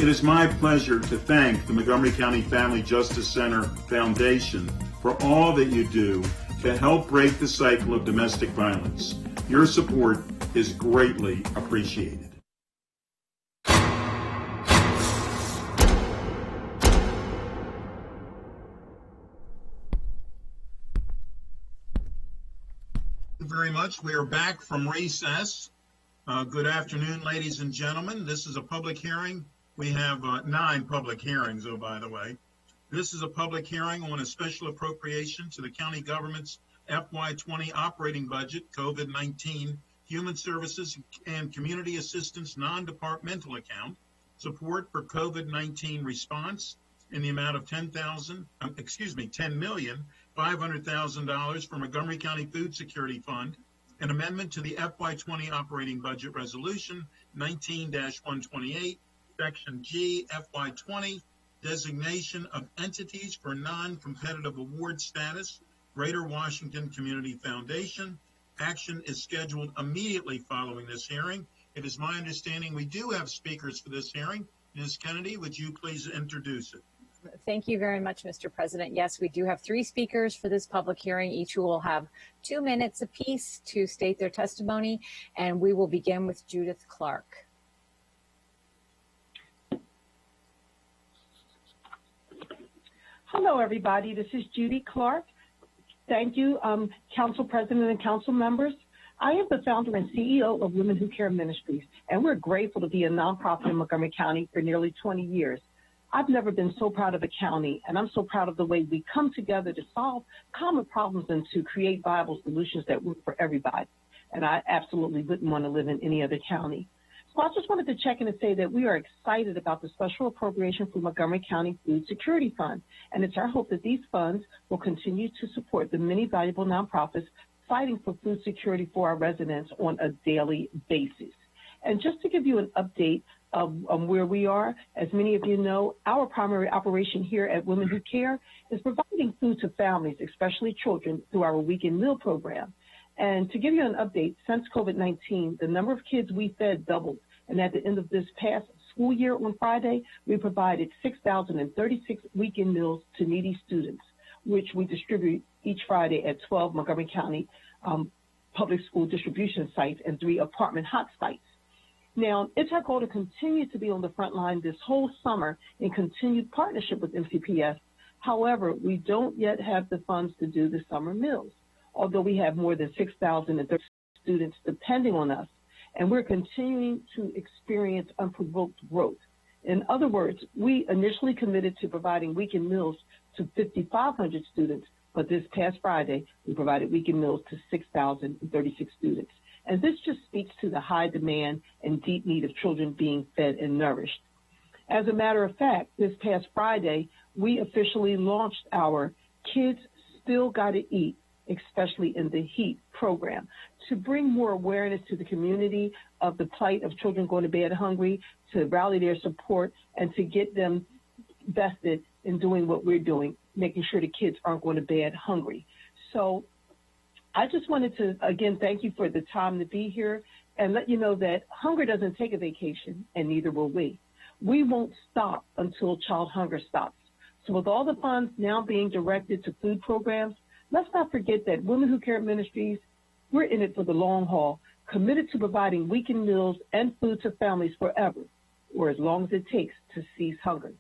It is my pleasure to thank the Montgomery County Family Justice Center Foundation for all that you do to help break the cycle of domestic violence. Your support is greatly appreciated. Very much. We are back from recess. Good afternoon, ladies and gentlemen. This is a public hearing. We have 9 public hearings, oh, by the way. This is a public hearing on a special appropriation to the county government's FY20 operating budget, COVID-19, Human Services and Community Assistance non-departmental account, support for COVID-19 response in the amount of $10,500,000 for Montgomery County Food Security Fund, an amendment to the FY20 operating budget resolution 19-128, section G, FY20, designation of entities for non-competitive award status, Greater Washington Community Foundation. Action is scheduled immediately following this hearing. It is my understanding we do have speakers for this hearing. Ms. Kennedy, would you please introduce it? Thank you very much, Mr. President. Yes, we do have 3 speakers for this public hearing. Each will have 2 minutes apiece to state their testimony, and we will begin with Judith Clark. Hello, everybody. This is Judy Clark. Thank you, Council President and Council members. I am the founder and CEO of Women Who Care Ministries, and we're grateful to be a nonprofit in Montgomery County for nearly 20 years. I've never been so proud of a county, and I'm so proud of the way we come together to solve common problems and to create viable solutions that work for everybody. And I absolutely wouldn't want to live in any other county. So I just wanted to check in and say that we are excited about the special appropriation for Montgomery County Food Security Fund. And it's our hope that these funds will continue to support the many valuable nonprofits fighting for food security for our residents on a daily basis. And just to give you an update of where we are, as many of you know, our primary operation here at Women Who Care is providing food to families, especially children, through our weekend meal program. And to give you an update, since COVID-19, the number of kids we fed doubled. And at the end of this past school year on Friday, we provided 6,036 weekend meals to needy students, which we distribute each Friday at 12 Montgomery County public school distribution sites and 3 apartment hot sites. Now, it's our goal to continue to be on the front line this whole summer in continued partnership with MCPS. However, we don't yet have the funds to do the summer meals, although we have more than 6,030 students depending on us, and we're continuing to experience unprovoked growth. In other words, we initially committed to providing weekend meals to 5,500 students, but this past Friday, we provided weekend meals to 6,036 students. And this just speaks to the high demand and deep need of children being fed and nourished. As a matter of fact, this past Friday, we officially launched our Kids Still Gotta Eat, especially in the heat program, to bring more awareness to the community of the plight of children going to bed hungry, to rally their support, and to get them vested in doing what we're doing, making sure the kids aren't going to bed hungry. So I just wanted to, again, thank you for the time to be here and let you know that hunger doesn't take a vacation, and neither will we. We won't stop until child hunger stops. So with all the funds now being directed to food programs, let's not forget that Women Who Care Ministries, we're in it for the long haul, committed to providing weekend meals and food to families forever, or as long as it takes to cease hunger.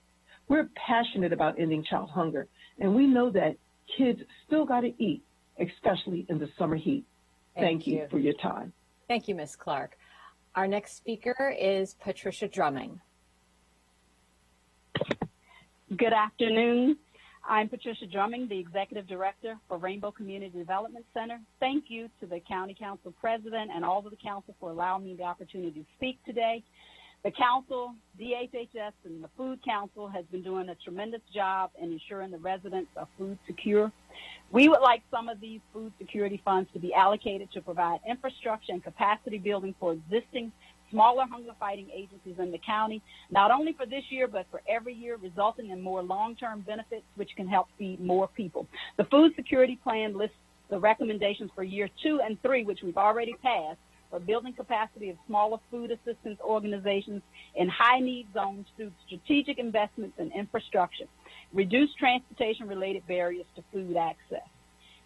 We're passionate about ending child hunger, and we know that kids still got to eat, especially in the summer heat. Thank you for your time. Thank you, Ms. Clark. Our next speaker is Patricia Drumming. Good afternoon. I'm Patricia Drumming, the Executive Director for Rainbow Community Development Center. Thank you to the County Council President and all of the Council for allowing me the opportunity to speak today. The Council, DHHS, and the Food Council has been doing a tremendous job in ensuring the residents are food secure. We would like some of these food security funds to be allocated to provide infrastructure and capacity building for existing smaller hunger fighting agencies in the county, not only for this year, but for every year, resulting in more long-term benefits, which can help feed more people. The food security plan lists the recommendations for year 2 and 3, which we've already passed, for building capacity of smaller food assistance organizations in high-need zones through strategic investments in infrastructure, reduce transportation-related barriers to food access.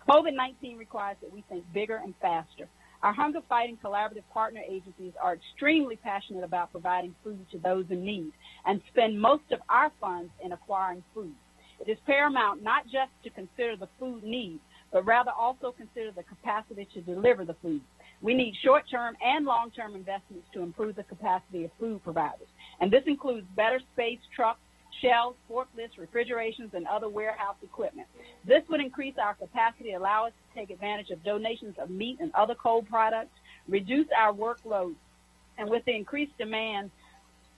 COVID-19 requires that we think bigger and faster. Our hunger-fighting collaborative partner agencies are extremely passionate about providing food to those in need and spend most of our funds in acquiring food. It is paramount not just to consider the food need, but rather also consider the capacity to deliver the food. We need short-term and long-term investments to improve the capacity of food providers, and this includes better space, trucks, shelves, forklifts, refrigerations, and other warehouse equipment. This would increase our capacity, allow us to take advantage of donations of meat and other cold products, reduce our workload, and with the increased demand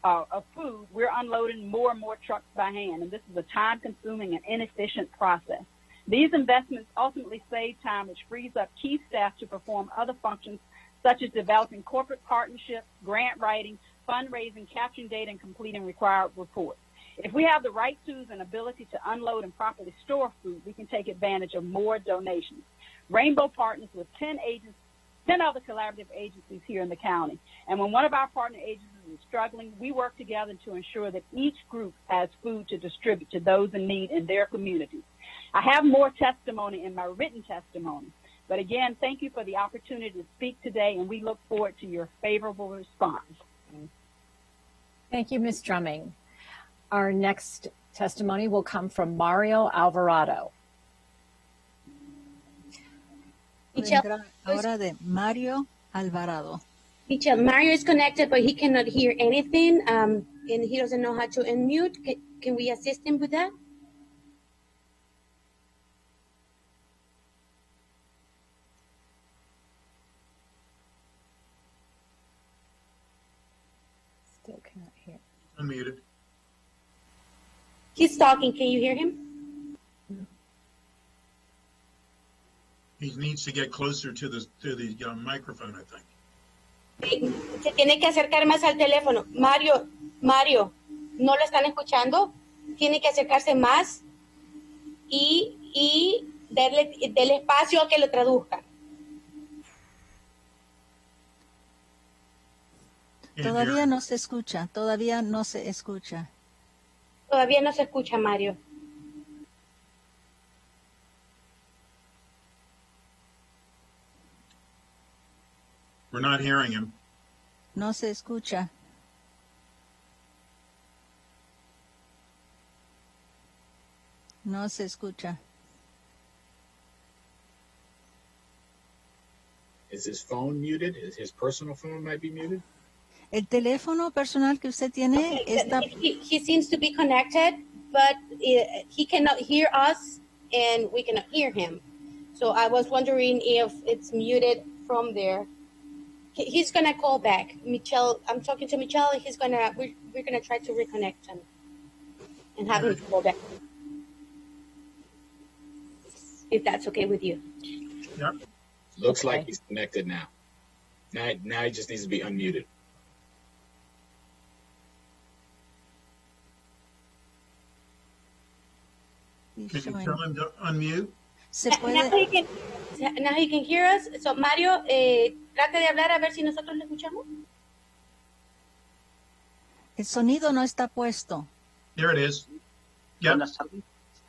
of food, we're unloading more and more trucks by hand, and this is a time-consuming and inefficient process. These investments ultimately save time, which frees up key staff to perform other functions such as developing corporate partnerships, grant writing, fundraising, capturing data, and completing required reports. If we have the right tools and ability to unload and properly store food, we can take advantage of more donations. Rainbow partners with 10 other collaborative agencies here in the county. And when one of our partner agencies is struggling, we work together to ensure that each group has food to distribute to those in need in their communities. I have more testimony in my written testimony. But again, thank you for the opportunity to speak today, and we look forward to your favorable response. Thank you, Ms. Drumming. Our next testimony will come from Mario Alvarado. Michelle, ahora de Mario Alvarado. Michelle, Mario is connected, but he cannot hear anything, and he doesn't know how to unmute. Can we assist him with that? Still cannot hear. Unmuted. He's talking. Can you hear him? He needs to get closer to the microphone, I think. Se tiene que acercar más al teléfono. Mario, ¿no lo están escuchando? Tiene que acercarse más y darle espacio a que lo traduzca. Todavía no se escucha, todavía no se escucha. Todavía no se escucha, Mario. We're not hearing him. No se escucha. No se escucha. Is his phone muted? His personal phone might be muted? El teléfono personal que usted tiene está... He seems to be connected, but he cannot hear us, and we cannot hear him. So I was wondering if it's muted from there. He's gonna call back, Michelle. I'm talking to Michelle. And we're gonna try to reconnect him and have him call back, if that's okay with you. Yep. Looks like he's connected now. Now he just needs to be unmuted. Can you tell him to unmute? Se puede... Now he can hear us. So Mario, trate de hablar a ver si nosotros le escuchamos. El sonido no está puesto. There it is. Yep.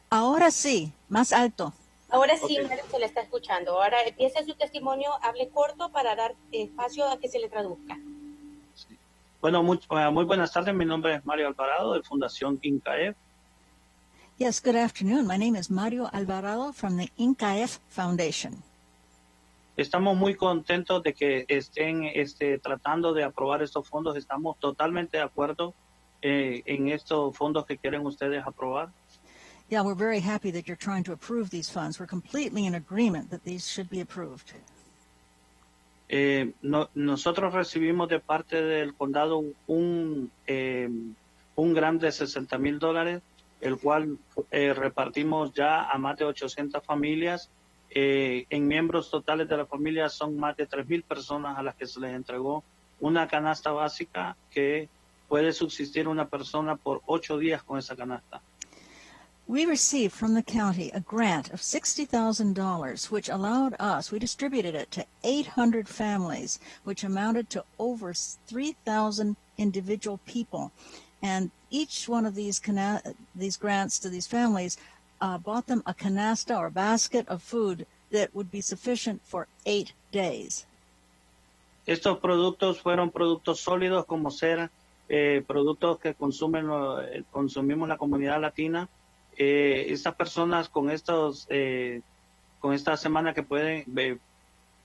Ahora sí, más alto. Ahora sí, Mario se le está escuchando. Ahora empiece su testimonio, hable corto para dar espacio a que se le traduzca. Sí. Bueno, muy buenas tardes. Mi nombre es Mario Alvarado, de Fundación INCAEF. Yes, good afternoon. My name is Mario Alvarado from the INCAEF Foundation. Estamos muy contentos de que estén tratando de aprobar estos fondos. Estamos totalmente de acuerdo en estos fondos que quieren ustedes aprobar. Yeah, we're very happy that you're trying to approve these funds. We're completely in agreement that these should be approved. Nosotros recibimos de parte del condado un grant de $60,000, el cual repartimos ya a más de 800 familias. En miembros totales de la familia son más de 3,000 personas a las que se les entregó una canasta básica que puede subsistir una persona por 8 días con esa canasta. We received from the county a grant of $60,000, which allowed us, we distributed it to 800 families, which amounted to over 3,000 individual people. And each one of these grants to these families bought them a canasta or basket of food that would be sufficient for 8 days. Estos productos fueron productos sólidos como ser productos que consumimos la comunidad latina. Estas personas con esta semana que pueden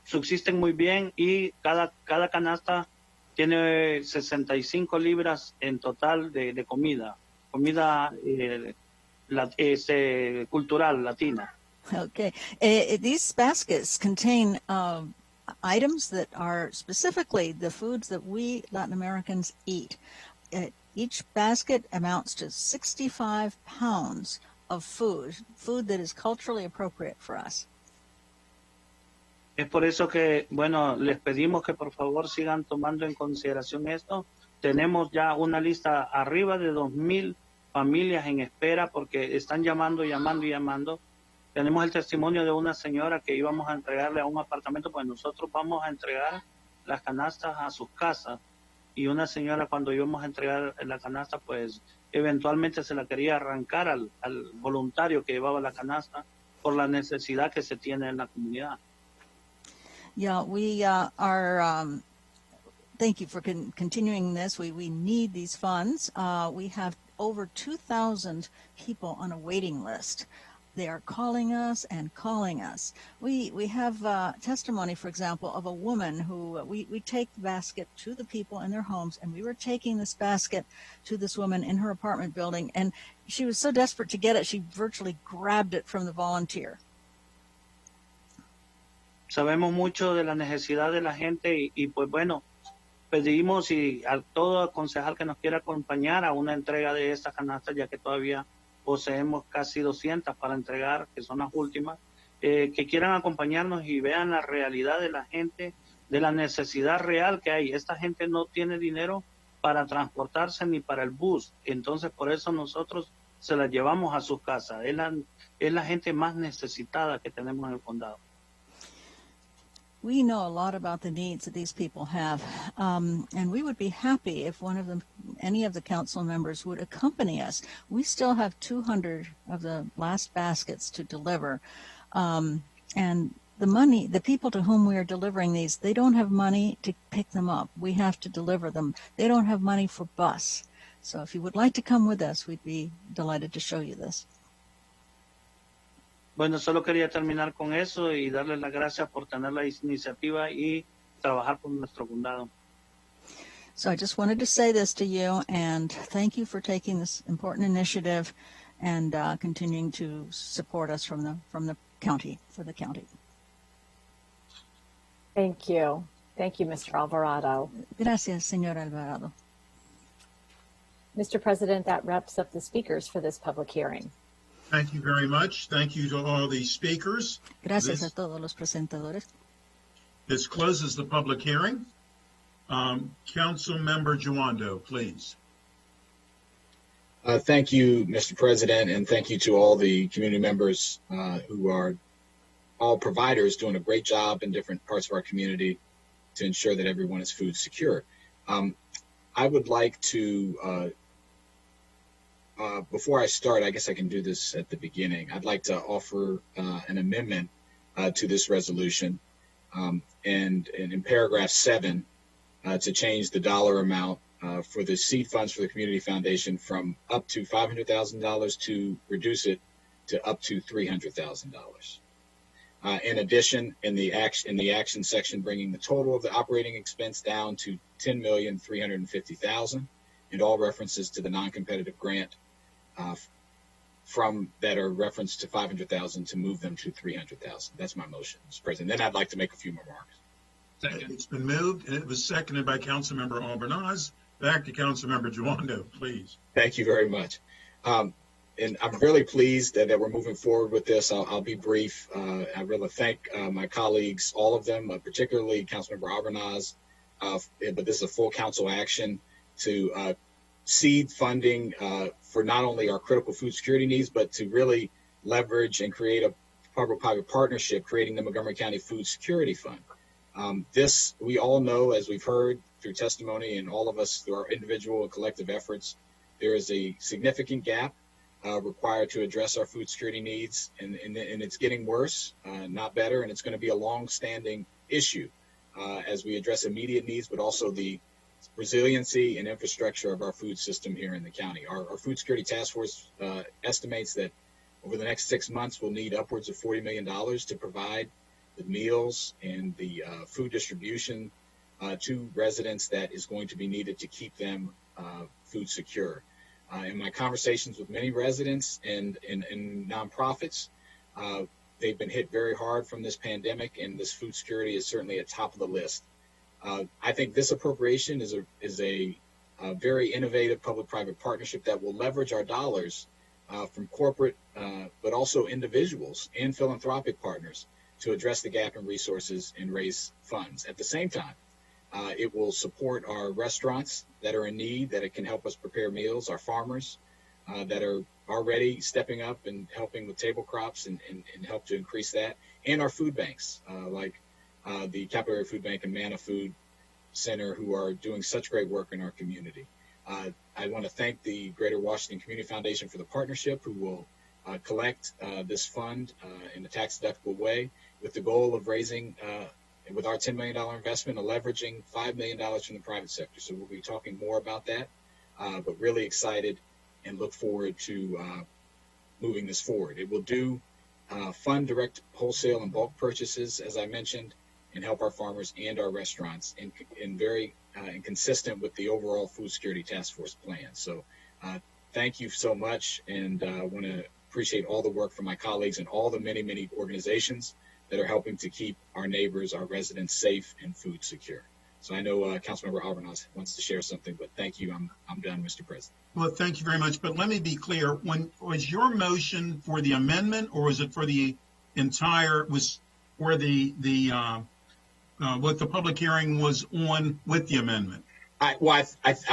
subsisten muy bien y cada canasta tiene 65 libras en total de comida cultural latina. Okay. These baskets contain items that are specifically the foods that we Latin Americans eat. Each basket amounts to 65 pounds of food that is culturally appropriate for us. Es por eso que, bueno, les pedimos que por favor sigan tomando en consideración esto. Tenemos ya una lista arriba de 2,000 familias en espera porque están llamando. Tenemos el testimonio de una señora que íbamos a entregarle a un apartamento, pues nosotros vamos a entregar las canastas a sus casas. Y una señora cuando íbamos a entregar la canasta, pues eventualmente se la quería arrancar al voluntario que llevaba la canasta por la necesidad que se tiene en la comunidad. Yeah, we thank you for continuing this. We need these funds. We have over 2,000 people on a waiting list. They are calling us and calling us. We have testimony, for example, of a woman who we take the basket to the people in their homes, and we were taking this basket to this woman in her apartment building, and she was so desperate to get it, she virtually grabbed it from the volunteer. Sabemos mucho de la necesidad de la gente y pues bueno, pedimos a todo concejal que nos quiera acompañar a una entrega de esta canasta, ya que todavía poseemos casi 200 para entregar, que son las últimas, que quieran acompañarnos y vean la realidad de la gente, de la necesidad real que hay. Esta gente no tiene dinero para transportarse ni para el bus, entonces por eso nosotros se la llevamos a sus casas. Es la gente más necesitada que tenemos en el condado. We know a lot about the needs that these people have, and we would be happy if any of the council members would accompany us. We still have 200 of the last baskets to deliver, and the people to whom we are delivering these, they don't have money to pick them up. We have to deliver them. They don't have money for bus. So if you would like to come with us, we'd be delighted to show you this. Bueno, solo quería terminar con eso y darles las gracias por tener la iniciativa y trabajar por nuestro condado. So I just wanted to say this to you, and thank you for taking this important initiative and continuing to support us from the county, for the county. Thank you. Thank you, Mr. Alvarado. Gracias, señor Alvarado. Mr. President, that wraps up the speakers for this public hearing. Thank you very much. Thank you to all the speakers. Gracias a todos los presentadores. This closes the public hearing. Council Member Juando, please. Thank you, Mr. President, and thank you to all the community members who are all providers doing a great job in different parts of our community to ensure that everyone is food secure. I would like to before I start, I guess I can do this at the beginning. I'd like to offer an amendment to this resolution, and in paragraph 7, to change the dollar amount for the seed funds for the Community Foundation from up to $500,000 to reduce it to up to $300,000. In addition, in the action section, bringing the total of the operating expense down to $10,350,000, and all references to the non-competitive grant from that are referenced to $500,000 to move them to $300,000. That's my motion, Mr. President. Then I'd like to make a few more remarks. Second. It's been moved and it was seconded by Councilmember Albanaz. Back to Councilmember Juando, please. Thank you very much. And I'm really pleased that we're moving forward with this. I'll be brief. I really thank my colleagues, all of them, particularly Councilmember Albanaz. But this is a full council action to seed funding for not only our critical food security needs, but to really leverage and create a public-private partnership, creating the Montgomery County Food Security Fund. This, we all know, as we've heard through testimony and all of us through our individual and collective efforts, there is a significant gap required to address our food security needs, and it's getting worse, not better, and it's going to be a long-standing issue as we address immediate needs, but also the resiliency and infrastructure of our food system here in the county. Our Food Security Task Force estimates that over the next 6 months, we'll need upwards of $40 million to provide the meals and the food distribution to residents that is going to be needed to keep them food secure. In my conversations with many residents and nonprofits, they've been hit very hard from this pandemic, and this food security is certainly at top of the list. I think this appropriation is a very innovative public-private partnership that will leverage our dollars from corporate, but also individuals and philanthropic partners to address the gap in resources and raise funds. At the same time, it will support our restaurants that are in need, that it can help us prepare meals, our farmers that are already stepping up and helping with table crops and help to increase that, and our food banks like the Capital Area Food Bank and Manna Food Center, who are doing such great work in our community. I want to thank the Greater Washington Community Foundation for the partnership, who will collect this fund in a tax-deductible way with the goal of raising, with our $10 million investment, of leveraging $5 million from the private sector. So we'll be talking more about that, but really excited and look forward to moving this forward. It will do fund direct wholesale and bulk purchases, as I mentioned, and help our farmers and our restaurants, and very consistent with the overall Food Security Task Force plan. So thank you so much, and I want to appreciate all the work from my colleagues and all the many, many organizations that are helping to keep our neighbors, our residents safe and food secure. So I know Councilmember Albernoz wants to share something, but thank you. I'm done, Mr. President. Well, thank you very much. But let me be clear. Was your motion for the amendment, or was it for the entire, was for the what the public hearing was on with the amendment? I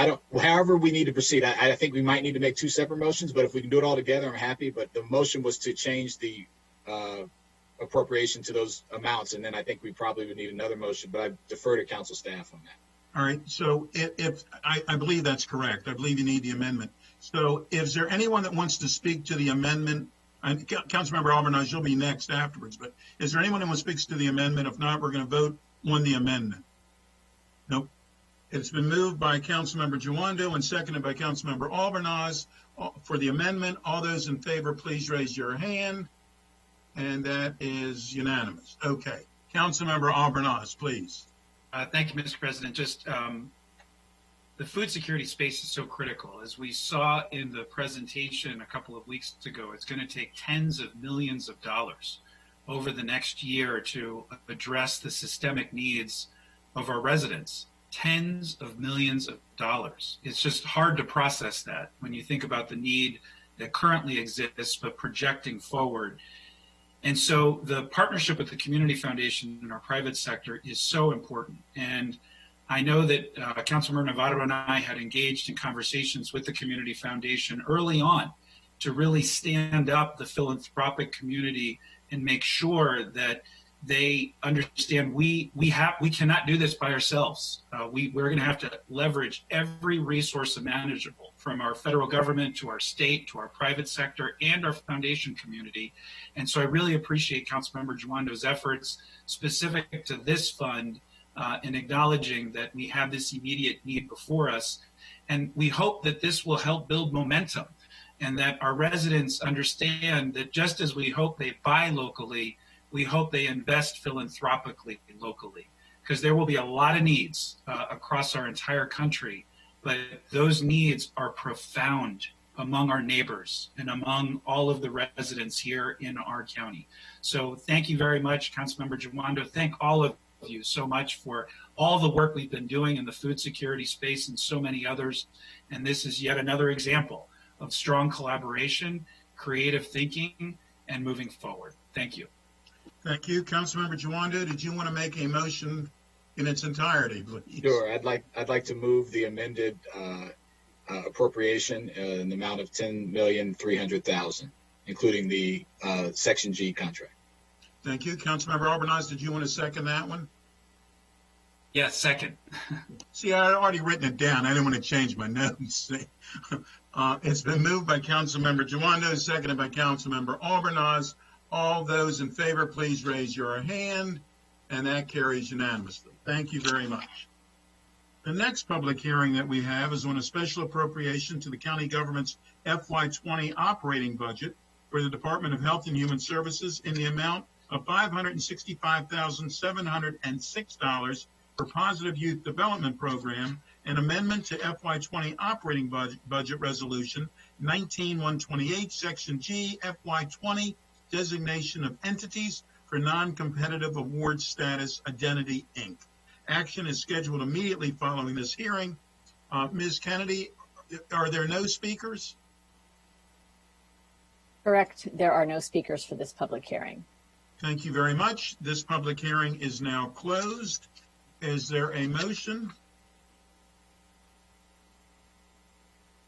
don't, however we need to proceed, I think we might need to make two separate motions, but if we can do it all together, I'm happy. But the motion was to change the appropriation to those amounts, and then I think we probably would need another motion, but I defer to council staff on that. All right, so if I believe that's correct. I believe you need the amendment. So is there anyone that wants to speak to the amendment? And Councilmember Albernoz, you'll be next afterwards, but is there anyone who speaks to the amendment? If not, we're going to vote on the amendment. Nope. It's been moved by Councilmember Juando and seconded by Councilmember Albernoz for the amendment. All those in favor, please raise your hand. And that is unanimous. Okay. Councilmember Albernoz, please. Thank you, Mr. President. Just the food security space is so critical. As we saw in the presentation a couple of weeks ago, it's going to take tens of millions of dollars over the next year to address the systemic needs of our residents. Tens of millions of dollars. It's just hard to process that when you think about the need that currently exists, but projecting forward. And so the partnership with the Community Foundation and our private sector is so important. And I know that Councilmember Navarro and I had engaged in conversations with the Community Foundation early on to really stand up the philanthropic community and make sure that they understand we cannot do this by ourselves. We're going to have to leverage every resource imaginable, from our federal government to our state to our private sector and our foundation community. And so I really appreciate Councilmember Juando's efforts specific to this fund in acknowledging that we have this immediate need before us. And we hope that this will help build momentum, and that our residents understand that just as we hope they buy locally, we hope they invest philanthropically locally, because there will be a lot of needs across our entire country, but those needs are profound among our neighbors and among all of the residents here in our county. So thank you very much, Councilmember Juando. Thank all of you so much for all the work we've been doing in the food security space and so many others. And this is yet another example of strong collaboration, creative thinking, and moving forward. Thank you. Thank you. Councilmember Juando, did you want to make a motion in its entirety, please? Sure. I'd like to move the amended appropriation in the amount of $10,300,000, including the Section G contract. Thank you. Councilmember Albornoz, did you want to second that one? Yes, second. See, I had already written it down. I didn't want to change my notes. It's been moved by Councilmember Jawando, seconded by Councilmember Albornoz. All those in favor, please raise your hand, and that carries unanimously. Thank you very much. The next public hearing that we have is on a special appropriation to the county government's FY20 operating budget for the Department of Health and Human Services in the amount of $565,706 for Positive Youth Development Program, an amendment to FY20 operating budget resolution 19128, Section G, FY20, designation of entities for non-competitive award status, Identity, Inc. Action is scheduled immediately following this hearing. Ms. Kennedy, are there no speakers? Correct. There are no speakers for this public hearing. Thank you very much. This public hearing is now closed. Is there a motion?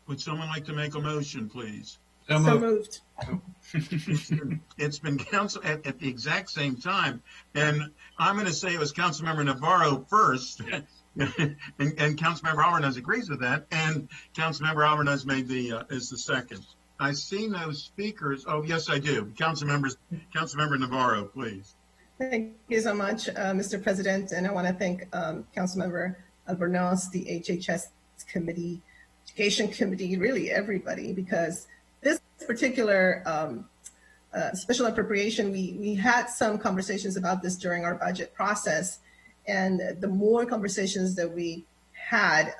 Would someone like to make a motion, please? So moved. It's been council at the exact same time, and I'm going to say it was Councilmember Navarro first, and Councilmember Albornoz agrees with that, and Councilmember Albornoz made is the second. I see no speakers. Oh, yes, I do. Councilmember Navarro, please. Thank you so much, Mr. President, and I want to thank Councilmember Albornoz, the HHS committee, Education Committee, really everybody, because this particular special appropriation, we had some conversations about this during our budget process, and the more conversations that we had,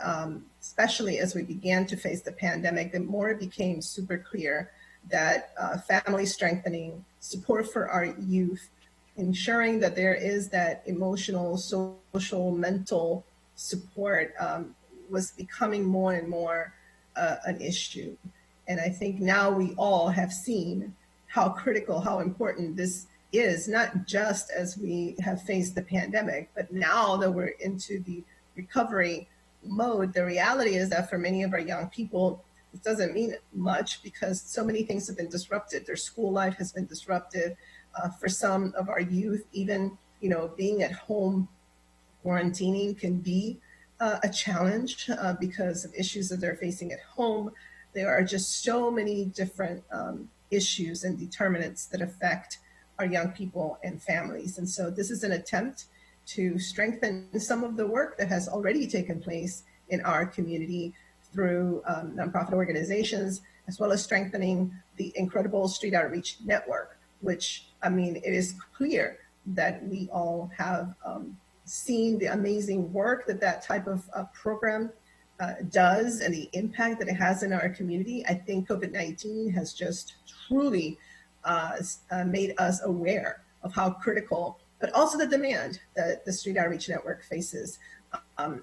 especially as we began to face the pandemic, the more it became super clear that family strengthening, support for our youth, ensuring that there is that emotional, social, mental support was becoming more and more an issue. And I think now we all have seen how critical, how important this is, not just as we have faced the pandemic, but now that we're into the recovery mode, the reality is that for many of our young people, it doesn't mean much because so many things have been disrupted. Their school life has been disrupted. For some of our youth, even, being at home quarantining can be a challenge because of issues that they're facing at home. There are just so many different issues and determinants that affect our young people and families. And so this is an attempt to strengthen some of the work that has already taken place in our community through nonprofit organizations, as well as strengthening the incredible street outreach network, which, it is clear that we all have seen the amazing work that type of program does and the impact that it has in our community. I think COVID-19 has just truly made us aware of how critical, but also the demand that the Street Outreach Network faces.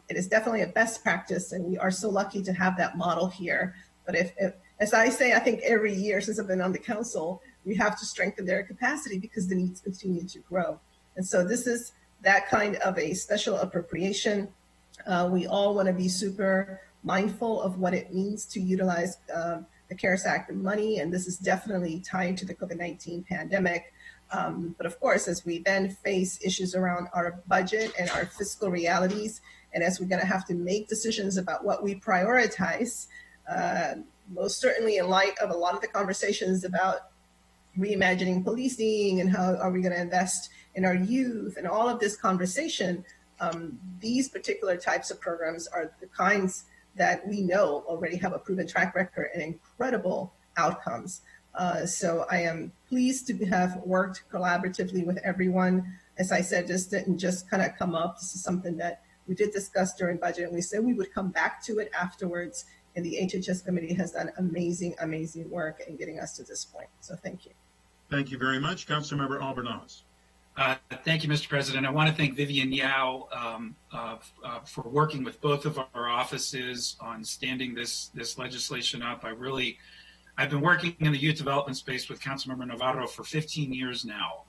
It is definitely a best practice, and we are so lucky to have that model here. But if as I say, I think every year since I've been on the council, we have to strengthen their capacity because the needs continue to grow. And so this is that kind of a special appropriation. We all want to be super mindful of what it means to utilize the CARES Act money, and this is definitely tied to the COVID-19 pandemic. But of course, as we then face issues around our budget and our fiscal realities, and as we're going to have to make decisions about what we prioritize, most certainly in light of a lot of the conversations about reimagining policing and how are we going to invest in our youth and all of this conversation, these particular types of programs are the kinds that we know already have a proven track record and incredible outcomes. So I am pleased to have worked collaboratively with everyone. As I said, this didn't just kind of come up. This is something that we did discuss during budget, and we said we would come back to it afterwards. And the HHS committee has done amazing, amazing work in getting us to this point. So thank you. Thank you very much. Councilmember Albornoz. Thank you, Mr. President. I want to thank Vivian Yao for working with both of our offices on standing this legislation up. I've been working in the youth development space with Councilmember Navarro for 15 years now,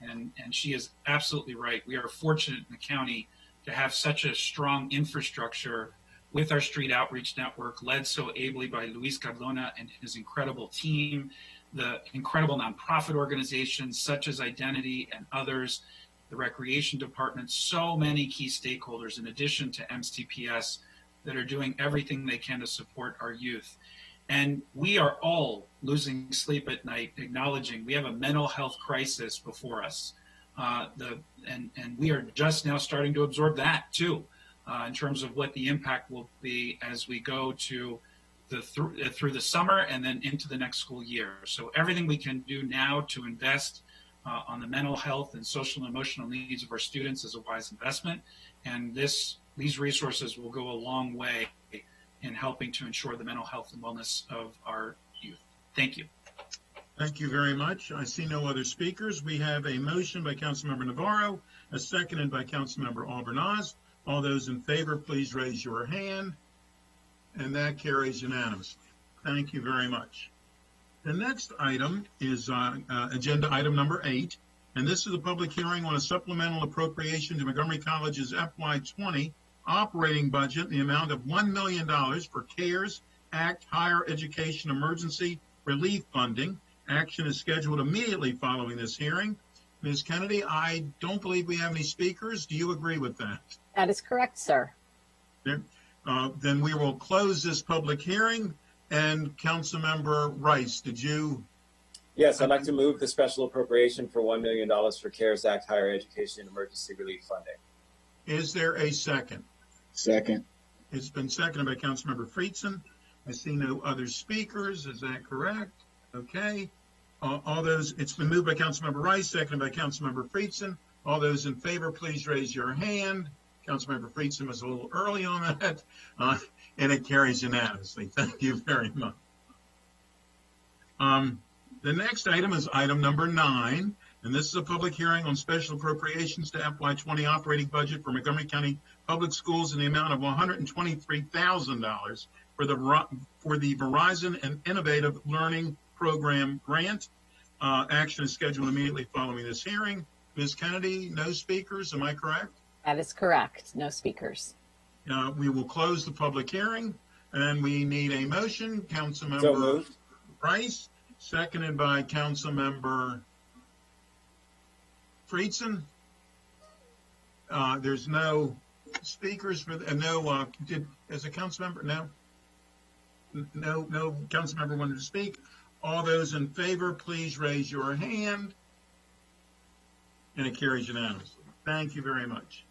and she is absolutely right. We are fortunate in the county to have such a strong infrastructure with our street outreach network, led so ably by Luis Cardona and his incredible team, the incredible nonprofit organizations such as Identity and others, the recreation department, so many key stakeholders in addition to MCPS that are doing everything they can to support our youth. And we are all losing sleep at night, acknowledging we have a mental health crisis before us. And we are just now starting to absorb that too, in terms of what the impact will be as we go to through the summer and then into the next school year. So everything we can do now to invest on the mental health and social and emotional needs of our students is a wise investment. And these resources will go a long way in helping to ensure the mental health and wellness of our youth. Thank you. Thank you very much. I see no other speakers. We have a motion by Councilmember Navarro, a seconded by Councilmember Albornoz. All those in favor, please raise your hand. And that carries unanimously. Thank you very much. The next item is agenda item number 8, and this is a public hearing on a supplemental appropriation to Montgomery College's FY20 operating budget in the amount of $1 million for CARES Act Higher Education Emergency Relief Funding. Action is scheduled immediately following this hearing. Ms. Kennedy, I don't believe we have any speakers. Do you agree with that? That is correct, sir. Then we will close this public hearing. And Councilmember Rice, did you? Yes, I'd like to move the special appropriation for $1 million for CARES Act Higher Education Emergency Relief Funding. Is there a second? Second. It's been seconded by Councilmember Friedson. I see no other speakers. Is that correct? Okay. All those, it's been moved by Councilmember Rice, seconded by Councilmember Friedson. All those in favor, please raise your hand. Councilmember Friedson was a little early on that, and it carries unanimously. Thank you very much. The next item is item number 9, and this is a public hearing on special appropriations to FY20 operating budget for Montgomery County Public Schools in the amount of $123,000 for the Verizon and Innovative Learning Program grant. Action is scheduled immediately following this hearing. Ms. Kennedy, no speakers, am I correct? That is correct. No speakers. We will close the public hearing, and we need a motion. So Councilmember moved. Rice, seconded by Councilmember Friedson. There's no speakers for as a council member? No council member wanted to speak. All those in favor, please raise your hand. And it carries unanimously. Thank you very much.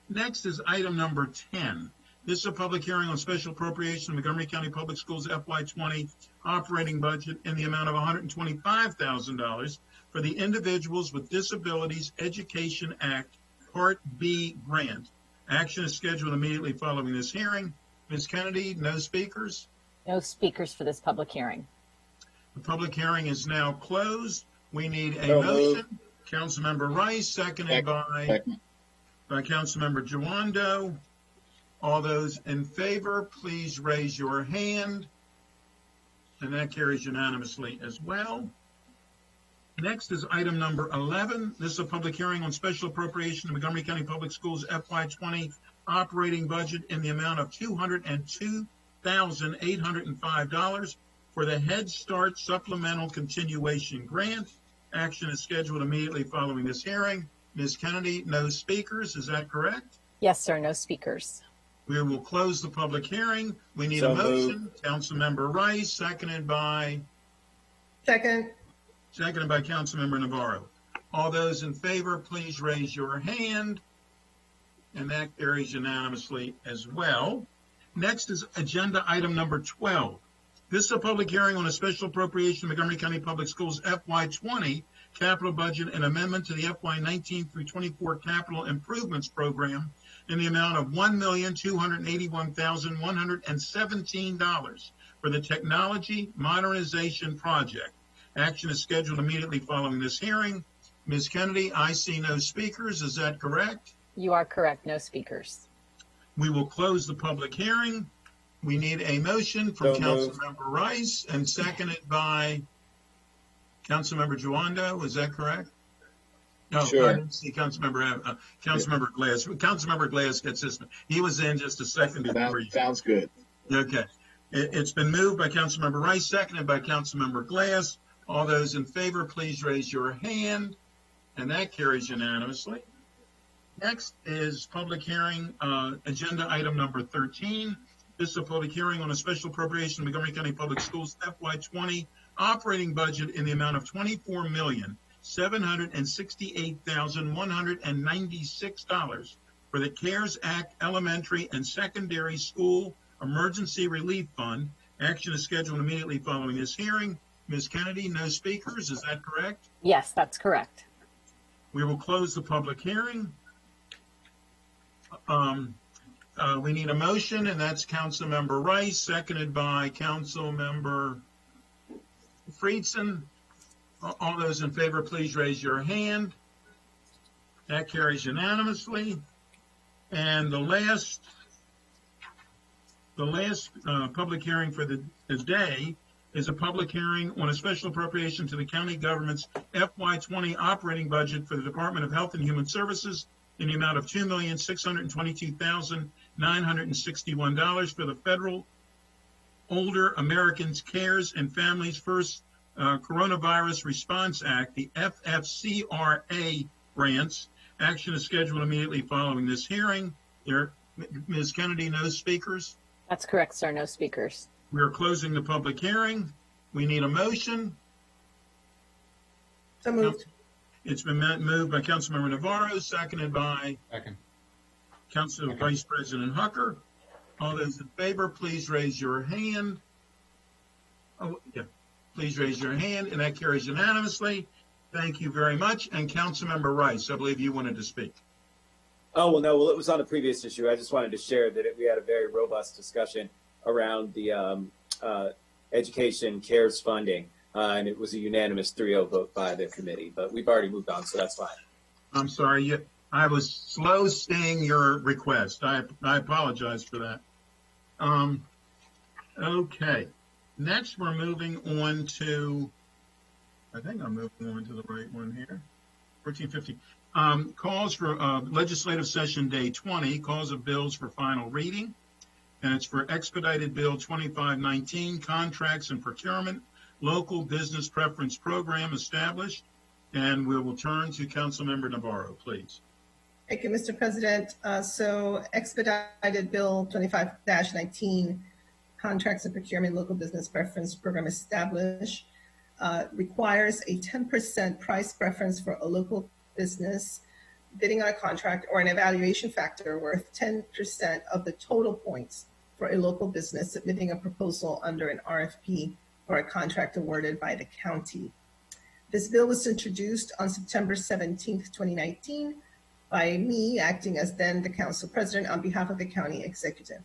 Next is item number 10. This is a public hearing on special appropriation of Montgomery County Public Schools FY20 operating budget in the amount of $125,000 for the Individuals with Disabilities Education Act Part B grant. Action is scheduled immediately following this hearing. Ms. Kennedy, no speakers? No speakers for this public hearing. The public hearing is now closed. We need a So motion. moved. Councilmember Rice, seconded by Councilmember Giwando. All those in favor, please raise your hand. And that carries unanimously as well. Next is item number 11. This is a public hearing on special appropriation of Montgomery County Public Schools FY20 operating budget in the amount of $202,805 for the Head Start Supplemental Continuation Grant. Action is scheduled immediately following this hearing. Ms. Kennedy, no speakers. Is that correct? Yes, sir. No speakers. We will close the public hearing. We need So a motion. moved. Councilmember Rice, seconded by Second. Councilmember Navarro. All those in favor, please raise your hand. And that carries unanimously as well. Next is agenda item number 12. This is a public hearing on a special appropriation of Montgomery County Public Schools FY20 capital budget and amendment to the FY19 through 24 capital improvements program in the amount of $1,281,117 for the Technology Modernization Project. Action is scheduled immediately following this hearing. Ms. Kennedy, I see no speakers. Is that correct? You are correct. No speakers. We will close the public hearing. We need a motion from So moved. Councilmember Rice and seconded by Councilmember Giwando. Is that correct? No, Sure. I didn't see Councilmember Glass. Councilmember Glass gets this. He was in just a second before you. Sounds good. Okay. It's been moved by Councilmember Rice, seconded by Councilmember Glass. All those in favor, please raise your hand. And that carries unanimously. Next is public hearing, agenda item number 13. This is a public hearing on a special appropriation of Montgomery County Public Schools FY20 operating budget in the amount of $24,768,196 for the CARES Act Elementary and Secondary School Emergency Relief Fund. Action is scheduled immediately following this hearing. Ms. Kennedy, no speakers, is that correct? Yes, that's correct. We will close the public hearing. We need a motion, and that's Councilmember Rice, seconded by Councilmember Friedson. All those in favor, please raise your hand. That carries unanimously. And the last public hearing for the day is a public hearing on a special appropriation to the county government's FY20 operating budget for the Department of Health and Human Services in the amount of $2,622,961 for the Federal Older Americans Cares and Families First Coronavirus Response Act, the FFCRA grants. Action is scheduled immediately following this hearing. Ms. Kennedy, no speakers? That's correct, sir. No speakers. We are closing the public hearing. We need a motion. So moved. It's been moved by Councilmember Navarro, seconded by Council Vice President Hucker. All those in favor, please raise your hand. Oh, yeah. Please raise your hand, and that carries unanimously. Thank you very much. And Councilmember Rice, I believe you wanted to speak. Oh, well, no, well, it was on a previous issue. I just wanted to share that we had a very robust discussion around the education CARES funding, and it was a unanimous 3-0 vote by the committee, but we've already moved on, so that's fine. I'm sorry, I was slow seeing your request. I apologize for that. Okay, next we're moving on to, I think I'm moving on to the right one here, 1450. Calls for legislative session day 20, calls of bills for final reading. And it's for expedited bill 2519, contracts and procurement, local business preference program established. And we will turn to Councilmember Navarro, please. Thank you, Mr. President. So expedited bill 25-19, contracts and procurement, local business preference program established, requires a 10% price preference for a local business bidding on a contract or an evaluation factor worth 10% of the total points for a local business submitting a proposal under an RFP or a contract awarded by the county. This bill was introduced on September 17th, 2019 by me acting as then the council president on behalf of the county executive.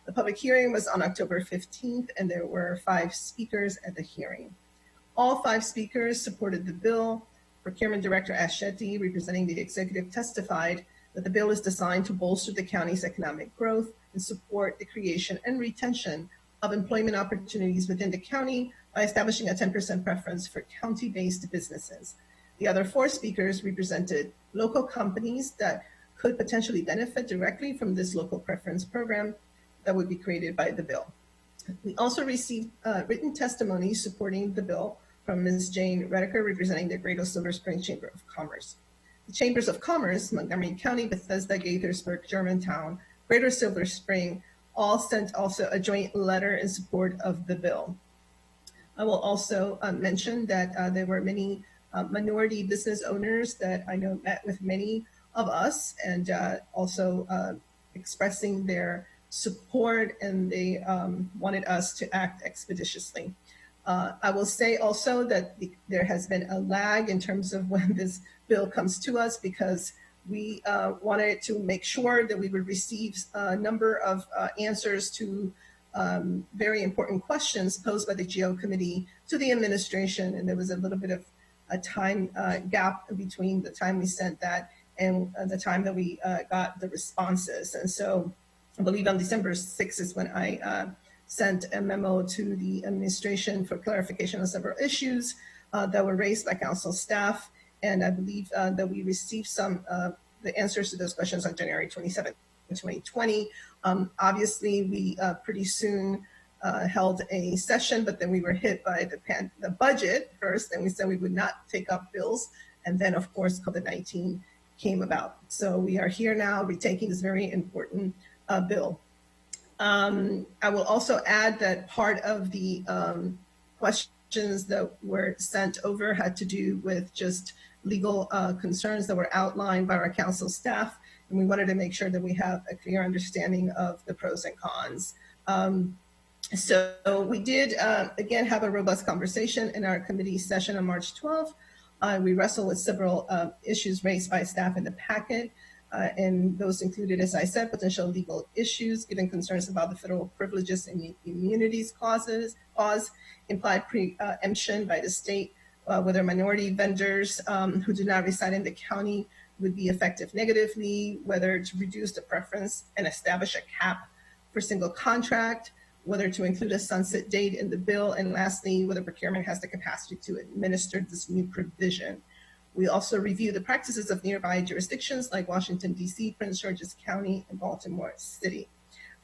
The public hearing was on October 15th and there were 5 speakers at the hearing. All 5 speakers supported the bill. Procurement Director Aschetti, representing the executive, testified that the bill is designed to bolster the county's economic growth and support the creation and retention of employment opportunities within the county by establishing a 10% preference for county-based businesses. The other 4 speakers represented local companies that could potentially benefit directly from this local preference program that would be created by the bill. We also received written testimony supporting the bill from Ms. Jane Redeker, representing the Greater Silver Spring Chamber of Commerce. The Chambers of Commerce, Montgomery County, Bethesda, Gaithersburg, Germantown, Greater Silver Spring, all sent also a joint letter in support of the bill. I will also mention that there were many minority business owners that I know met with many of us and also expressing their support, and they wanted us to act expeditiously. I will say also that there has been a lag in terms of when this bill comes to us because we wanted to make sure that we would receive a number of answers to very important questions posed by the GO committee to the administration. And there was a little bit of a time gap between the time we sent that and the time that we got the responses. And so I believe on December 6th is when I sent a memo to the administration for clarification on several issues that were raised by council staff. And I believe that we received some the answers to those questions on January 27th, 2020. Obviously, we pretty soon held a session, but then we were hit by the budget first, and we said we would not take up bills. And then, of course, COVID-19 came about. So we are here now retaking this very important bill. I will also add that part of the questions that were sent over had to do with just legal concerns that were outlined by our council staff. And we wanted to make sure that we have a clear understanding of the pros and cons. So we did, again, have a robust conversation in our committee session on March 12th. We wrestled with several issues raised by staff in the packet. And those included, as I said, potential legal issues, given concerns about the federal privileges and immunities clause, implied preemption by the state, whether minority vendors who do not reside in the county would be affected negatively, whether to reduce the preference and establish a cap for single contract, whether to include a sunset date in the bill, and lastly, whether procurement has the capacity to administer this new provision. We also review the practices of nearby jurisdictions like Washington, D.C., Prince George's County, and Baltimore City.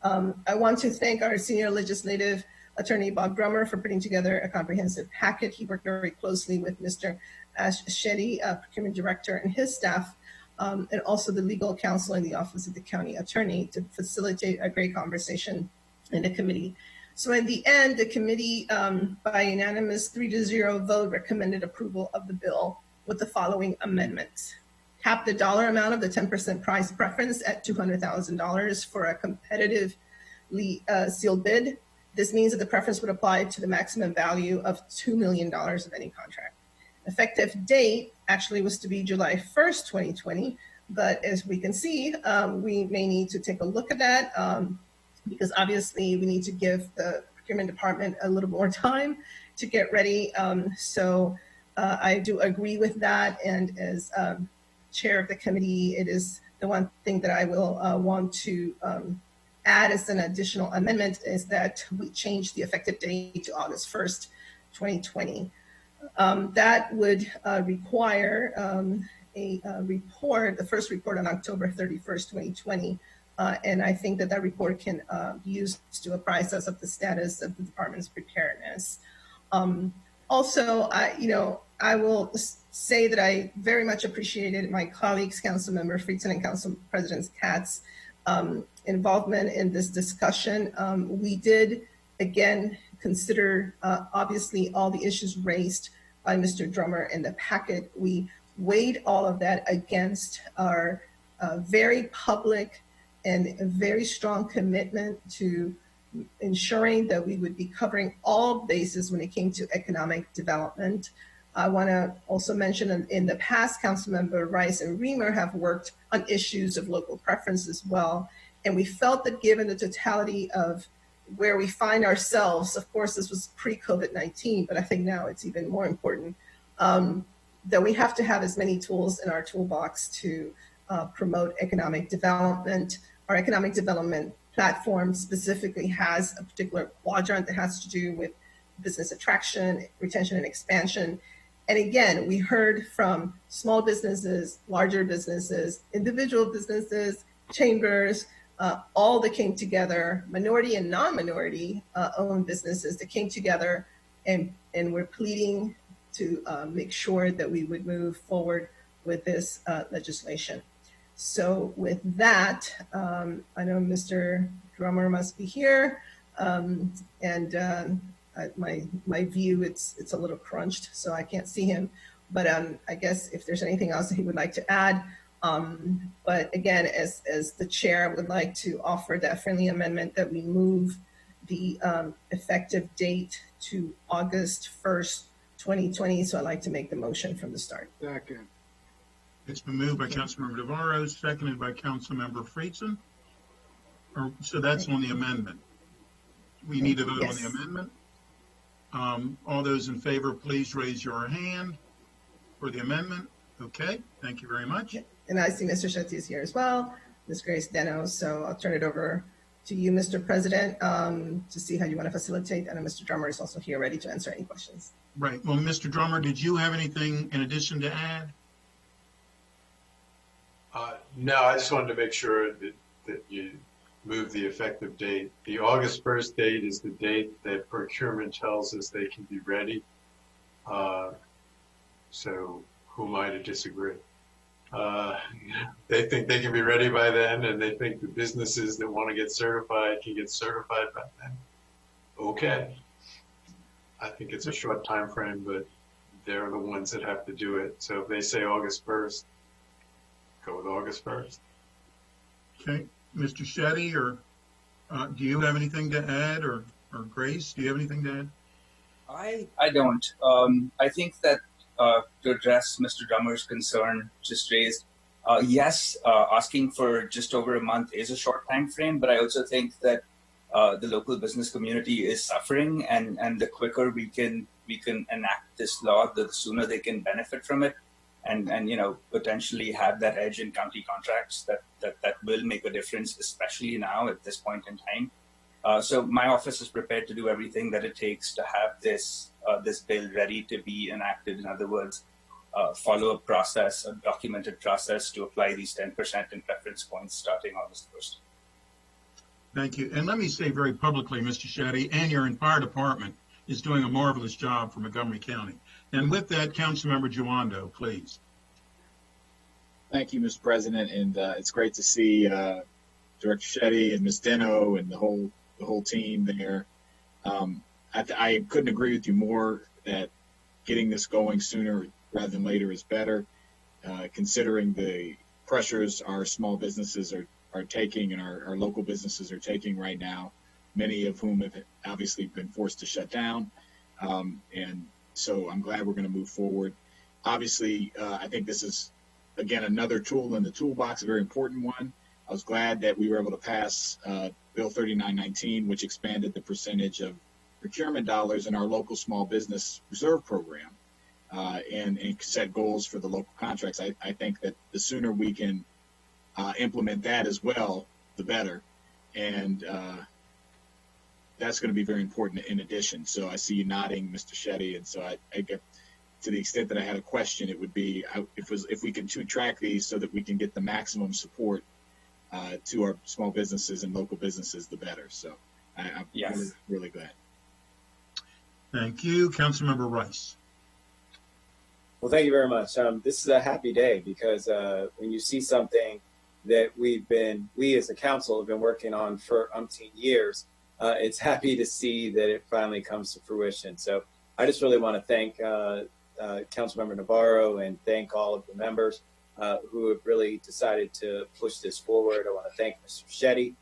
I want to thank our senior legislative attorney, Bob Drummer, for putting together a comprehensive packet. He worked very closely with Mr. Ash Shetty, procurement director, and his staff, and also the legal counsel in the Office of the County Attorney to facilitate a great conversation in the committee. So in the end, the committee, by unanimous 3-0 vote, recommended approval of the bill with the following amendments. Cap the dollar amount of the 10% price preference at $200,000 for a competitively sealed bid. This means that the preference would apply to the maximum value of $2 million of any contract. Effective date actually was to be July 1st, 2020, but as we can see, we may need to take a look at that because obviously we need to give the procurement department a little more time to get ready. I do agree with that, and as chair of the committee, it is the one thing that I will want to add as an additional amendment is that we change the effective date to August 1st, 2020. That would require a report, the first report on October 31st, 2020. And I think that report can be used to apprise us of the status of the department's preparedness. Also, I will say that I very much appreciated my colleagues, Councilmember Friedson and Council President Katz, involvement in this discussion. We did, again, consider obviously all the issues raised by Mr. Drummer in the packet. We weighed all of that against our very public and a very strong commitment to ensuring that we would be covering all bases when it came to economic development. I want to also mention in the past, Councilmember Rice and Reamer have worked on issues of local preference as well. And we felt that given the totality of where we find ourselves, of course, this was pre-COVID-19, but I think now it's even more important, that we have to have as many tools in our toolbox to promote economic development. Our economic development platform specifically has a particular quadrant that has to do with business attraction, retention, and expansion. And again, we heard from small businesses, larger businesses, individual businesses, chambers, all that came together, minority and non-minority owned businesses that came together and were pleading to make sure that we would move forward with this legislation. So with that, I know Mr. Drummer must be here, my view, it's a little crunched, so I can't see him. But I guess if there's anything else that he would like to add. But again, as the chair, I would like to offer that friendly amendment that we move the effective date to August 1st, 2020. So I'd like to make the motion from the start. Second. It's been moved by Councilmember Navarro, seconded by Councilmember Friedson. So that's on the amendment. We need to vote on the amendment. All those in favor, please raise your hand for the amendment. Okay, thank you very much. And I see Mr. Shetty is here as well, Ms. Grace Deno. So I'll turn it over to you, Mr. President, to see how you want to facilitate. And Mr. Drummer is also here ready to answer any questions. Right. Well, Mr. Drummer, did you have anything in addition to add? No, I just wanted to make sure that you move the effective date. The August 1st date is the date that procurement tells us they can be ready. So who am I to disagree? They think they can be ready by then, and they think the businesses that want to get certified can get certified by then. Okay. I think it's a short time frame, but they're the ones that have to do it. So if they say August 1st, go with August 1st. Okay, Mr. Shetty, or do you have anything to add, or Grace, do you have anything to add? I don't. I think that to address Mr. Drummer's concern just raised, yes, asking for just over a month is a short time frame, but I also think that the local business community is suffering, and the quicker we can enact this law, the sooner they can benefit from it, and potentially have that edge in county contracts that will make a difference, especially now at this point in time. So my office is prepared to do everything that it takes to have this bill ready to be enacted. In other words, follow a process, a documented process to apply these 10% in preference points starting August 1st. Thank you. And let me say very publicly, Mr. Shetty, and your entire department is doing a marvelous job for Montgomery County. And with that, Councilmember Giwando, please. Thank you, Mr. President, and it's great to see Director Shetty and Ms. Deno and the whole team there. I couldn't agree with you more that getting this going sooner rather than later is better, considering the pressures our small businesses are taking and our local businesses are taking right now, many of whom have obviously been forced to shut down. And so I'm glad we're going to move forward. Obviously, I think this is, again, another tool in the toolbox, a very important one. I was glad that we were able to pass Bill 3919, which expanded the percentage of procurement dollars in our local small business reserve program and set goals for the local contracts. I think that the sooner we can implement that as well, the better. And that's going to be very important in addition. So I see you nodding, Mr. Shetty. And so I get, to the extent that I had a question, it would be if we can track these so that we can get the maximum support to our small businesses and local businesses, the better. So I'm yes. really glad. Thank you. Councilmember Rice. Well, thank you very much. This is a happy day because when you see something that we as a council have been working on for umpteen years, it's happy to see that it finally comes to fruition. So I just really want to thank Councilmember Navarro and thank all of the members who have really decided to push this forward. I want to thank Mr. Shetty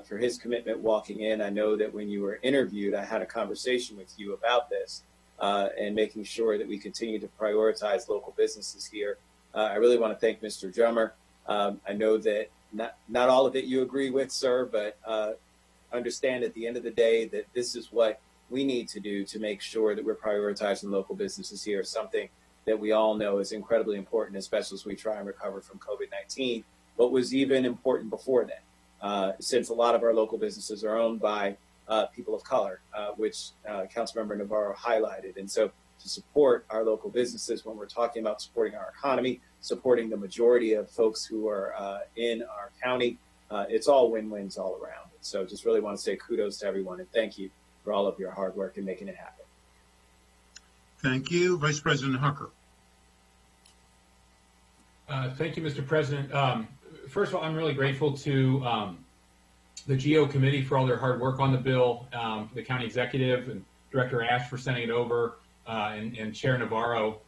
for his commitment walking in. I know that when you were interviewed, I had a conversation with you about this and making sure that we continue to prioritize local businesses here. I really want to thank Mr. Drummer. I know that not all of it you agree with, sir, but understand at the end of the day that this is what we need to do to make sure that we're prioritizing local businesses here, something that we all know is incredibly important, especially as we try and recover from COVID-19, but was even important before then, since a lot of our local businesses are owned by people of color, which Councilmember Navarro highlighted. And so to support our local businesses when we're talking about supporting our economy, supporting the majority of folks who are in our county, it's all win-wins all around. So just really want to say kudos to everyone and thank you for all of your hard work in making it happen. Thank you. Vice President Hucker. Thank you, Mr. President. First of all, I'm really grateful to the GO committee for all their hard work on the bill, the county executive and Director Ash for sending it over, and Chair Navarro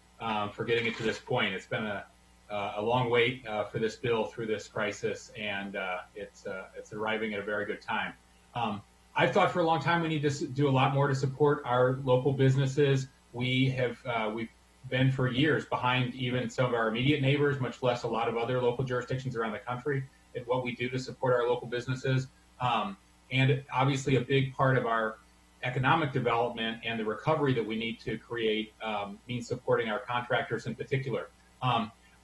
for getting it to this point. It's been a long wait for this bill through this crisis, and it's arriving at a very good time. I've thought for a long time we need to do a lot more to support our local businesses. We've been for years behind even some of our immediate neighbors, much less a lot of other local jurisdictions around the country, in what we do to support our local businesses. And obviously a big part of our economic development and the recovery that we need to create means supporting our contractors in particular.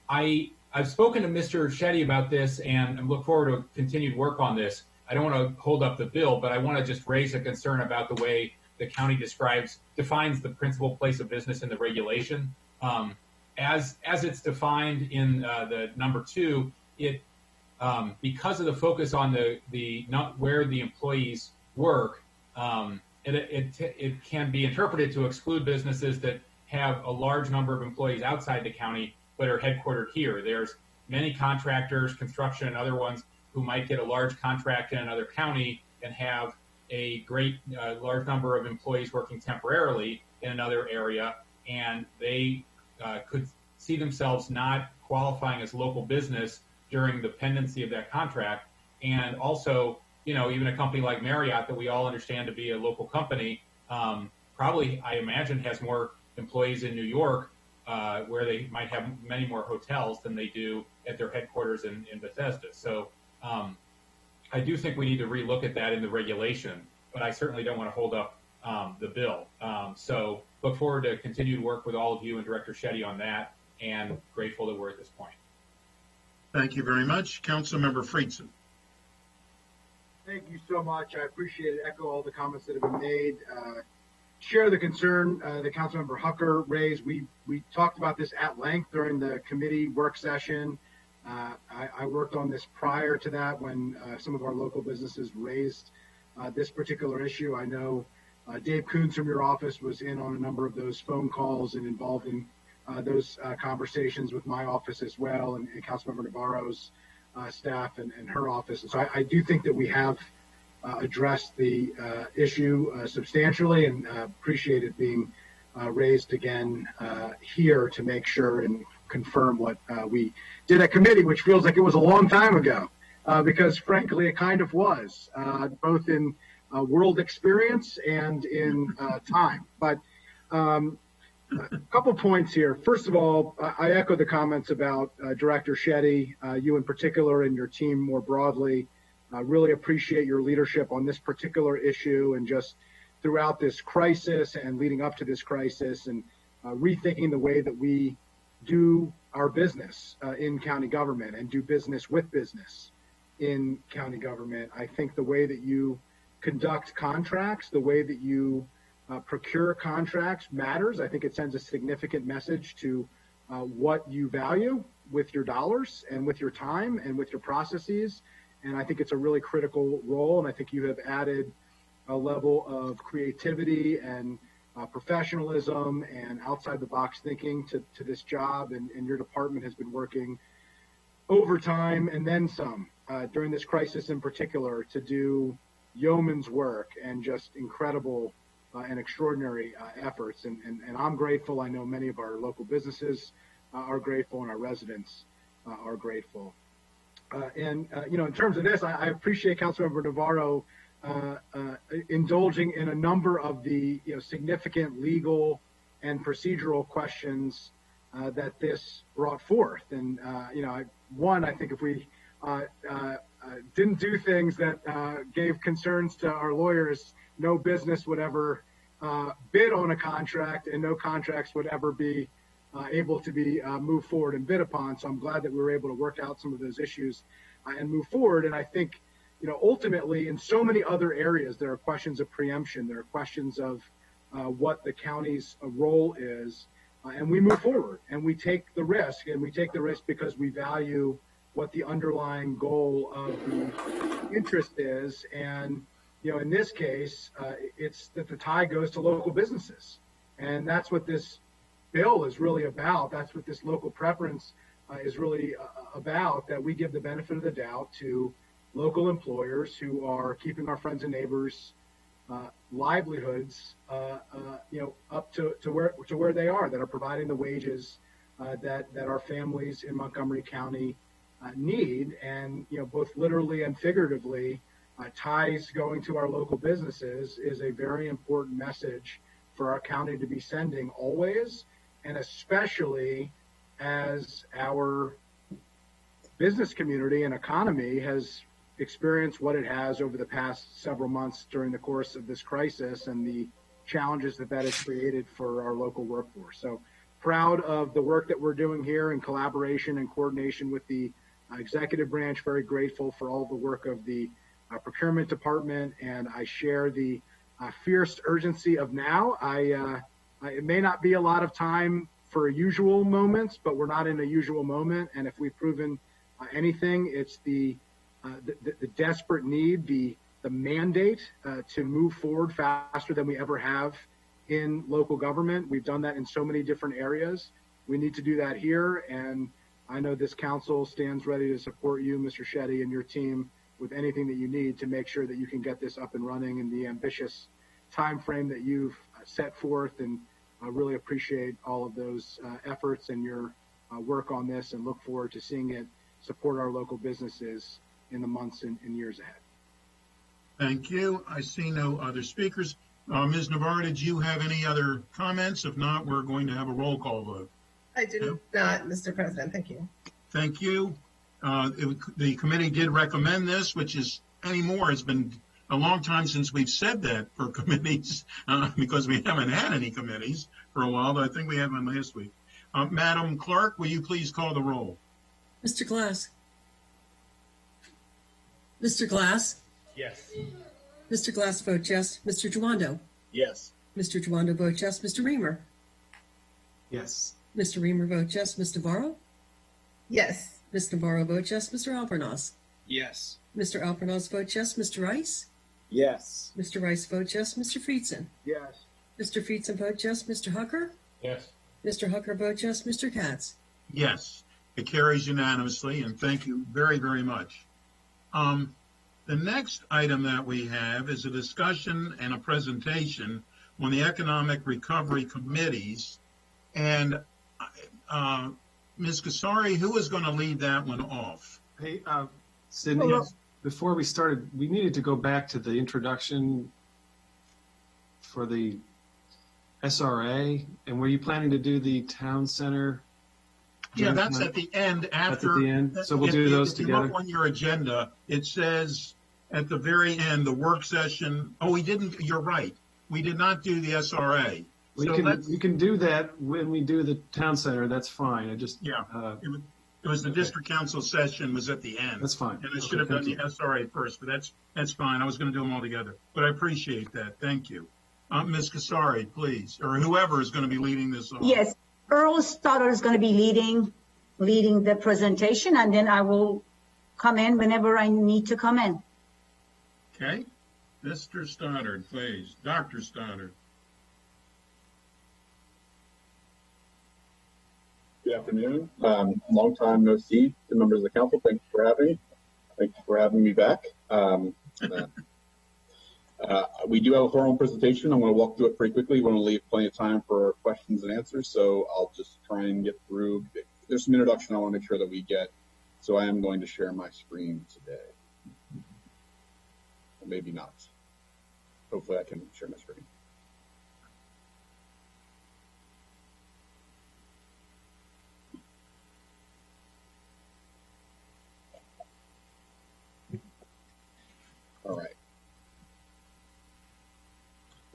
I've spoken to Mr. Shetty about this, and I look forward to continued work on this. I don't want to hold up the bill, but I want to just raise a concern about the way the county defines the principal place of business in the regulation. As it's defined in the number 2, it because of the focus on the not where the employees work, it can be interpreted to exclude businesses that have a large number of employees outside the county but are headquartered here. There's many contractors, construction and other ones, who might get a large contract in another county and have a great large number of employees working temporarily in another area, and they could see themselves not qualifying as local business during the pendency of that contract. And also, even a company like Marriott, that we all understand to be a local company, probably, I imagine, has more employees in New York, where they might have many more hotels than they do at their headquarters in Bethesda. So I do think we need to relook at that in the regulation, but I certainly don't want to hold up the bill. So look forward to continued work with all of you and Director Shetty on that, and grateful that we're at this point. Thank you very much. Councilmember Friedson. Thank you so much. I appreciate it. Echo all the comments that have been made. Share the concern that Councilmember Hucker raised. We talked about this at length during the committee work session. I worked on this prior to that when some of our local businesses raised this particular issue. I know Dave Coons from your office was in on a number of those phone calls and involved in those conversations with my office as well, and Councilmember Navarro's staff and her office. And so I do think that we have addressed the issue substantially, and appreciate it being raised again here to make sure and confirm what we did at committee, which feels like it was a long time ago, because frankly it kind of was, both in world experience and in time. But a couple points here. First of all, I echo the comments about Director Shetty, you in particular, and your team more broadly. I really appreciate your leadership on this particular issue and just throughout this crisis and leading up to this crisis, and rethinking the way that we do our business in county government and do business with business in county government. I think the way that you conduct contracts, the way that you procure contracts matters. I think it sends a significant message to what you value with your dollars and with your time and with your processes. And I think it's a really critical role. And I think you have added a level of creativity and professionalism and outside the box thinking to this job. And your department has been working overtime and then some during this crisis in particular to do yeoman's work and just incredible and extraordinary efforts. And I'm grateful. I know many of our local businesses are grateful, and our residents are grateful. In terms of this, I appreciate Councilmember Navarro indulging in a number of the significant legal and procedural questions that this brought forth. And I think if we didn't do things that gave concerns to our lawyers, no business would ever bid on a contract, and no contracts would ever be able to be moved forward and bid upon. So I'm glad that we were able to work out some of those issues and move forward. And I think, ultimately in so many other areas, there are questions of preemption. There are questions of what the county's role is. And we move forward and we take the risk, and we take the risk because we value what the underlying goal of the interest is. And, in this case, it's that the tie goes to local businesses. And that's what this bill is really about. That's what this local preference is really about, that we give the benefit of the doubt to local employers who are keeping our friends and neighbors' livelihoods, up to where they are, that are providing the wages that our families in Montgomery County need. And, both literally and figuratively, ties going to our local businesses is a very important message for our county to be sending always, and especially as our business community and economy has experienced what it has over the past several months during the course of this crisis and the challenges that has created for our local workforce. So proud of the work that we're doing here in collaboration and coordination with the executive branch. Very grateful for all the work of the procurement department, and I share the fierce urgency of now. It may not be a lot of time for usual moments, but we're not in a usual moment. And if we've proven anything. It's the desperate need, the mandate to move forward faster than we ever have in local government. We've done that in so many different areas. We need to do that here, and I know this council stands ready to support you, Mr. Shetty, and your team with anything that you need to make sure that you can get this up and running in the ambitious time frame that you've set forth. And I really appreciate all of those efforts and your work on this, and look forward to seeing it support our local businesses in the months and years ahead. Thank you. I see no other speakers. Ms. Navarro, did you have any other comments? If not, we're going to have a roll call vote. I do not, Mr. President. Thank you. Thank you. The committee did recommend this, which is anymore. It's been a long time since we've said that for committees, because we haven't had any committees for a while, but I think we had one last week. Madam Clerk, will you please call the roll? Mr. Glass. Mr. Glass. Yes. Mr. Glass votes yes. Mr. Juando. Yes. Mr. Juando votes yes. Mr. Reamer. Yes. Mr. Reamer votes yes. Ms. Navarro. Yes. Ms. Navarro votes yes. Mr. Alpernos. Yes. Mr. Alpernos votes yes. Mr. Rice. Yes. Mr. Rice votes yes. Mr. Friedson. Yes. Mr. Friedson votes yes. Mr. Hucker. Yes. Mr. Hucker votes yes. Mr. Katz. Yes, it carries unanimously, and thank you very, very much. The next item that we have is a discussion and a presentation on the Economic Recovery Committees. And Ms. Kasari, who is going to lead that one off? Hey, Sydney, before we started, we needed to go back to the introduction for the SRA. And were you planning to do the town center? Yeah, that's at the end. After, that's at the end. So we'll do those together. If you look on your agenda, it says at the very end, the work session. Oh, we didn't. You're right. We did not do the SRA. We can do that when we do the town center. That's fine. I just it was the district council session was at the end. That's fine. And I should have done the SRA first, but that's fine. I was going to do them all together, but I appreciate that. Thank you, Ms. Kasari, please, or whoever is going to be leading this on. Yes, Earl Stoddard is going to be leading the presentation, and then I will come in whenever I need to come in. Okay, Mr. Stoddard, please, Dr. Stoddard. Good afternoon. Long time no see to members of the council. Thanks for having me. Thanks for having me back. We do have a formal presentation. I'm going to walk through it pretty quickly. We want to leave plenty of time for questions and answers, so I'll just try and get through. There's some introduction I want to make sure that we get, so I am going to share my screen today. Or maybe not. Hopefully I can share my screen. All right.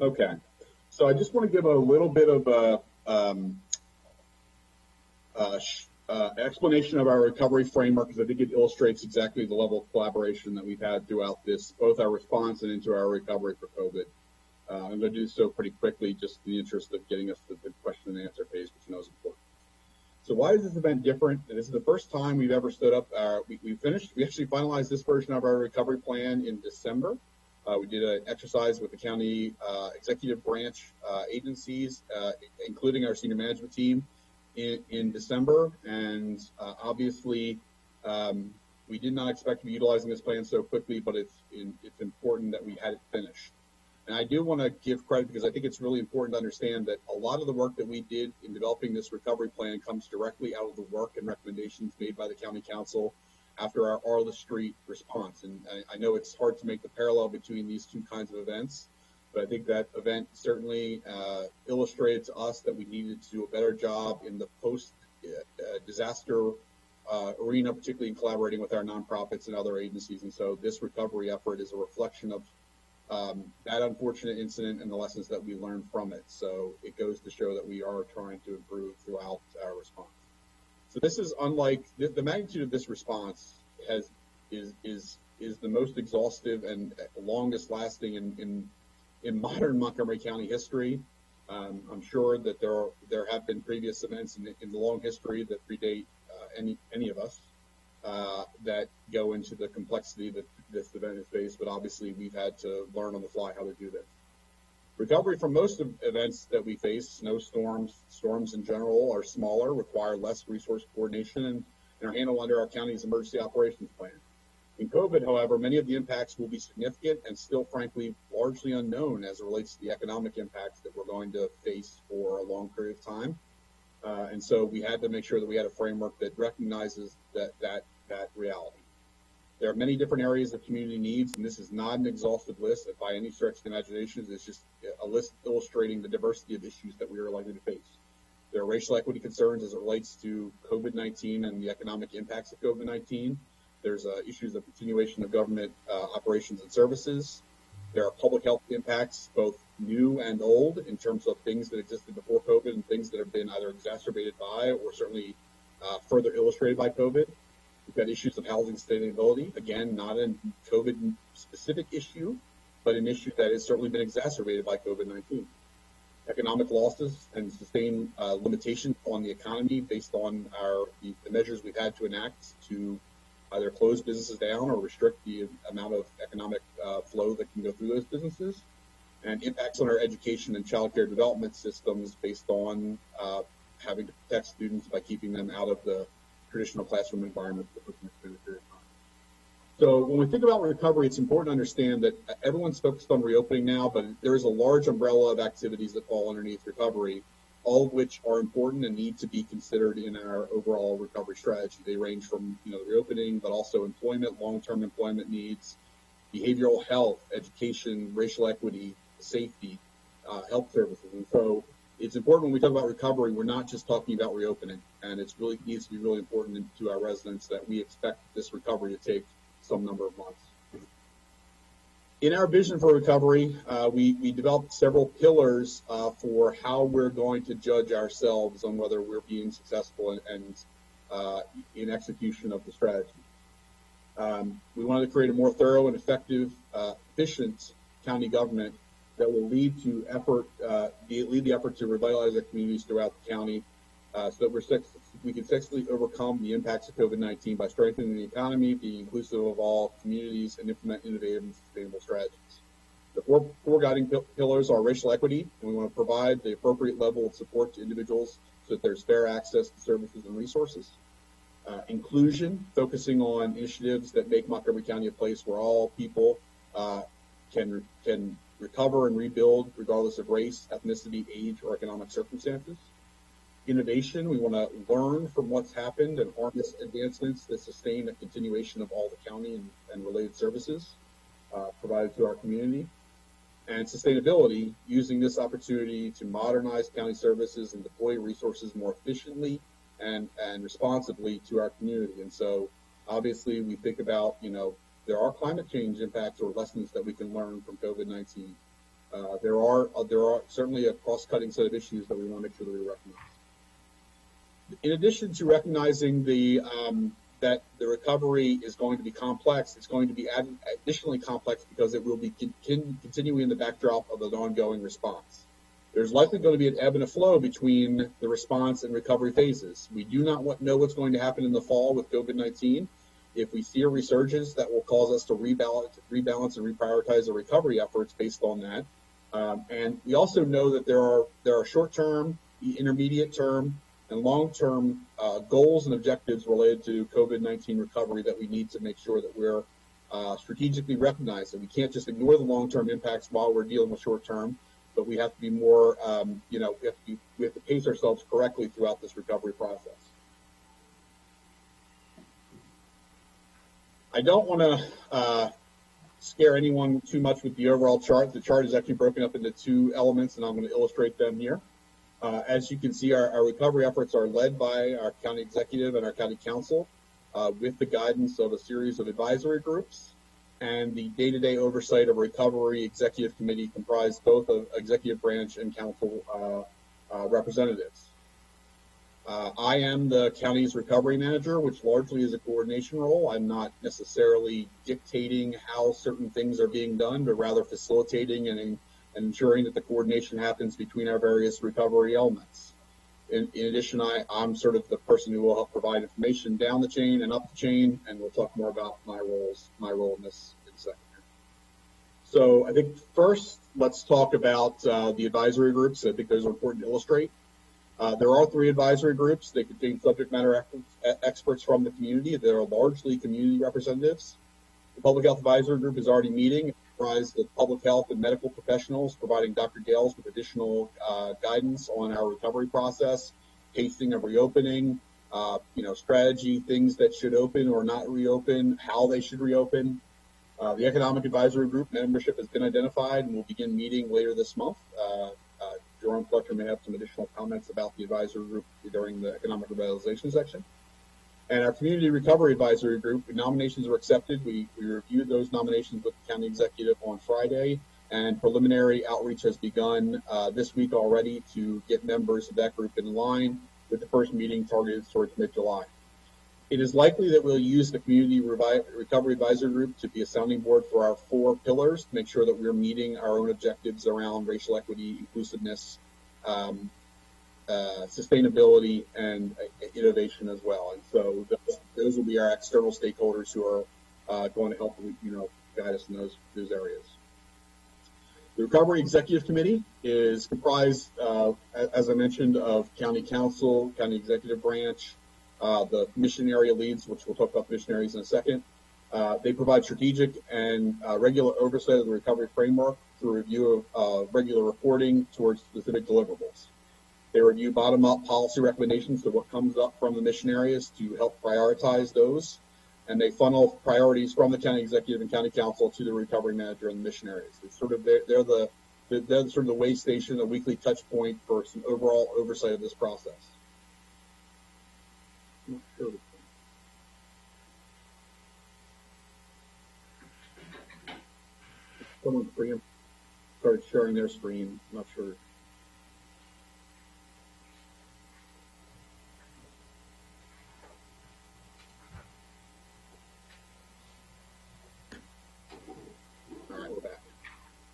Okay. So I just want to give a little bit of a explanation of our recovery framework, because I think it illustrates exactly the level of collaboration that we've had throughout this, both our response and into our recovery for COVID. I'm going to do so pretty quickly, just in the interest of getting us to the question and answer phase, which I know is important. So why is this event different? And this is the first time we've ever stood up. We actually finalized this version of our recovery plan in December. We did an exercise with the county executive branch agencies, including our senior management team in December. And obviously, we did not expect to be utilizing this plan so quickly, but it's important that we had it finished. And I do want to give credit, because I think it's really important to understand that a lot of the work that we did in developing this recovery plan comes directly out of the work and recommendations made by the county council after our Arla Street response. And I know it's hard to make the parallel between these two kinds of events, but I think that event certainly illustrated to us that we needed to do a better job in the post-disaster arena, particularly in collaborating with our nonprofits and other agencies. And so this recovery effort is a reflection of that unfortunate incident and the lessons that we learned from it. So it goes to show that we are trying to improve throughout our response. So this is unlike the magnitude of this response is the most exhaustive and longest lasting in modern Montgomery County history. I'm sure that there have been previous events in the long history that predate any of us. that go into the complexity that this event has faced, but obviously we've had to learn on the fly how to do this. Recovery from most of events that we face, snowstorms, storms in general, are smaller, require less resource coordination, and are handled under our county's emergency operations plan. In COVID, however, many of the impacts will be significant and still, frankly, largely unknown as it relates to the economic impacts that we're going to face for a long period of time. And so we had to make sure that we had a framework that recognizes that reality. There are many different areas of community needs, and this is not an exhaustive list by any stretch of the imagination. It's just a list illustrating the diversity of issues that we are likely to face. There are racial equity concerns as it relates to COVID-19 and the economic impacts of COVID-19. There's issues of continuation of government operations and services. There are public health impacts, both new and old, in terms of things that existed before COVID and things that have been either exacerbated by or certainly further illustrated by COVID. We've got issues of housing sustainability, again, not a COVID-specific issue, but an issue that has certainly been exacerbated by COVID-19. Economic losses and sustained limitations on the economy based on the measures we've had to enact to either close businesses down or restrict the amount of economic flow that can go through those businesses, and impacts on our education and childcare development systems based on having to protect students by keeping them out of the traditional classroom environment for an extended period of time. So when we think about recovery, it's important to understand that everyone's focused on reopening now, but there is a large umbrella of activities that fall underneath recovery, all of which are important and need to be considered in our overall recovery strategy. They range from the reopening, but also employment, long-term employment needs, behavioral health, education, racial equity, safety, health services. And so it's important when we talk about recovery, we're not just talking about reopening, and it really needs to be really important to our residents that we expect this recovery to take some number of months. In our vision for recovery, we developed several pillars for how we're going to judge ourselves on whether we're being successful and in execution of the strategy. We wanted to create a more thorough and effective, efficient county government that will lead the effort to revitalize our communities throughout the county, so that we can successfully overcome the impacts of COVID-19 by strengthening the economy, being inclusive of all communities, and implement innovative and sustainable strategies. The four guiding pillars are racial equity, and we want to provide the appropriate level of support to individuals so that there's fair access to services and resources. Inclusion, focusing on initiatives that make Montgomery County a place where all people can recover and rebuild regardless of race, ethnicity, age, or economic circumstances. Innovation, we want to learn from what's happened and harness advancements that sustain a continuation of all the county and related services provided to our community. And sustainability, using this opportunity to modernize county services and deploy resources more efficiently and responsibly to our community. And so obviously we think about, there are climate change impacts or lessons that we can learn from COVID-19. There are certainly a cross-cutting set of issues that we want to make sure that we recognize. In addition to recognizing that the recovery is going to be complex, it's going to be additionally complex because it will be continuing in the backdrop of an ongoing response. There's likely going to be an ebb and a flow between the response and recovery phases. We do not know what's going to happen in the fall with COVID-19. If we see a resurgence, that will cause us to rebalance and reprioritize the recovery efforts based on that. And we also know that there are short-term, intermediate term, and long-term goals and objectives related to COVID-19 recovery that we need to make sure that we're strategically recognizing. We can't just ignore the long-term impacts while we're dealing with short-term, but we have to be more, we have to pace ourselves correctly throughout this recovery process. I don't want to scare anyone too much with the overall chart. The chart is actually broken up into two elements, and I'm going to illustrate them here. As you can see, our recovery efforts are led by our county executive and our county council with the guidance of a series of advisory groups and the day-to-day oversight of a recovery executive committee comprised both of executive branch and council representatives. I am the county's recovery manager, which largely is a coordination role. I'm not necessarily dictating how certain things are being done, but rather facilitating and ensuring that the coordination happens between our various recovery elements. In addition, I'm sort of the person who will help provide information down the chain and up the chain, and we'll talk more about my role in this in a second. So I think first, let's talk about the advisory groups. I think those are important to illustrate. There are 3 advisory groups. They contain subject matter experts from the community. They're largely community representatives. The Public Health Advisory Group is already meeting. It comprises of public health and medical professionals, providing Dr. Gales with additional guidance on our recovery process, pacing of reopening, strategy, things that should open or not reopen, how they should reopen. The Economic Advisory Group membership has been identified and will begin meeting later this month. Jerome Fletcher may have some additional comments about the advisory group during the economic revitalization section. And our Community Recovery Advisory Group, nominations were accepted. We reviewed those nominations with the county executive on Friday, and preliminary outreach has begun this week already to get members of that group in line, with the first meeting targeted towards mid-July. It is likely that we'll use the Community Recovery Advisory Group to be a sounding board for our 4 pillars to make sure that we're meeting our own objectives around racial equity, inclusiveness, sustainability, and innovation as well. And so those will be our external stakeholders who are going to help guide us in those areas. The Recovery Executive Committee is comprised, as I mentioned, of County Council, County Executive Branch, the mission area leads, which we'll talk about missionaries in a second. They provide strategic and regular oversight of the recovery framework through review of regular reporting towards specific deliverables. They review bottom-up policy recommendations to what comes up from the mission areas to help prioritize those, and they funnel priorities from the county executive and county council to the recovery manager in the mission areas. It's sort of they're sort of the way station, the weekly touch point for some overall oversight of this process. Someone started sharing their screen. I'm not sure. All right, we're back.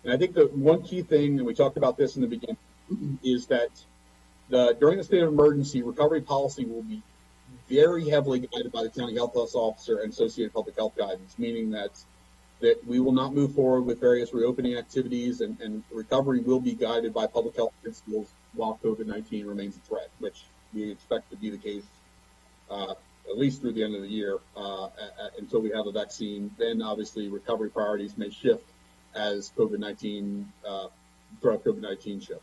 And I think the one key thing, and we talked about this in the beginning, is that during the state of emergency, recovery policy will be very heavily guided by the county health officer and associated public health guidance, meaning that we will not move forward with various reopening activities, and recovery will be guided by public health principles while COVID-19 remains a threat, which we expect to be the case at least through the end of the year until we have a vaccine. Then obviously recovery priorities may shift as COVID-19 shifts.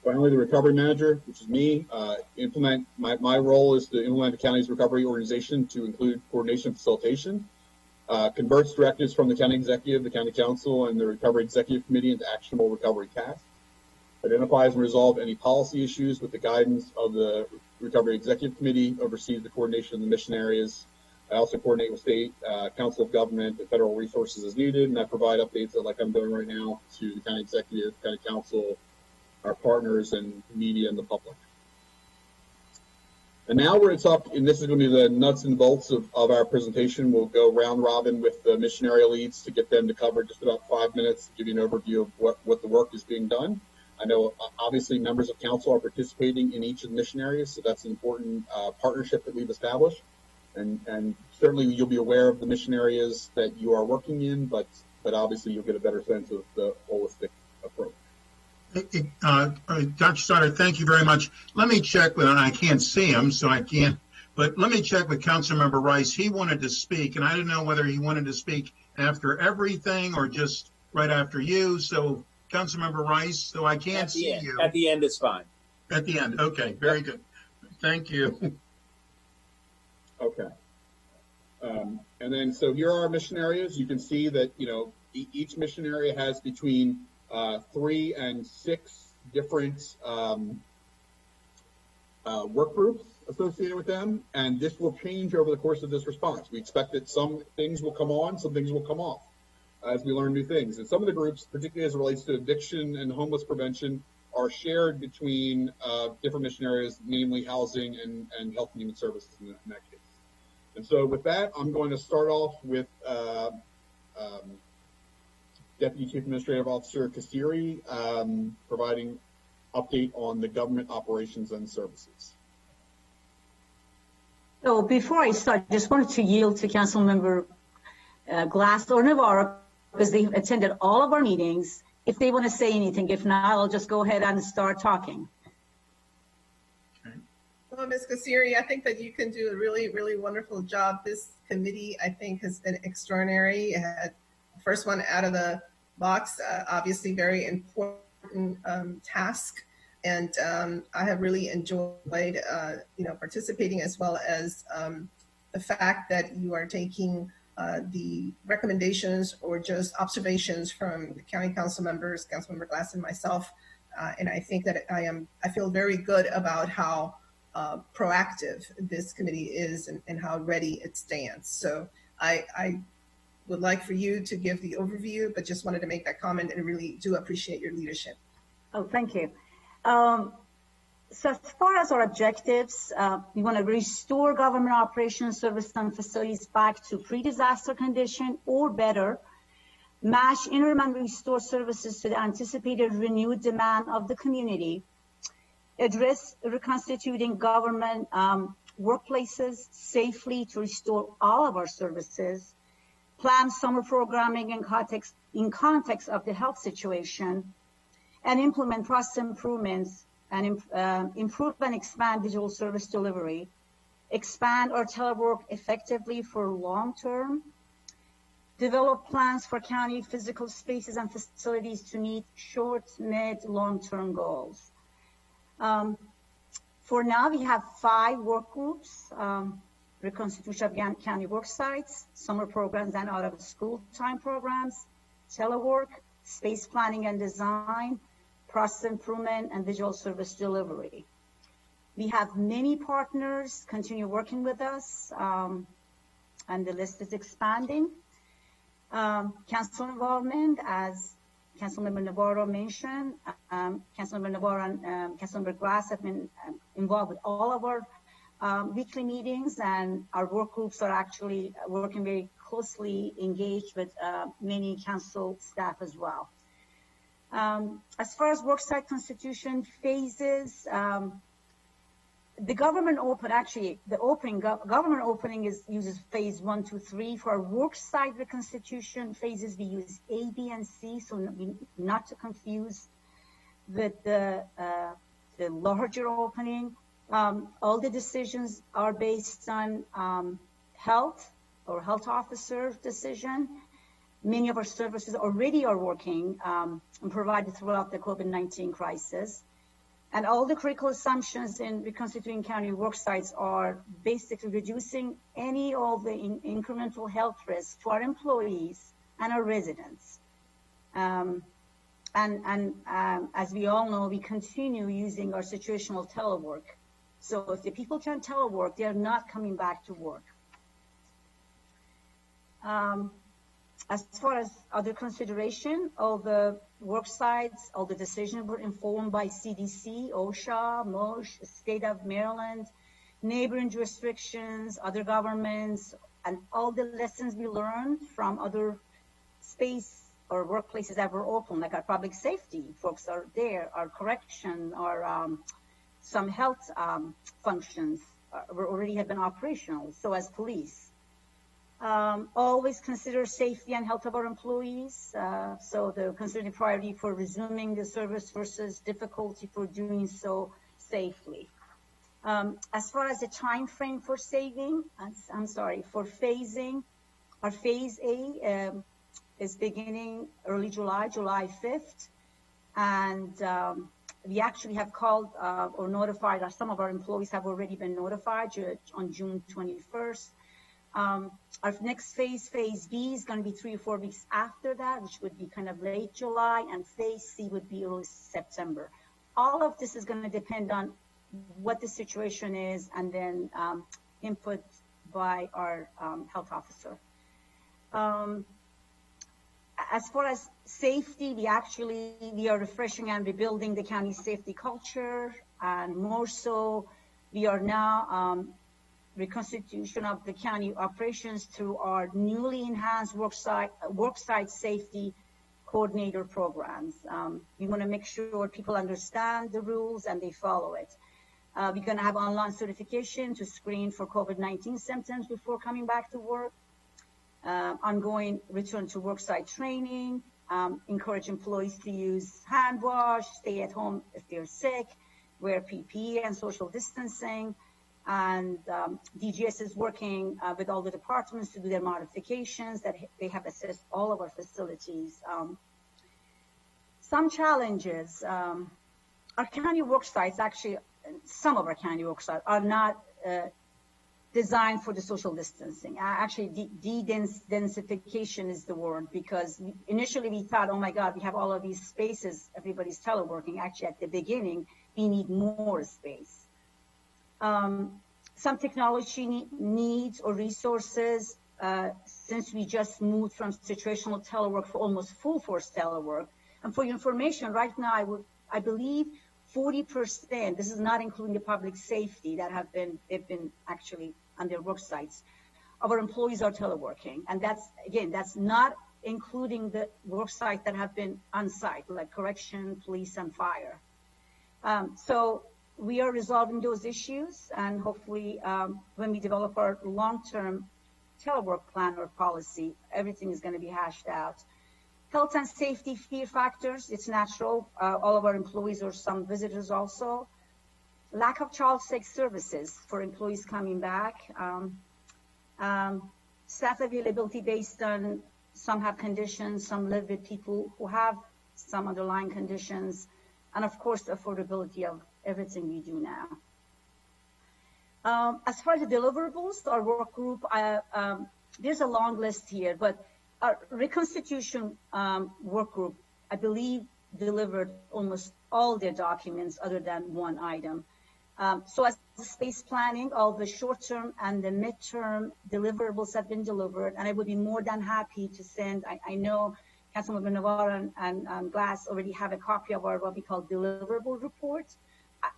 Finally, the recovery manager, which is me, my role is to implement the county's recovery organization to include coordination and facilitation, converts directives from the county executive, the county council, and the recovery executive committee into actionable recovery tasks, identifies and resolves any policy issues with the guidance of the recovery executive committee, oversees the coordination of the mission areas. I also coordinate with state, council of government, and federal resources as needed, and I provide updates like I'm doing right now to the county executive, county council, our partners, and media and the public. And now we're going to talk, and this is going to be the nuts and bolts of our presentation. We'll go round robin with the mission area leads to get them to cover just about 5 minutes to give you an overview of what the work is being done. I know obviously members of council are participating in each of the mission areas, so that's an important partnership that we've established. And certainly you'll be aware of the mission areas that you are working in, but obviously you'll get a better sense of the holistic approach. Dr. Stoddard, thank you very much. Let me check with, and I can't see him, so I can't, but let me check with Councilmember Rice. He wanted to speak, and I didn't know whether he wanted to speak after everything or just right after you. So, Councilmember Rice, so I can't see you. At the end, it's fine. At the end, okay, very good. Thank you. Okay. And then, so here are our mission areas. You can see that, each mission area has between 3 and 6 different work groups associated with them, and this will change over the course of this response. We expect that some things will come on, some things will come off as we learn new things. And some of the groups, particularly as it relates to eviction and homeless prevention, are shared between different mission areas, namely housing and health and human services in that case. And so with that, I'm going to start off with Deputy Chief Administrative Officer Kasiri, providing update on the government operations and services. So before I start, just wanted to yield to Councilmember Glass or Navarro, because they've attended all of our meetings, if they want to say anything. If not, I'll just go ahead and start talking. Well, Ms. Kasiri, I think that you can do a really, really wonderful job. This committee, I think, has been extraordinary. It had the first one out of the box, obviously very important task. And I have really enjoyed, participating, as well as the fact that you are taking the recommendations or just observations from the county council members, Councilmember Glass and myself. And I think that I feel very good about how proactive this committee is and how ready it stands. So I would like for you to give the overview, but just wanted to make that comment and really do appreciate your leadership. Oh, thank you. So as far as our objectives, we want to restore government operations, services, and facilities back to pre-disaster condition or better, match interim and restore services to the anticipated renewed demand of the community, address reconstituting government workplaces safely to restore all of our services, plan summer programming in context of the health situation, and implement process improvements and improve and expand digital service delivery, expand our telework effectively for long term, develop plans for county physical spaces and facilities to meet short, mid, long-term goals. For now, we have 5 work groups: reconstitution of county work sites, summer programs and out of school time programs, telework, space planning and design, process improvement, and digital service delivery. We have many partners continue working with us, and the list is expanding. Council involvement, as Councilmember Navarro mentioned, Councilmember Navarro and Councilmember Glass have been involved with all of our weekly meetings, and our work groups are actually working very closely engaged with many council staff as well. As far as worksite constitution phases, the government government opening uses phase 1, 2, 3. For our worksite reconstitution phases, we use A, B, and C, so not to confuse with the larger opening. All the decisions are based on health or health officer decision. Many of our services already are working and provided throughout the COVID-19 crisis. And all the critical assumptions in reconstituting county work sites are basically reducing any of the incremental health risks to our employees and our residents. As we all know, we continue using our situational telework. So if the people can't telework, they're not coming back to work. As far as other consideration, all the work sites, all the decisions were informed by CDC, OSHA, MOSH, State of Maryland, neighboring jurisdictions, other governments, and all the lessons we learned from other space or workplaces that were open, like our public safety folks are there, our correction, our some health functions already have been operational, so as police. Always consider safety and health of our employees. So the considered priority for resuming the service versus difficulty for doing so safely. As far as the time frame for phasing, our phase A is beginning early July, July 5th. And we actually have called or notified, some of our employees have already been notified on June 21st. Our next phase, phase B, is going to be 3 or 4 weeks after that, which would be kind of late July, and phase C would be early September. All of this is going to depend on what the situation is, and then input by our health officer. As far as safety, we are refreshing and rebuilding the county safety culture, and more so, we are now reconstitution of the county operations through our newly enhanced worksite safety coordinator programs. We want to make sure people understand the rules and they follow it. We're going to have online certification to screen for COVID-19 symptoms before coming back to work. Ongoing return to worksite training, encourage employees to use hand wash, stay at home if they're sick, wear PPE and social distancing. And DGS is working with all the departments to do their modifications that they have assessed all of our facilities. Some challenges, our county work sites, actually, some of our county work sites are not designed for the social distancing. Actually, de-densification is the word, because initially we thought, oh my God, we have all of these spaces, everybody's teleworking. Actually, at the beginning, we need more space. Some technology needs or resources, since we just moved from situational telework for almost full force telework. And for your information, right now, I believe 40%, this is not including the public safety that they've been actually on their work sites, of our employees are teleworking. And that's not including the work sites that have been on site, like correction, police, and fire. So we are resolving those issues, and hopefully when we develop our long-term telework plan or policy, everything is going to be hashed out. Health and safety fear factors, it's natural. All of our employees or some visitors also. Lack of child sex services for employees coming back. Staff availability based on some have conditions, some live with people who have some underlying conditions, and of course, the affordability of everything we do now. As far as the deliverables, our work group, there's a long list here, but our reconstitution work group, I believe, delivered almost all their documents other than one item. So as space planning, all the short-term and the mid-term deliverables have been delivered, and I would be more than happy to send, I know Councilmember Navarro and Glass already have a copy of our what we call deliverable report.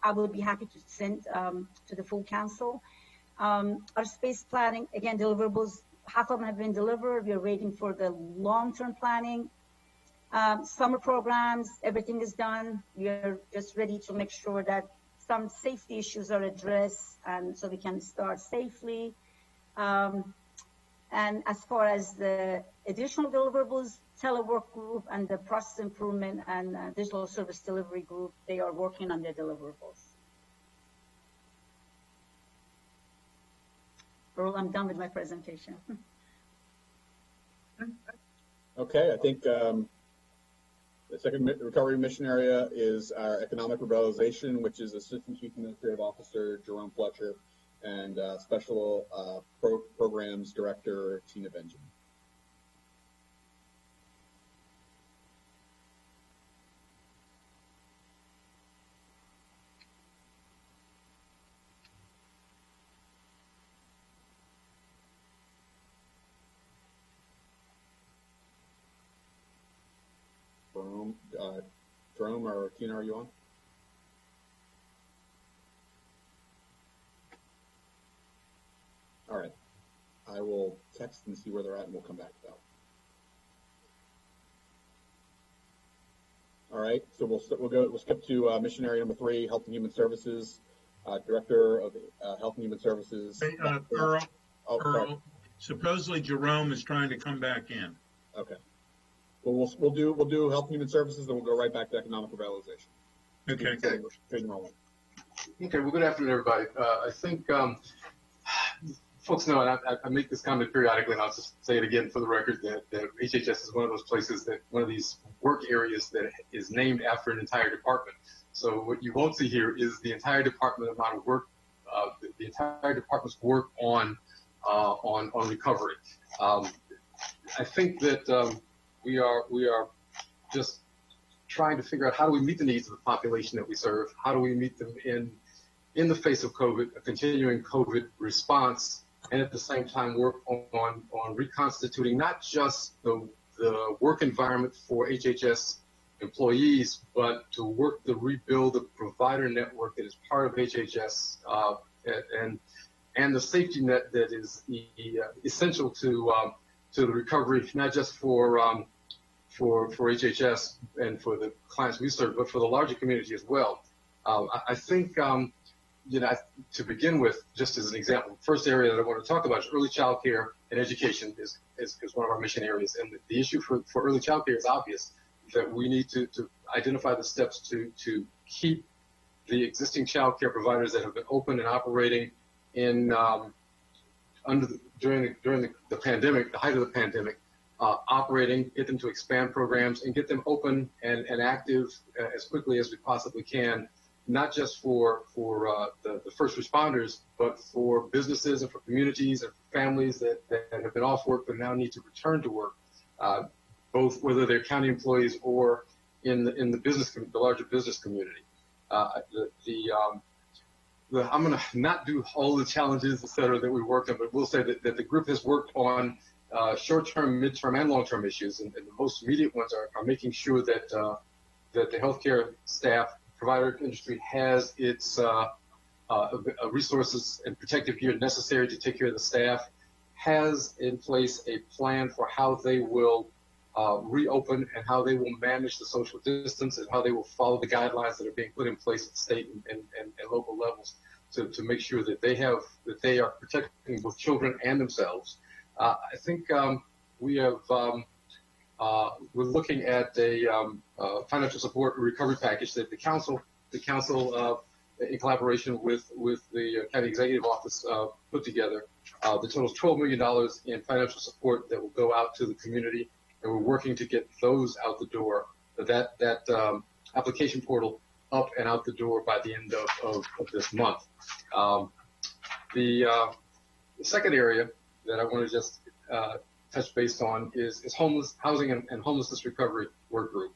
I would be happy to send to the full council. Our space planning, again, deliverables, half of them have been delivered. We are waiting for the long-term planning. Summer programs, everything is done. We are just ready to make sure that some safety issues are addressed, and so we can start safely. And as far as the additional deliverables, telework group and the process improvement and digital service delivery group, they are working on their deliverables. Earl, I'm done with my presentation. Okay, I think the second recovery mission area is our economic revitalization, which is Assistant Chief Administrative Officer Jerome Fletcher and Special Programs Director Tina Benjamin. Jerome or Tina, are you on? All right. I will text and see where they're at, and we'll come back to that. All right. So we'll skip to mission area number 3, Health and Human Services, Director of Health and Human Services. Hey, Earl, supposedly Jerome is trying to come back in. Okay. Well, we'll do Health and Human Services, then we'll go right back to economic revitalization. Okay. Okay. Well, good afternoon, everybody. I think folks know, and I make this comment periodically, and I'll just say it again for the record, that HHS is one of those places one of these work areas that is named after an entire department. So what you won't see here is the entire department amount of work, the entire department's work on recovery. I think that we are just trying to figure out how do we meet the needs of the population that we serve? How do we meet them in the face of COVID, a continuing COVID response, and at the same time work on reconstituting not just the work environment for HHS employees, but to work to rebuild the provider network that is part of HHS and the safety net that is essential to the recovery, not just for for HHS and for the clients we serve, but for the larger community as well. I think, to begin with, just as an example, the first area that I want to talk about is early child care and education is one of our mission areas. And the issue for early child care is obvious, that we need to identify the steps to keep the existing child care providers that have been open and operating in during the pandemic, the height of the pandemic, operating, get them to expand programs and get them open and active as quickly as we possibly can, not just for the first responders, but for businesses and for communities and for families that have been off work but now need to return to work, both whether they're county employees or in the larger business community. I'm going to not do all the challenges, et cetera, that we worked on, but we'll say that the group has worked on short-term, mid-term, and long-term issues, and the most immediate ones are making sure that the healthcare staff, provider industry has its resources and protective gear necessary to take care of the staff, has in place a plan for how they will reopen and how they will manage the social distance and how they will follow the guidelines that are being put in place at state and local levels to make sure that they are protecting both children and themselves. I think we have we're looking at a financial support recovery package that the council in collaboration with the county executive office put together. The total is $12 million in financial support that will go out to the community, and we're working to get those out the door. That application portal up and out the door by the end of this month. The second area that I want to just touch base on is housing and homelessness recovery work group.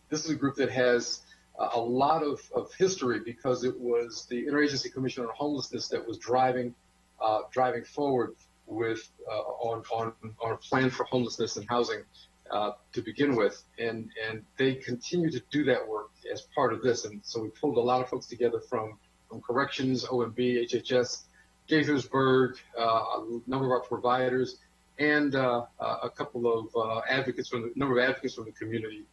This is a group that has a lot of history because it was the Interagency Commission on Homelessness that was driving forward with on a plan for homelessness and housing to begin with, and they continue to do that work as part of this. And so we pulled a lot of folks together from corrections, OMB, HHS, Gaithersburg, a number of our providers, and a couple of advocates from the community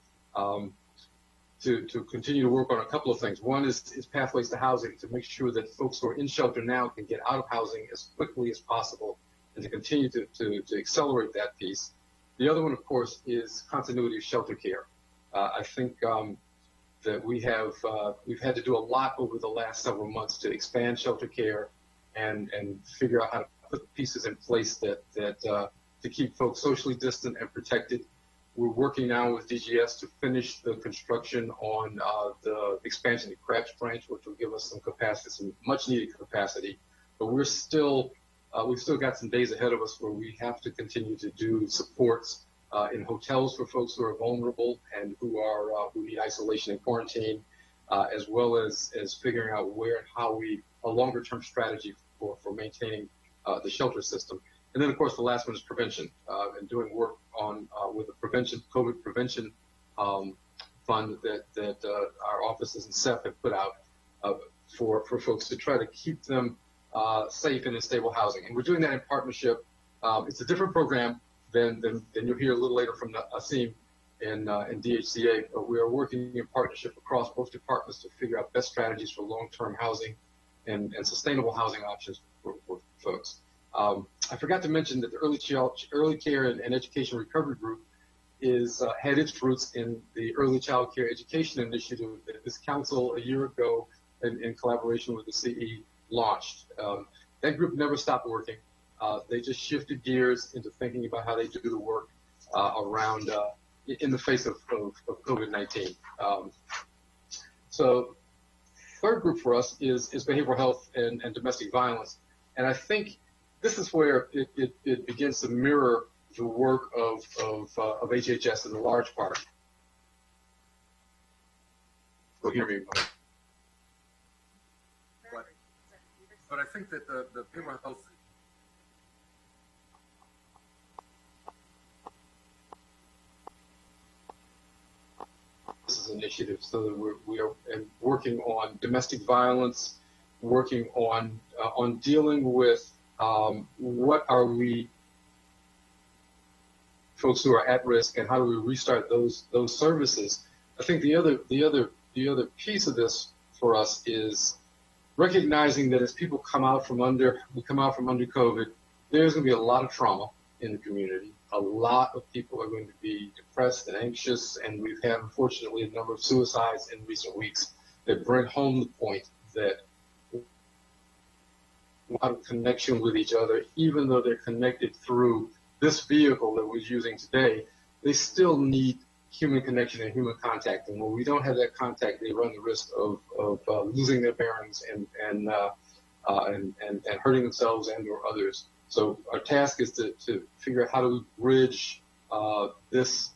to continue to work on a couple of things. One is pathways to housing, to make sure that folks who are in shelter now can get out of housing as quickly as possible, and to continue to accelerate that piece. The other one, of course, is continuity of shelter care. I think that we've had to do a lot over the last several months to expand shelter care and figure out how to put pieces in place that to keep folks socially distant and protected. We're working now with DGS to finish the construction on the expansion of Crabs Branch, which will give us some capacity, some much needed capacity. But we've still got some days ahead of us where we have to continue to do supports in hotels for folks who are vulnerable and who need isolation and quarantine, as well as figuring out where and how a longer term strategy for maintaining the shelter system. And then, of course, the last one is prevention, and doing work on with the COVID prevention fund that our offices and SEP have put out for folks to try to keep them safe and in stable housing. And we're doing that in partnership. It's a different program than you'll hear a little later from Asim in DHCA, but we are working in partnership across both departments to figure out best strategies for long-term housing and sustainable housing options for folks. I forgot to mention that the Early Care and Education Recovery Group had its roots in the Early Child Care Education Initiative that this council a year ago, in collaboration with the CE, launched. That group never stopped working. They just shifted gears into thinking about how they do the work around in the face of COVID-19. So third group for us is behavioral health and domestic violence. And I think this is where it begins to mirror the work of HHS in the large part. You'll hear me. But I think that the behavioral health initiative, so that we are working on domestic violence, working on dealing with what are we folks who are at risk, and how do we restart those services. I think the other piece of this for us is recognizing that as people come out from under COVID, there's going to be a lot of trauma in the community. A lot of people are going to be depressed and anxious, and we've had, unfortunately, a number of suicides in recent weeks that bring home the point that a lot of connection with each other, even though they're connected through this vehicle that we're using today, they still need human connection and human contact. And when we don't have that contact, they run the risk of losing their bearings and hurting themselves and or others. So our task is to figure out how do we bridge this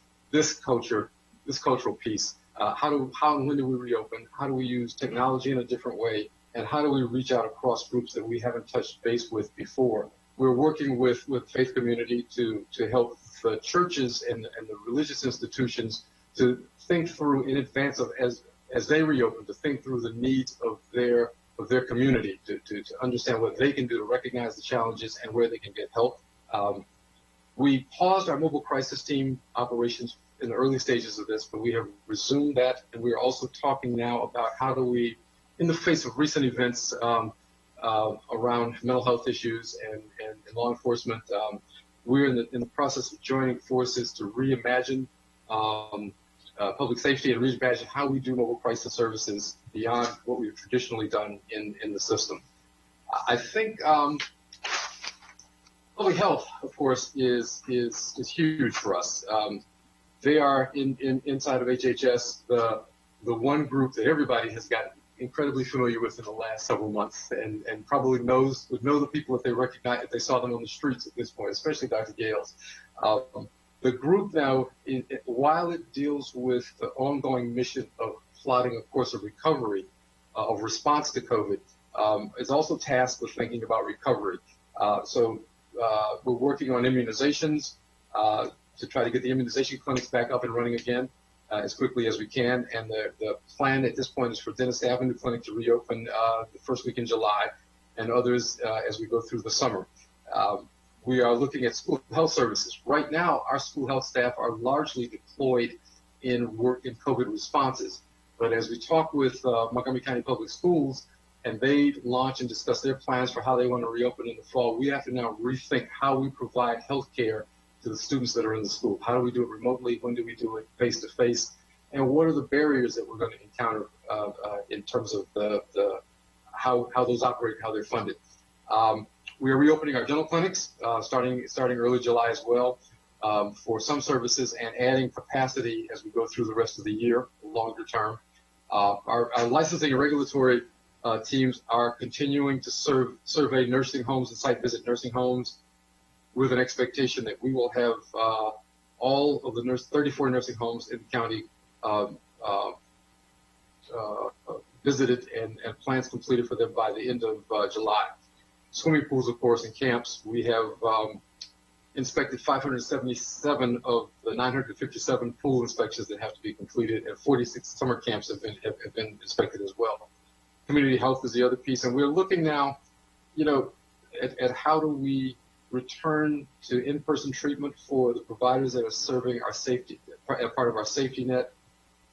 cultural piece. How and when do we reopen? How do we use technology in a different way? And how do we reach out across groups that we haven't touched base with before? We're working with faith community to help the churches and the religious institutions to think through in advance of as they reopen, to think through the needs of their community, to understand what they can do to recognize the challenges and where they can get help. We paused our mobile crisis team operations in the early stages of this, but we have resumed that, and we are also talking now about how do we, in the face of recent events around mental health issues and law enforcement, we're in the process of joining forces to reimagine public safety and reimagine how we do mobile crisis services beyond what we've traditionally done in the system. I think public health, of course, is huge for us. They are inside of HHS the one group that everybody has gotten incredibly familiar with in the last several months, and probably would know the people if they recognize, if they saw them on the streets at this point, especially Dr. Gales. The group now, while it deals with the ongoing mission of plotting a course of recovery, of response to COVID, is also tasked with thinking about recovery. So we're working on immunizations to try to get the immunization clinics back up and running again as quickly as we can. And the plan at this point is for Dennis Avenue Clinic to reopen the first week in July, and others as we go through the summer. We are looking at school health services. Right now, our school health staff are largely deployed in work in COVID responses. But as we talk with Montgomery County Public Schools, and they launch and discuss their plans for how they want to reopen in the fall, we have to now rethink how we provide health care to the students that are in the school. How do we do it remotely? When do we do it face-to-face? And what are the barriers that we're going to encounter in terms of how those operate, how they're funded? We are reopening our dental clinics starting early July as well for some services, and adding capacity as we go through the rest of the year, longer term. Our licensing and regulatory teams are continuing to survey nursing homes and site visit nursing homes, with an expectation that we will have all of the 34 nursing homes in the county visited and plans completed for them by the end of July. Swimming pools, of course, and camps. We have inspected 577 of the 957 pool inspections that have to be completed, and 46 summer camps have been inspected as well. Community health is the other piece, and we're looking now, at how do we return to in-person treatment for the providers that are serving our safety, part of our safety net.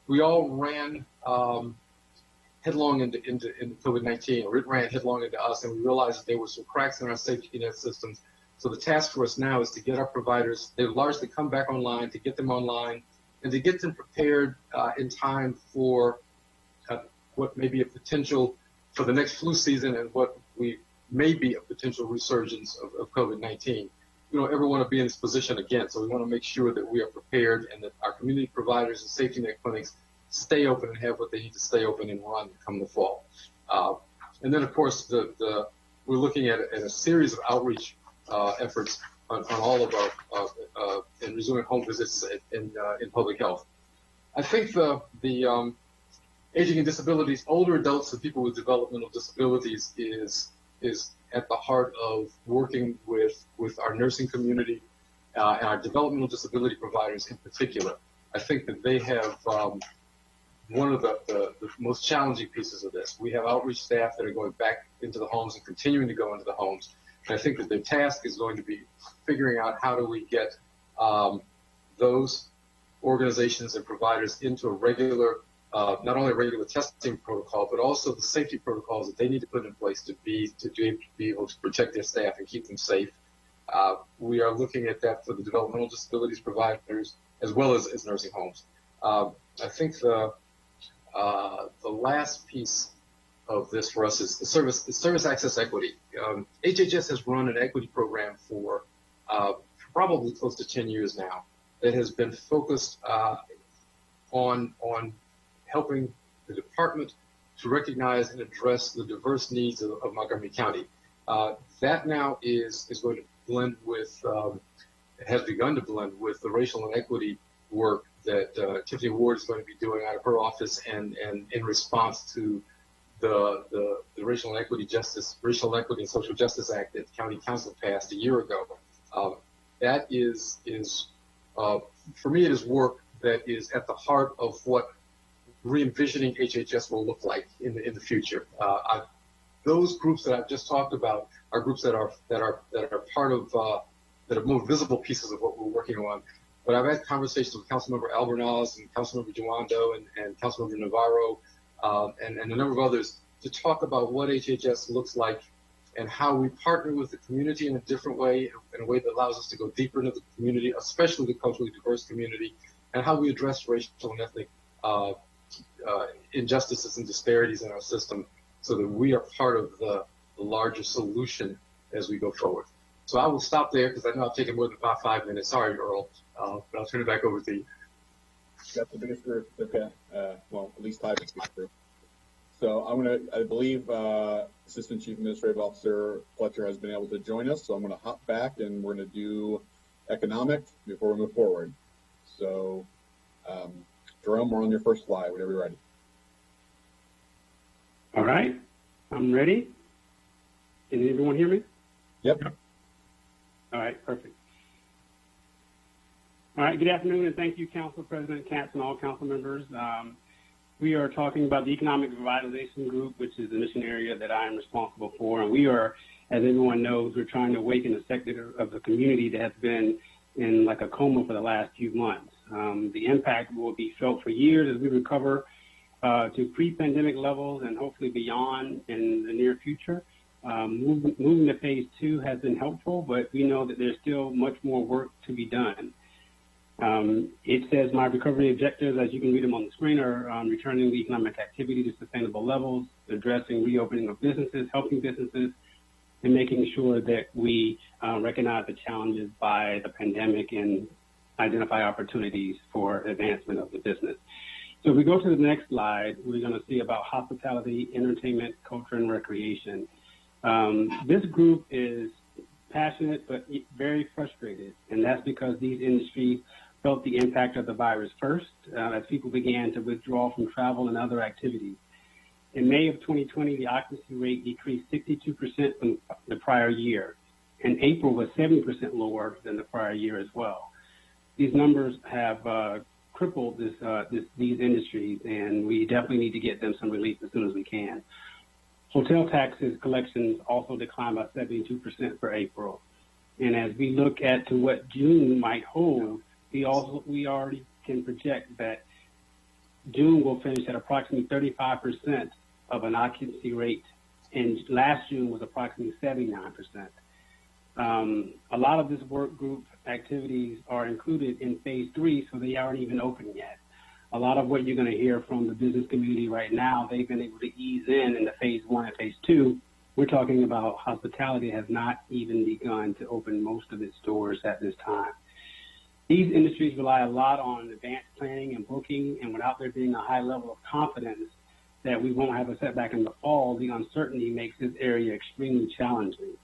We all ran headlong into COVID-19, or it ran headlong into us, and we realized that there were some cracks in our safety net systems. So the task for us now is to get our providers, they've largely come back online, to get them online, and to get them prepared in time for what may be a potential for the next flu season, and what we may be a potential resurgence of COVID-19. We don't ever want to be in this position again, so we want to make sure that we are prepared, and that our community providers and safety net clinics stay open and have what they need to stay open and run come the fall. And then, of course, we're looking at a series of outreach efforts on all of our and resuming home visits in public health. I think the aging and disabilities, older adults and people with developmental disabilities is at the heart of working with our nursing community and our developmental disability providers in particular. I think that they have one of the most challenging pieces of this. We have outreach staff that are going back into the homes and continuing to go into the homes. And I think that their task is going to be figuring out how do we get those organizations and providers into a regular, not only a regular testing protocol, but also the safety protocols that they need to put in place to be able to protect their staff and keep them safe. We are looking at that for the developmental disabilities providers as well as nursing homes. I think the last piece of this for us is the service access equity. HHS has run an equity program for probably close to 10 years now that has been focused on helping the department to recognize and address the diverse needs of Montgomery County. That now is going to blend with, has begun to blend with the racial and equity work that Tiffany Ward is going to be doing out of her office, and in response to the Racial Equity and Social Justice Act that the County Council passed a year ago. That is for me, it is work that is at the heart of what re-envisioning HHS will look like in the future. Those groups that I've just talked about are groups that are part of that are more visible pieces of what we're working on. But I've had conversations with Councilmember Albornoz and Councilmember Juando and Councilmember Navarro and a number of others to talk about what HHS looks like and how we partner with the community in a different way, in a way that allows us to go deeper into the community, especially the culturally diverse community, and how we address racial and ethnic injustices and disparities in our system so that we are part of the larger solution as we go forward. So I will stop there because I know I've taken more than about 5 minutes. Sorry, Earl, but I'll turn it back over to you. Got the biggest group. Okay. Well, at least 5 is the group. So I believe Assistant Chief Administrative Officer Fletcher has been able to join us. So I'm going to hop back and we're going to do economic before we move forward. So Jerome, we're on your first slide whenever you're ready. All right, I'm ready. Can everyone hear me? Yep. All right, perfect. All right, good afternoon, and thank you, Council President Katz and all council members. We are talking about the Economic Revitalization Group, which is the mission area that I am responsible for. And we are, as everyone knows, we're trying to awaken a sector of the community that has been in like a coma for the last few months. The impact will be felt for years as we recover to pre-pandemic levels and hopefully beyond in the near future. Moving to phase 2 has been helpful, but we know that there's still much more work to be done. It says my recovery objectives, as you can read them on the screen, are returning the economic activity to sustainable levels, addressing reopening of businesses, helping businesses, and making sure that we recognize the challenges by the pandemic and identify opportunities for advancement of the business. So if we go to the next slide, we're going to see about hospitality, entertainment, culture, and recreation. This group is passionate but very frustrated, and that's because these industries felt the impact of the virus first as people began to withdraw from travel and other activities. In May of 2020, the occupancy rate decreased 62% from the prior year, and April was 70% lower than the prior year as well. These numbers have crippled these industries, and we definitely need to get them some relief as soon as we can. Hotel taxes collections also declined by 72% for April. And as we look at to what June might hold, we already can project that June will finish at approximately 35% of an occupancy rate, and last June was approximately 79%. A lot of this work group activities are included in phase 3, so they aren't even open yet. A lot of what you're going to hear from the business community right now, they've been able to ease in the phase 1 and phase 2. We're talking about hospitality has not even begun to open most of its doors at this time. These industries rely a lot on advanced planning and booking, and without there being a high level of confidence that we won't have a setback in the fall, the uncertainty makes this area extremely challenging.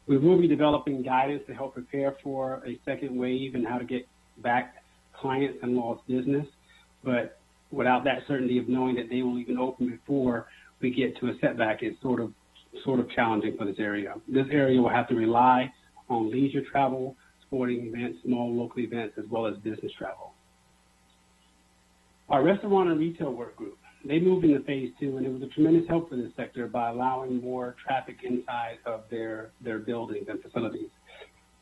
We will be developing guidance to help prepare for a second wave and how to get back clients and lost business. But without that certainty of knowing that they will even open before we get to a setback, it's sort of challenging for this area. This area will have to rely on leisure travel, sporting events, small local events, as well as business travel. Our restaurant and retail work group, they moved into phase 2, and it was a tremendous help for this sector by allowing more traffic inside of their buildings and facilities.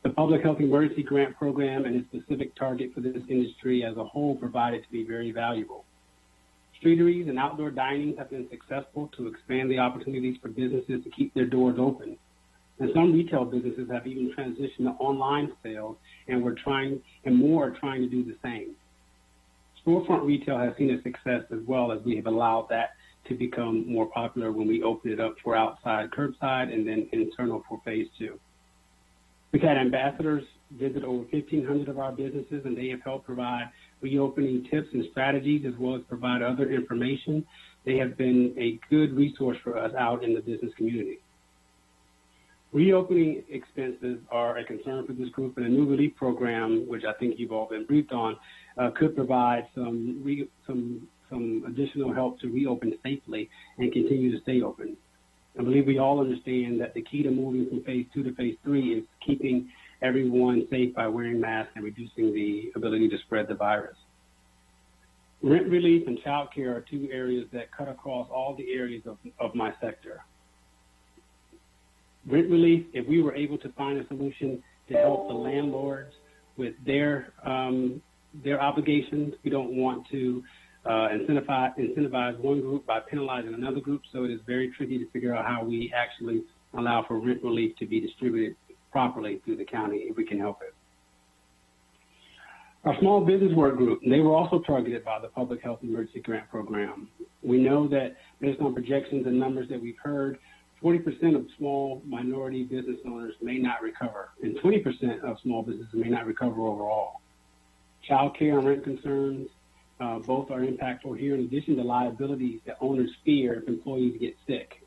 The Public Health Emergency Grant Program and its specific target for this industry as a whole provided to be very valuable. Streeteries and outdoor dining have been successful to expand the opportunities for businesses to keep their doors open. And some retail businesses have even transitioned to online sales, and more are trying to do the same. Storefront retail has seen a success as well, as we have allowed that to become more popular when we opened it up for outside curbside and then internal for phase 2. We've had ambassadors visit over 1,500 of our businesses, and they have helped provide reopening tips and strategies as well as provide other information. They have been a good resource for us out in the business community. Reopening expenses are a concern for this group, and a new relief program, which I think you've all been briefed on, could provide some additional help to reopen safely and continue to stay open. I believe we all understand that the key to moving from phase 2 to phase 3 is keeping everyone safe by wearing masks and reducing the ability to spread the virus. Rent relief and childcare are two areas that cut across all the areas of my sector. Rent relief, if we were able to find a solution to help the landlords with their obligations, we don't want to incentivize one group by penalizing another group, so it is very tricky to figure out how we actually allow for rent relief to be distributed properly through the county if we can help it. Our small business work group, they were also targeted by the Public Health Emergency Grant Program. We know that based on projections and numbers that we've heard, 40% of small minority business owners may not recover, and 20% of small businesses may not recover overall. Childcare and rent concerns, both are impactful here, in addition to liabilities that owners fear if employees get sick.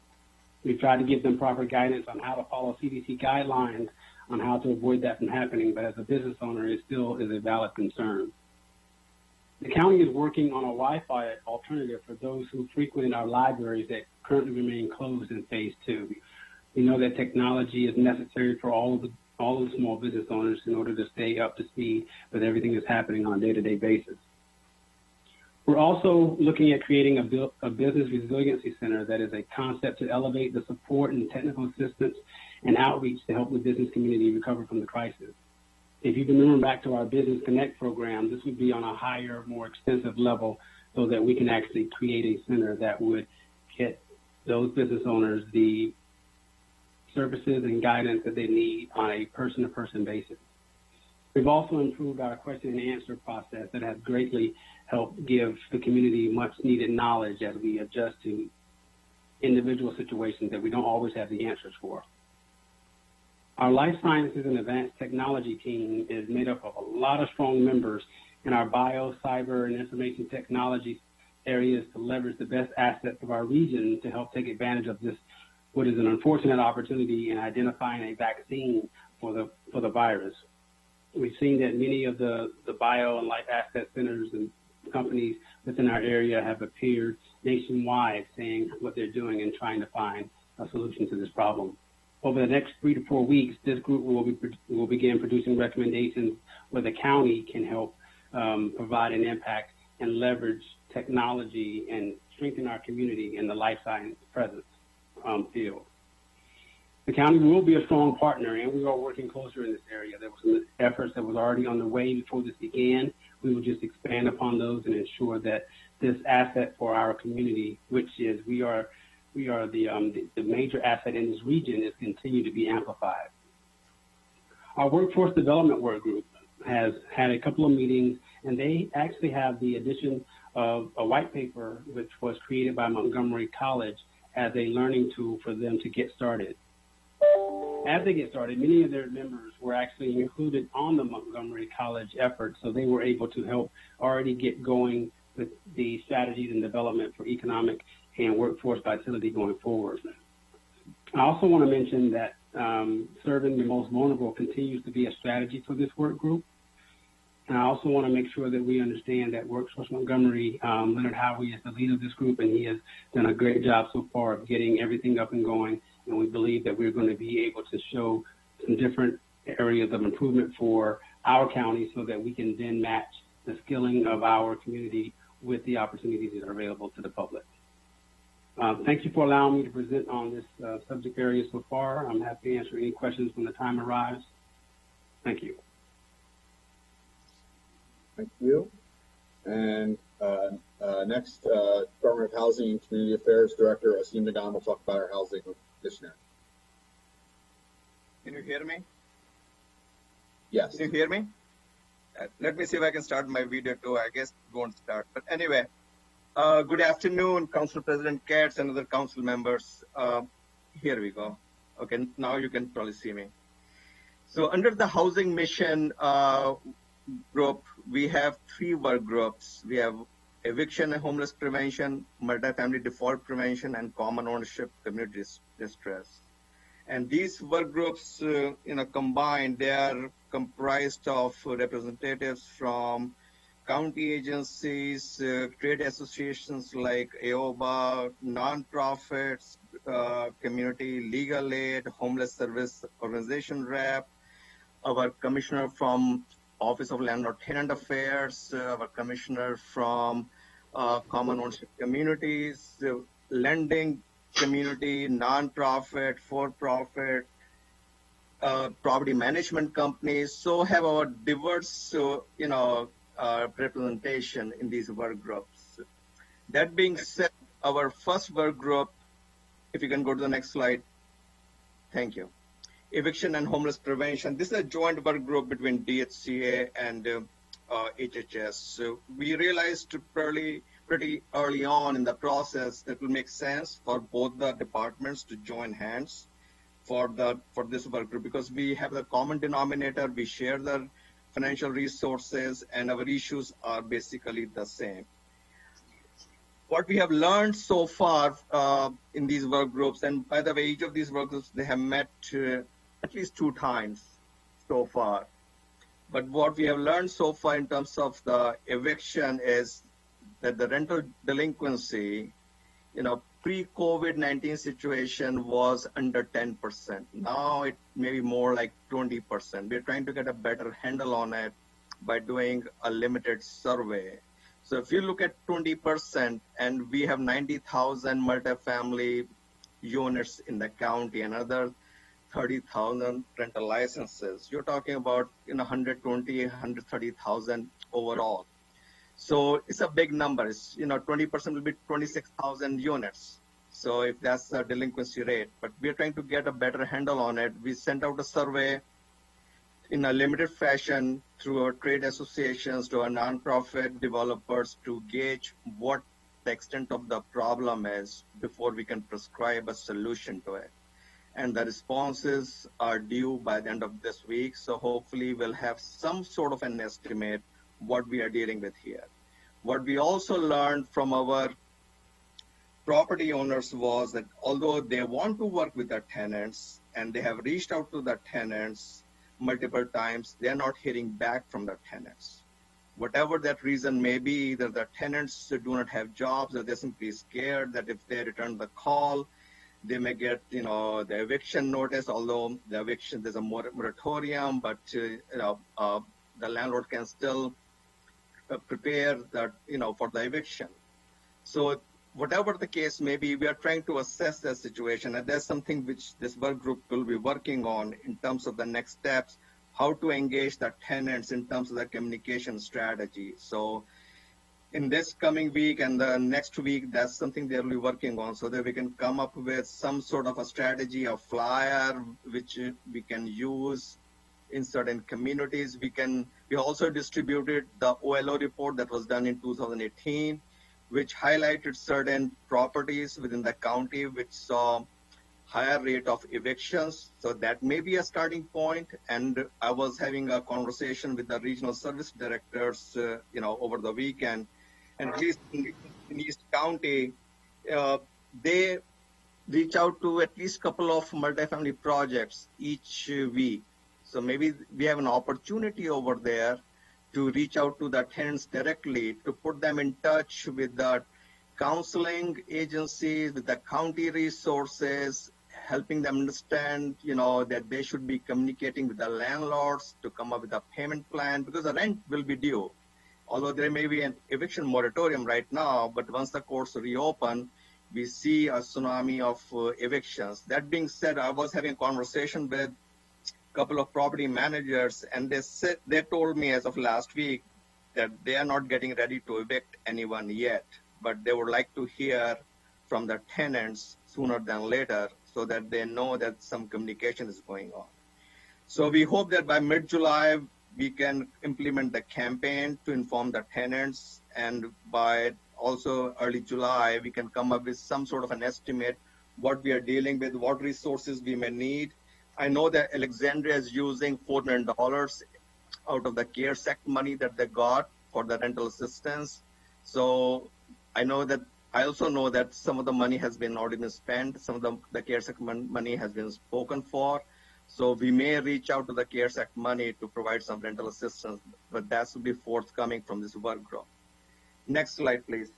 We've tried to give them proper guidance on how to follow CDC guidelines on how to avoid that from happening, but as a business owner, it still is a valid concern. The county is working on a Wi-Fi alternative for those who frequent our libraries that currently remain closed in phase 2. We know that technology is necessary for all of the small business owners in order to stay up to speed with everything that's happening on a day-to-day basis. We're also looking at creating a business resiliency center that is a concept to elevate the support and technical assistance and outreach to help the business community recover from the crisis. If you can remember back to our Business Connect program, this would be on a higher, more extensive level so that we can actually create a center that would get those business owners the services and guidance that they need on a person-to-person basis. We've also improved our question and answer process that has greatly helped give the community much needed knowledge as we adjust to individual situations that we don't always have the answers for. Our Life Sciences and Advanced Technology team is made up of a lot of strong members in our bio, cyber, and information technology areas to leverage the best assets of our region to help take advantage of this, what is an unfortunate opportunity in identifying a vaccine for the virus. We've seen that many of the bio and life asset centers and companies within our area have appeared nationwide saying what they're doing and trying to find a solution to this problem. Over the next 3 to 4 weeks, this group will begin producing recommendations where the county can help provide an impact and leverage technology and strengthen our community in the life science presence field. The county will be a strong partner, and we are working closer in this area. There were some efforts that was already on the way before this began. We will just expand upon those and ensure that this asset for our community, which is we are the major asset in this region, is continue to be amplified. Our workforce development work group has had a couple of meetings, and they actually have the addition of a white paper which was created by Montgomery College as a learning tool for them to get started. As they get started, many of their members were actually included on the Montgomery College effort, so they were able to help already get going with the strategies and development for economic and workforce vitality going forward. I also want to mention that serving the most vulnerable continues to be a strategy for this work group. And I also want to make sure that we understand that Workforce Montgomery, Leonard Howey is the leader of this group, and he has done a great job so far of getting everything up and going. And we believe that we're going to be able to show some different areas of improvement for our county so that we can then match the skilling of our community with the opportunities that are available to the public. Thank you for allowing me to present on this subject area so far. I'm happy to answer any questions when the time arrives. Thank you. Thank you. And next, Department of Housing and Community Affairs Director Asim Nagan will talk about our housing missionary. Can you hear me? Yes. Can you hear me? Let me see if I can start my video too. I guess it won't start. But anyway, good afternoon, Council President Katz and other council members. Here we go. Okay, now you can probably see me. So under the housing mission group, we have 3 work groups. We have eviction and homeless prevention, multifamily default prevention, and common ownership community distress. And these work groups, combined, they are comprised of representatives from county agencies, trade associations like AOBA, nonprofits, community legal aid, homeless service organization rep, our commissioner from Office of Landlord Tenant Affairs, our commissioner from common ownership communities, lending community, nonprofit, for-profit, property management companies. So have our diverse, representation in these work groups. That being said, our first work group, if you can go to the next slide. Thank you. Eviction and homeless prevention. This is a joint work group between DHCA and HHS. So we realized pretty early on in the process that it will make sense for both the departments to join hands for this work group, because we have the common denominator, we share the financial resources, and our issues are basically the same. What we have learned so far in these work groups, and by the way, each of these work groups, they have met at least 2 times so far. But what we have learned so far in terms of the eviction is that the rental delinquency, pre-COVID-19 situation was under 10%. Now it may be more like 20%. We're trying to get a better handle on it by doing a limited survey. So if you look at 20%, and we have 90,000 multifamily units in the county, another 30,000 rental licenses, you're talking about 120, 130,000 overall. So it's a big number. It's, 20% will be 26,000 units. So if that's the delinquency rate, but we're trying to get a better handle on it. We sent out a survey in a limited fashion through our trade associations to our nonprofit developers to gauge what the extent of the problem is before we can prescribe a solution to it. And the responses are due by the end of this week. So hopefully we'll have some sort of an estimate what we are dealing with here. What we also learned from our property owners was that although they want to work with their tenants and they have reached out to the tenants multiple times, they're not hearing back from the tenants. Whatever that reason may be, either the tenants do not have jobs or they're simply scared that if they return the call, they may get, the eviction notice, although the eviction, there's a moratorium, but, the landlord can still prepare that, for the eviction. So whatever the case may be, we are trying to assess the situation, and that's something which this work group will be working on in terms of the next steps, how to engage the tenants in terms of the communication strategy. So in this coming week and the next week, that's something they'll be working on so that we can come up with some sort of a strategy, a flyer, which we can use in certain communities. We also distributed the OLO report that was done in 2018, which highlighted certain properties within the county which saw higher rate of evictions. So that may be a starting point. And I was having a conversation with the regional service directors, over the weekend. And at least in East County, they reach out to at least a couple of multifamily projects each week. So maybe we have an opportunity over there to reach out to the tenants directly, to put them in touch with the counseling agencies, with the county resources, helping them understand, that they should be communicating with the landlords to come up with a payment plan, because the rent will be due. Although there may be an eviction moratorium right now, but once the courts reopen, we see a tsunami of evictions. That being said, I was having a conversation with couple of property managers, and they told me as of last week that they are not getting ready to evict anyone yet, but they would like to hear from the tenants sooner than later so that they know that some communication is going on. So we hope that by mid-July, we can implement the campaign to inform the tenants, and by also early July, we can come up with some sort of an estimate what we are dealing with, what resources we may need. I know that Alexandria is using $4 million out of the CARES Act money that they got for the rental assistance. So I also know that some of the money has been already been spent. Some of the CARES Act money has been spoken for. So we may reach out to the CARES Act money to provide some rental assistance, but that will be forthcoming from this work group. Next slide, please.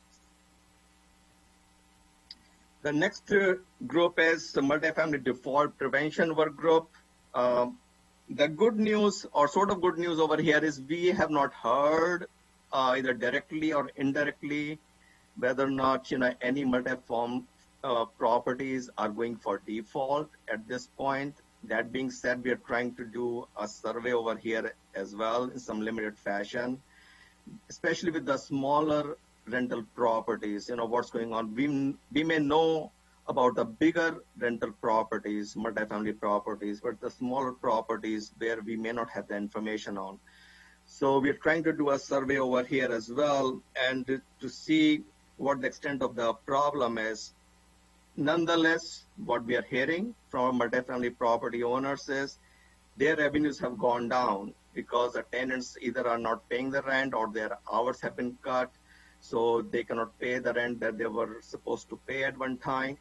The next group is the multifamily default prevention work group. The good news, or sort of good news over here, is we have not heard either directly or indirectly whether or not any multi-form properties are going for default at this point. That being said, we are trying to do a survey over here as well in some limited fashion, especially with the smaller rental properties. What's going on. We may know about the bigger rental properties, multifamily properties, but the smaller properties where we may not have the information on. So we're trying to do a survey over here as well, and to see what the extent of the problem is. Nonetheless, what we are hearing from multifamily property owners is their revenues have gone down because the tenants either are not paying the rent or their hours have been cut, so they cannot pay the rent that they were supposed to pay at one time.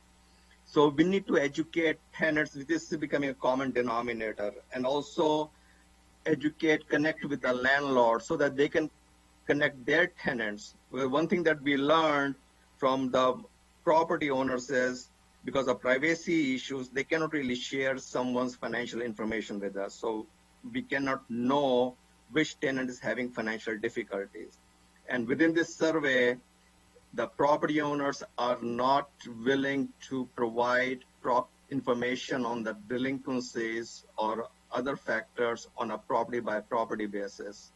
So we need to educate tenants. This is becoming a common denominator, and also connect with the landlord so that they can connect their tenants. Well, one thing that we learned from the property owners is because of privacy issues, they cannot really share someone's financial information with us. So we cannot know which tenant is having financial difficulties. And within this survey, the property owners are not willing to provide information on the delinquencies or other factors on a property by property basis,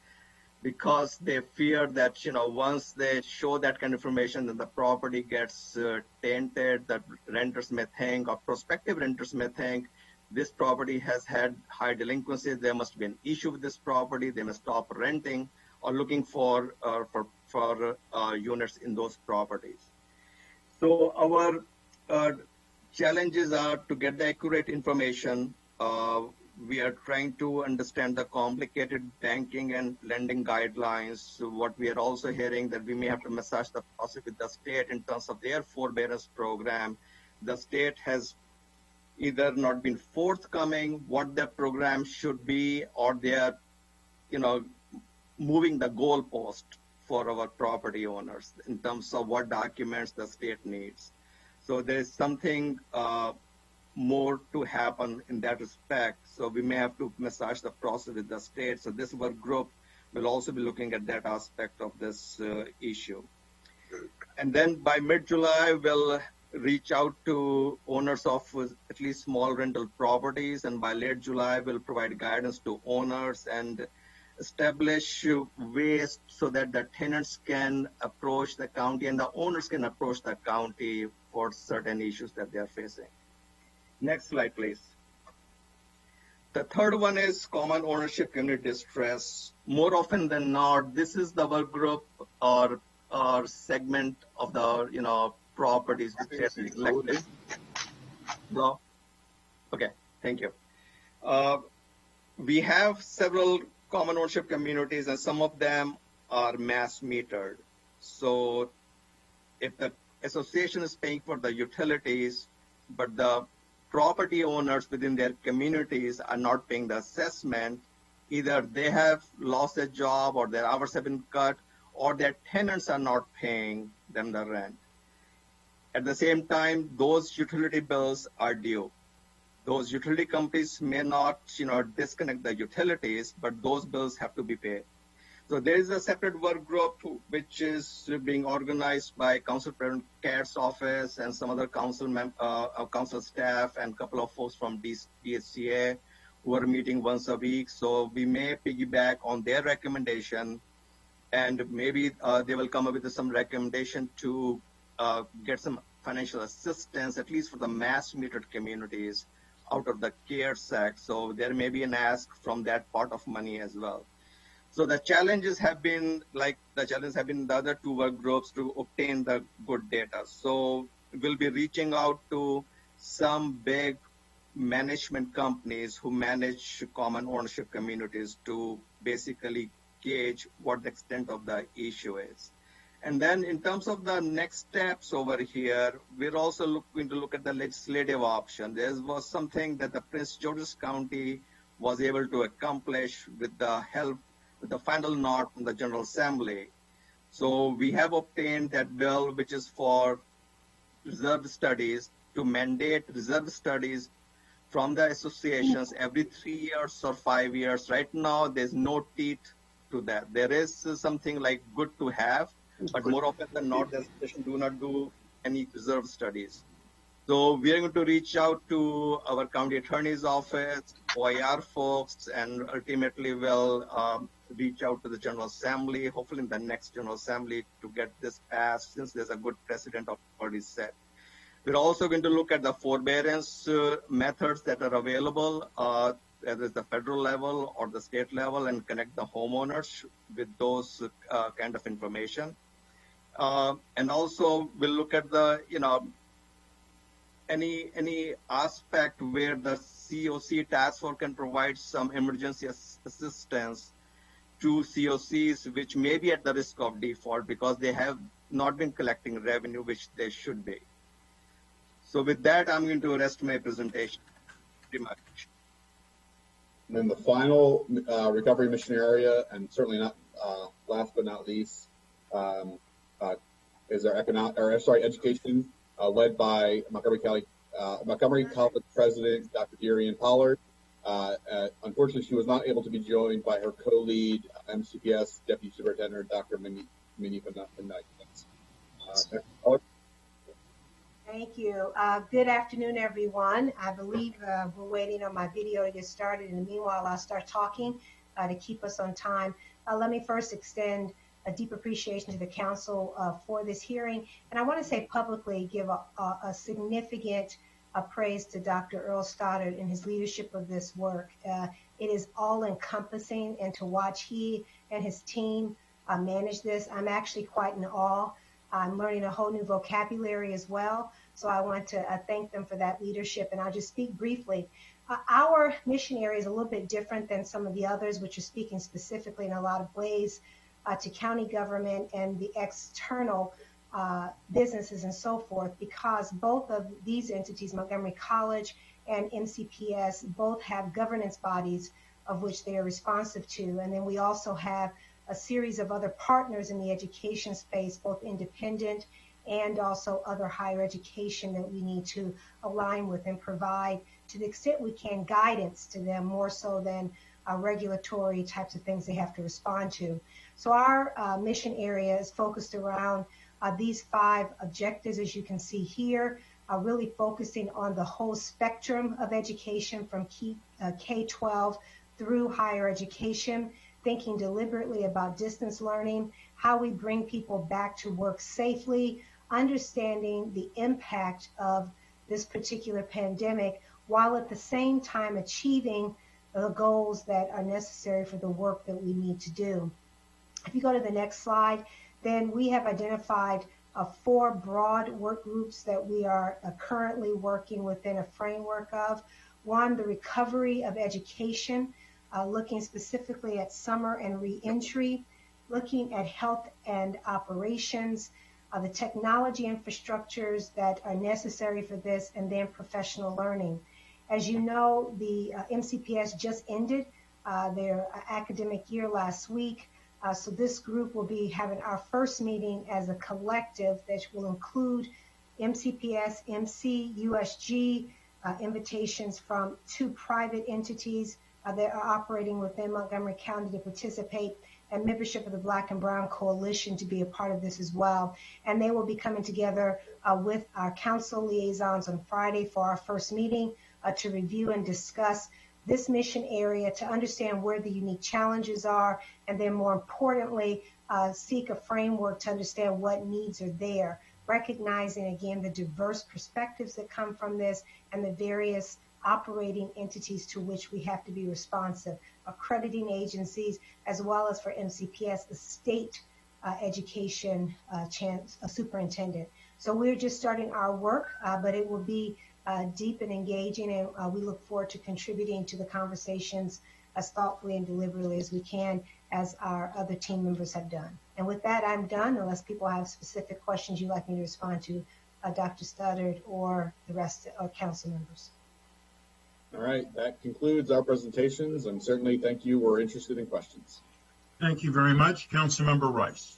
because they fear that once they show that kind of information, then the property gets tainted. That renters may think, or prospective renters may think, this property has had high delinquencies. There must be an issue with this property. They may stop renting or looking for units in those properties. So our challenges are to get the accurate information. We are trying to understand the complicated banking and lending guidelines. So what we are also hearing that we may have to massage the process with the state in terms of their forbearance program. The state has either not been forthcoming what their program should be, or they are, moving the goalpost for our property owners in terms of what documents the state needs. So there is something more to happen in that respect. So we may have to massage the process with the state. So this work group will also be looking at that aspect of this issue. And then by mid-July, we'll reach out to owners of at least small rental properties. And by late July, we'll provide guidance to owners and establish ways so that the tenants can approach the county and the owners can approach the county for certain issues that they are facing. Next slide, please. The third one is common ownership community distress. More often than not, this is the work group or segment of the properties which are neglected. No? Okay, thank you. We have several common ownership communities, and some of them are mass metered. So if the association is paying for the utilities, but the property owners within their communities are not paying the assessment, either they have lost a job or their hours have been cut, or their tenants are not paying them the rent. At the same time, those utility bills are due. Those utility companies may not, disconnect the utilities, but those bills have to be paid. So there is a separate work group which is being organized by Council President Kat's office and some other council staff and a couple of folks from DSCA, who are meeting once a week. So we may piggyback on their recommendation, and maybe they will come up with some recommendation to get some financial assistance, at least for the mass metered communities out of the CARES Act. So there may be an ask from that pot of money as well. So the challenges have been the other two work groups to obtain the good data. So we'll be reaching out to some big management companies who manage common ownership communities to basically gauge what the extent of the issue is. And then in terms of the next steps over here, we're also going to look at the legislative option. There was something that the Prince George's County was able to accomplish with the help, with the final nod from the General Assembly. So we have obtained that bill, which is for reserve studies, to mandate reserve studies from the associations every 3 years or 5 years. Right now, there's no teeth to that. There is something like good to have, but more often than not, the association do not do any reserve studies. So we are going to reach out to our county attorney's office, OIR folks, and ultimately we'll reach out to the General Assembly, hopefully in the next General Assembly, to get this passed, since there's a good precedent already set. We're also going to look at the forbearance methods that are available, whether it's the federal level or the state level, and connect the homeowners with those kind of information. And also we'll look at the, any aspect where the COC task force can provide some emergency assistance to COCs, which may be at the risk of default because they have not been collecting revenue, which they should be. So with that, I'm going to rest my presentation. Pretty much. And then the final recovery mission area, and certainly not last but not least, is our education, led by Montgomery College President Dr. Darian Pollard. Unfortunately, she was not able to be joined by her co-lead MCPS Deputy Superintendent Dr. Manipa. Thank you. Good afternoon, everyone. I believe we're waiting on my video to get started. In the meanwhile, I'll start talking to keep us on time. Let me first extend a deep appreciation to the council for this hearing. And I want to say publicly, give a significant praise to Dr. Earl Stoddard and his leadership of this work. It is all encompassing, and to watch he and his team manage this, I'm actually quite in awe. I'm learning a whole new vocabulary as well. So I want to thank them for that leadership. And I'll just speak briefly. Our mission area is a little bit different than some of the others, which are speaking specifically in a lot of ways to county government and the external businesses and so forth, because both of these entities, Montgomery College and MCPS, both have governance bodies of which they are responsive to. And then we also have a series of other partners in the education space, both independent and also other higher education that we need to align with and provide, to the extent we can, guidance to them more so than regulatory types of things they have to respond to. So our mission area is focused around these 5 objectives, as you can see here, really focusing on the whole spectrum of education from K-12 through higher education, thinking deliberately about distance learning, how we bring people back to work safely, understanding the impact of this particular pandemic, while at the same time achieving the goals that are necessary for the work that we need to do. If you go to the next slide, then we have identified 4 broad work groups that we are currently working within a framework of. One, the recovery of education, looking specifically at summer and reentry, looking at health and operations, the technology infrastructures that are necessary for this, and then professional learning. As you know, the MCPS just ended their academic year last week. So this group will be having our first meeting as a collective that will include MCPS, MC, USG, invitations from 2 private entities that are operating within Montgomery County to participate, and membership of the Black and Brown Coalition to be a part of this as well. And they will be coming together with our council liaisons on Friday for our first meeting to review and discuss this mission area to understand where the unique challenges are, and then more importantly, seek a framework to understand what needs are there, recognizing again the diverse perspectives that come from this and the various operating entities to which we have to be responsive, accrediting agencies, as well as for MCPS, the state education superintendent. So we're just starting our work, but it will be deep and engaging, and we look forward to contributing to the conversations as thoughtfully and deliberately as we can, as our other team members have done. And with that, I'm done, unless people have specific questions you'd like me to respond to, Dr. Stoddard or the rest of council members. All right, that concludes our presentations, and certainly thank you. We're interested in questions. Thank you very much. Councilmember Rice.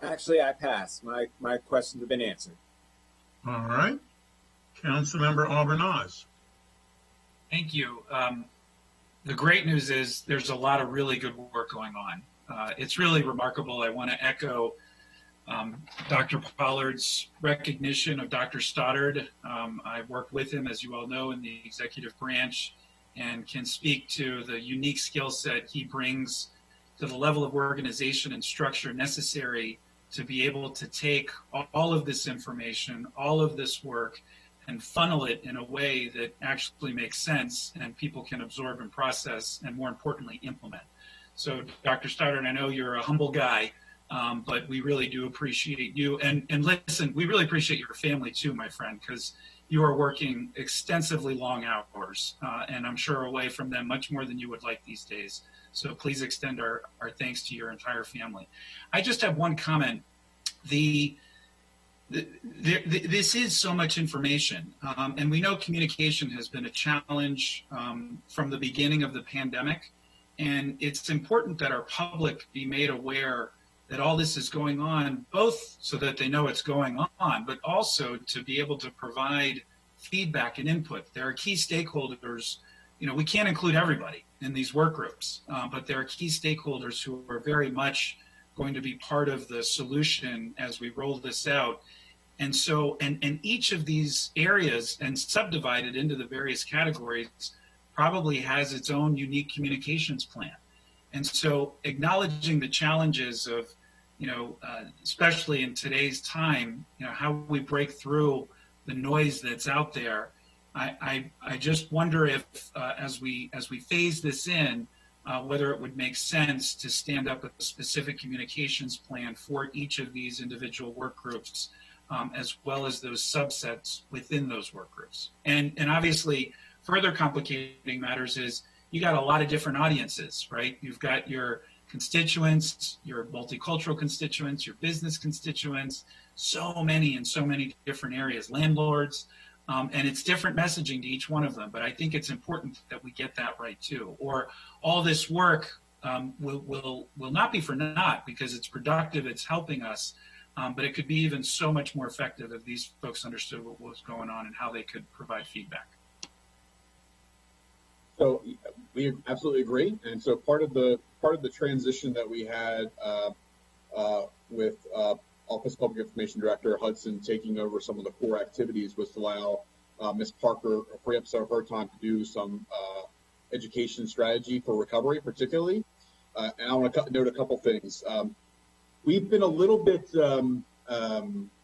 Actually, I pass. My questions have been answered. All right. Councilmember Auburn-Oz. Thank you. The great news is there's a lot of really good work going on. It's really remarkable. I want to echo Dr. Pollard's recognition of Dr. Stoddard. I've worked with him, as you all know, in the executive branch, and can speak to the unique skill set he brings to the level of organization and structure necessary to be able to take all of this information, all of this work, and funnel it in a way that actually makes sense and people can absorb and process, and more importantly, implement. So Dr. Stoddard, I know you're a humble guy, but we really do appreciate you. And listen, we really appreciate your family too, my friend, because you are working extensively long hours, and I'm sure away from them much more than you would like these days. So please extend our thanks to your entire family. I just have one comment. This is so much information, and we know communication has been a challenge from the beginning of the pandemic, and it's important that our public be made aware that all this is going on, both so that they know it's going on, but also to be able to provide feedback and input. There are key stakeholders. You know, we can't include everybody in these work groups, but there are key stakeholders who are very much going to be part of the solution as we roll this out. And so, and each of these areas, and subdivided into the various categories, probably has its own unique communications plan. And so acknowledging the challenges of, you know, especially in today's time, you know, how we break through the noise that's out there. I just wonder if, as we phase this in, whether it would make sense to stand up a specific communications plan for each of these individual work groups, as well as those subsets within those work groups. And obviously, further complicating matters is you got a lot of different audiences, right? You've got your constituents, your multicultural constituents, your business constituents, so many in so many different areas, landlords, and it's different messaging to each one of them. But I think it's important that we get that right too. Or all this work will not be for naught, because it's productive, it's helping us, but it could be even so much more effective if these folks understood what was going on and how they could provide feedback. So we absolutely agree, and so part of the transition that we had with Office of Public Information Director Hudson taking over some of the core activities was to allow Ms. Parker free up some of her time to do some education strategy for recovery, particularly. And I want to note a couple things. We've been a little bit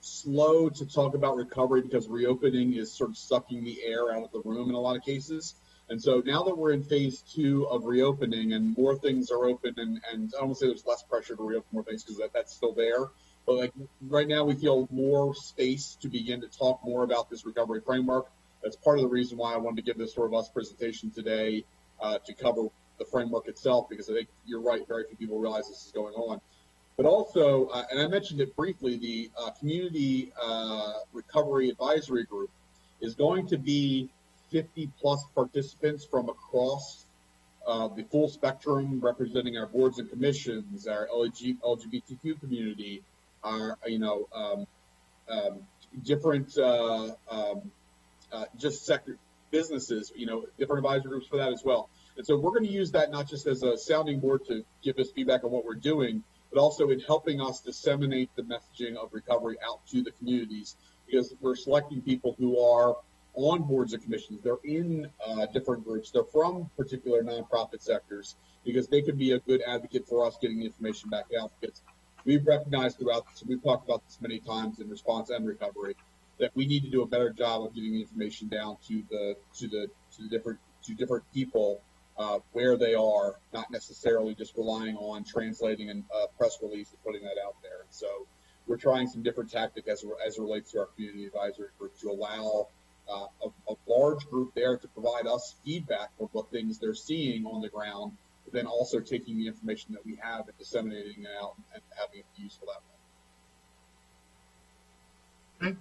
slow to talk about recovery because reopening is sort of sucking the air out of the room in a lot of cases. And so now that we're in phase 2 of reopening and more things are open, and I don't want to say there's less pressure to reopen more things because that's still there. But like right now we feel more space to begin to talk more about this recovery framework. That's part of the reason why I wanted to give this sort of us presentation today to cover the framework itself, because I think you're right, very few people realize this is going on. But also, and I mentioned it briefly, the Community Recovery Advisory Group is going to be 50 plus participants from across the full spectrum, representing our boards and commissions, our LGBTQ community, our different just sector businesses, different advisory groups for that as well. And so we're going to use that not just as a sounding board to give us feedback on what we're doing, but also in helping us disseminate the messaging of recovery out to the communities, because we're selecting people who are on boards and commissions. They're in different groups. They're from particular nonprofit sectors because they could be a good advocate for us getting the information back out. Because we've recognized throughout, so we've talked about this many times in response and recovery, that we need to do a better job of getting the information down to the different people where they are, not necessarily just relying on translating a press release and putting that out there. So we're trying some different tactic as it relates to our community advisory group to allow a large group there to provide us feedback of what things they're seeing on the ground, but then also taking the information that we have and disseminating it out and having it useful that way. Okay.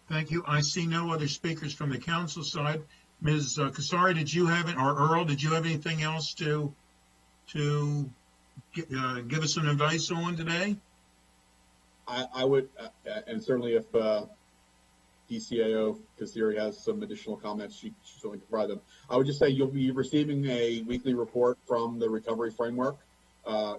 Thank you. I see no other speakers from the council side. Ms. Kasari, did you have it, or Earl, did you have anything else to give us some advice on today? I would, and certainly if DCAO Kasiri has some additional comments, she certainly can provide them. I would just say you'll be receiving a weekly report from the recovery framework,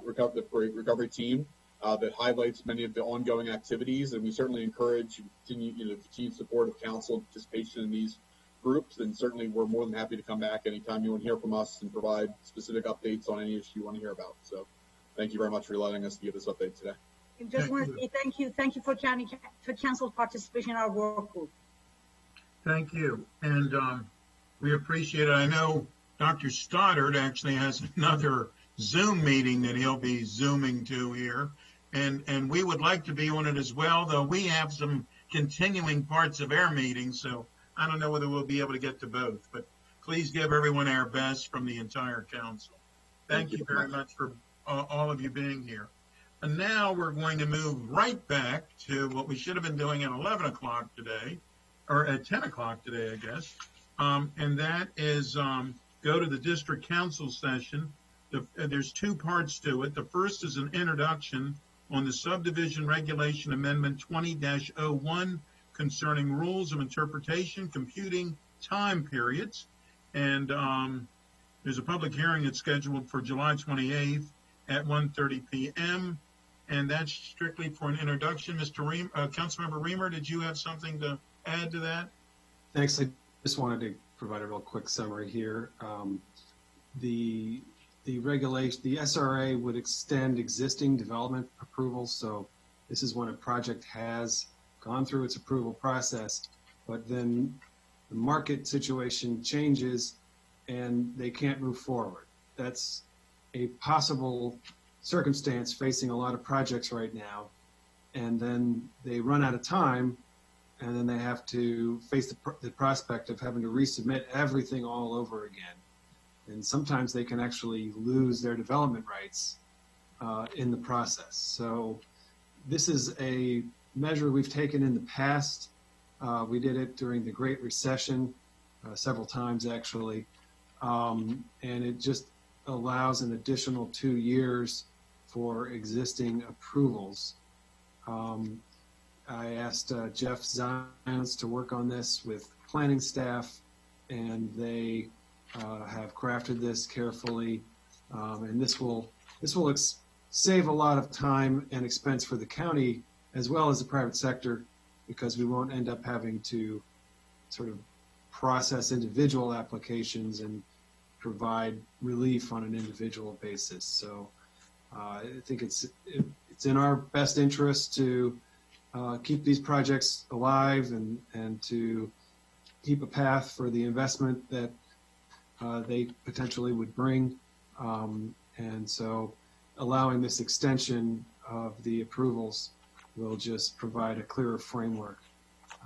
recovery team that highlights many of the ongoing activities, and we certainly encourage continued support of council and participation in these groups, and certainly we're more than happy to come back anytime you want to hear from us and provide specific updates on any issue you want to hear about. So thank you very much for allowing us to give this update today. I just want to say thank you for council participation in our work group. Thank you, and we appreciate it. I know Dr. Stoddard actually has another Zoom meeting that he'll be Zooming to here, and we would like to be on it as well, though we have some continuing parts of our meeting, so I don't know whether we'll be able to get to both, but please give everyone our best from the entire council. Thank you very much for all of you being here. And now we're going to move right back to what we should have been doing at 11 o'clock today, or at 10 o'clock today, I guess. And that is go to the district council session. There's two parts to it. The first is an introduction on the Subdivision Regulation Amendment 20-01 concerning rules of interpretation, computing time periods. And there's a public hearing that's scheduled for July 28th at 1:30 p.m. And that's strictly for an introduction. Mr. Reamer, Councilmember Reamer, did you have something to add to that? Thanks. I just wanted to provide a real quick summary here. The regulation, the SRA would extend existing development approvals. So this is when a project has gone through its approval process, but then the market situation changes and they can't move forward. That's a possible circumstance facing a lot of projects right now. And then they run out of time, and then they have to face the prospect of having to resubmit everything all over again. And sometimes they can actually lose their development rights in the process. So this is a measure we've taken in the past. We did it during the Great Recession several times, actually. And it just allows an additional 2 years for existing approvals. I asked Jeff Zions to work on this with planning staff, and they have crafted this carefully. And this will save a lot of time and expense for the county as well as the private sector, because we won't end up having to sort of process individual applications and provide relief on an individual basis. So I think it's in our best interest to keep these projects alive and to keep a path for the investment that they potentially would bring. And so allowing this extension of the approvals will just provide a clearer framework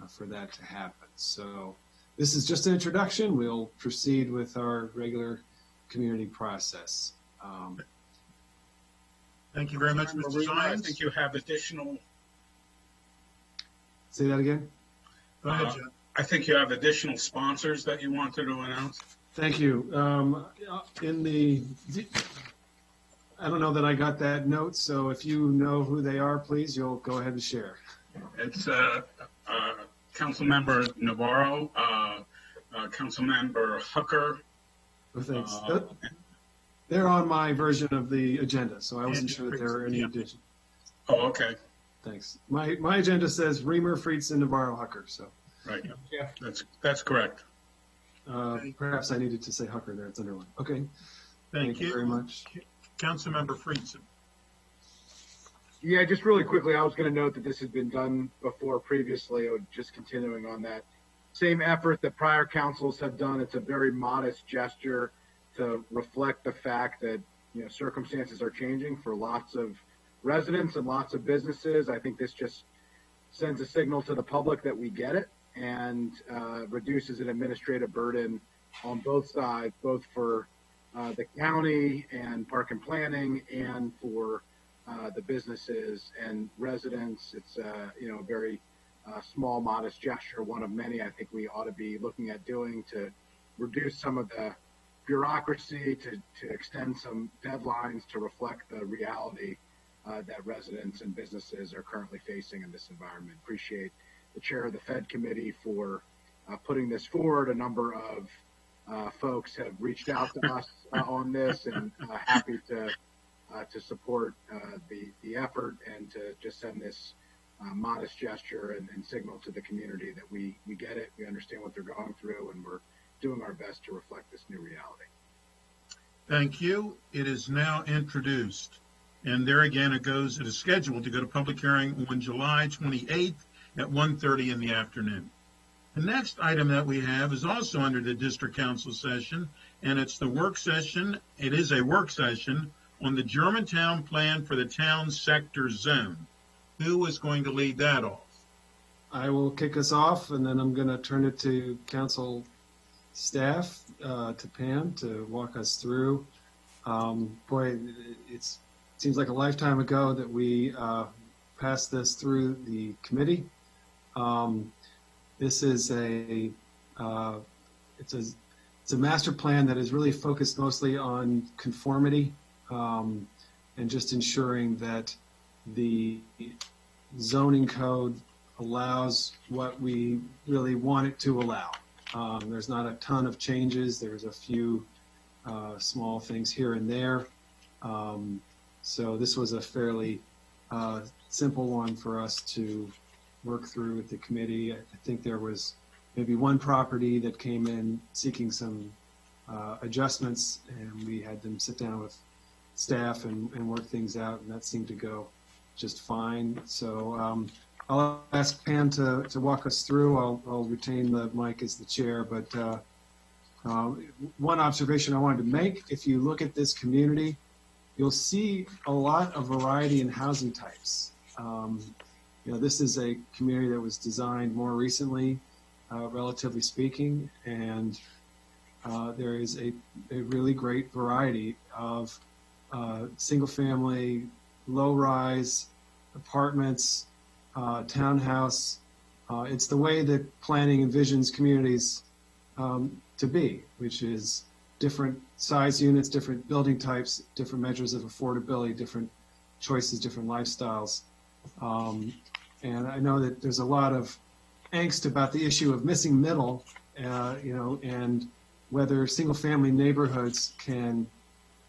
for that to happen. So this is just an introduction. We'll proceed with our regular community process. Thank you very much, Mr. Zions. I think you have additional. Say that again? Go ahead, Jeff. I think you have additional sponsors that you wanted to announce. Thank you. I don't know that I got that note, so if you know who they are, please, you'll go ahead and share. It's Councilmember Navarro, Councilmember Hucker. Oh, thanks. They're on my version of the agenda, so I wasn't sure that there were any addition. Oh, okay. Thanks. My agenda says Reamer, Friedson, Navarro, Hucker. So Right. Yeah, that's correct. Perhaps I needed to say Hucker there. It's underlined. Okay. Thank you very much. Councilmember Friedson. Yeah, just really quickly, I was going to note that this has been done before previously, or just continuing on that same effort that prior councils have done. It's a very modest gesture to reflect the fact that, you know, circumstances are changing for lots of residents and lots of businesses. I think this just sends a signal to the public that we get it, and reduces an administrative burden on both sides, both for the county and park and planning, and for the businesses and residents. It's you know, a very small, modest gesture, one of many I think we ought to be looking at doing to reduce some of the bureaucracy, to extend some deadlines to reflect the reality that residents and businesses are currently facing in this environment. Appreciate the chair of the Fed committee for putting this forward. A number of folks have reached out to us on this, and happy to support the effort, and to just send this modest gesture and signal to the community that we get it, we understand what they're going through, and we're doing our best to reflect this new reality. Thank you. It is now introduced. And there again, it is scheduled to go to public hearing on July 28th at 1:30 in the afternoon. The next item that we have is also under the district council session, and it's the work session. It is a work session on the Germantown plan for the town sector zone. Who is going to lead that off? I will kick us off, and then I'm going to turn it to council staff, to Pam, to walk us through. Boy, it seems like a lifetime ago that we passed this through the committee. This is it's a master plan that is really focused mostly on conformity, and just ensuring that the zoning code allows what we really want it to allow. There's not a ton of changes. There's a few small things here and there. So this was a fairly simple one for us to work through with the committee. I think there was maybe one property that came in seeking some adjustments, and we had them sit down with staff and work things out, and that seemed to go just fine. So I'll ask Pam to walk us through. I'll retain the mic as the chair, but one observation I wanted to make: if you look at this community, you'll see a lot of variety in housing types. You know, this is a community that was designed more recently, relatively speaking, and there is a really great variety of single-family, low-rise apartments, townhouse. It's the way that planning envisions communities to be, which is different size units, different building types, different measures of affordability, different choices, different lifestyles. And I know that there's a lot of angst about the issue of missing middle, you know, and whether single-family neighborhoods can,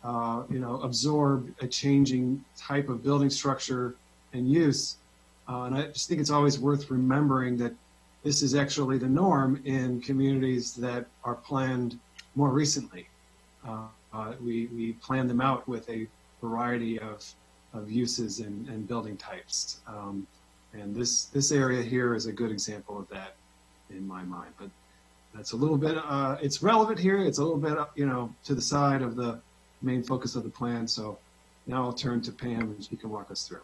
you know, absorb a changing type of building structure and use. And I just think it's always worth remembering that this is actually the norm in communities that are planned more recently. We plan them out with a variety of uses and building types. And this area here is a good example of that in my mind. But that's a little bit, it's relevant here. It's a little bit, you know, to the side of the main focus of the plan. So now I'll turn to Pam, and she can walk us through.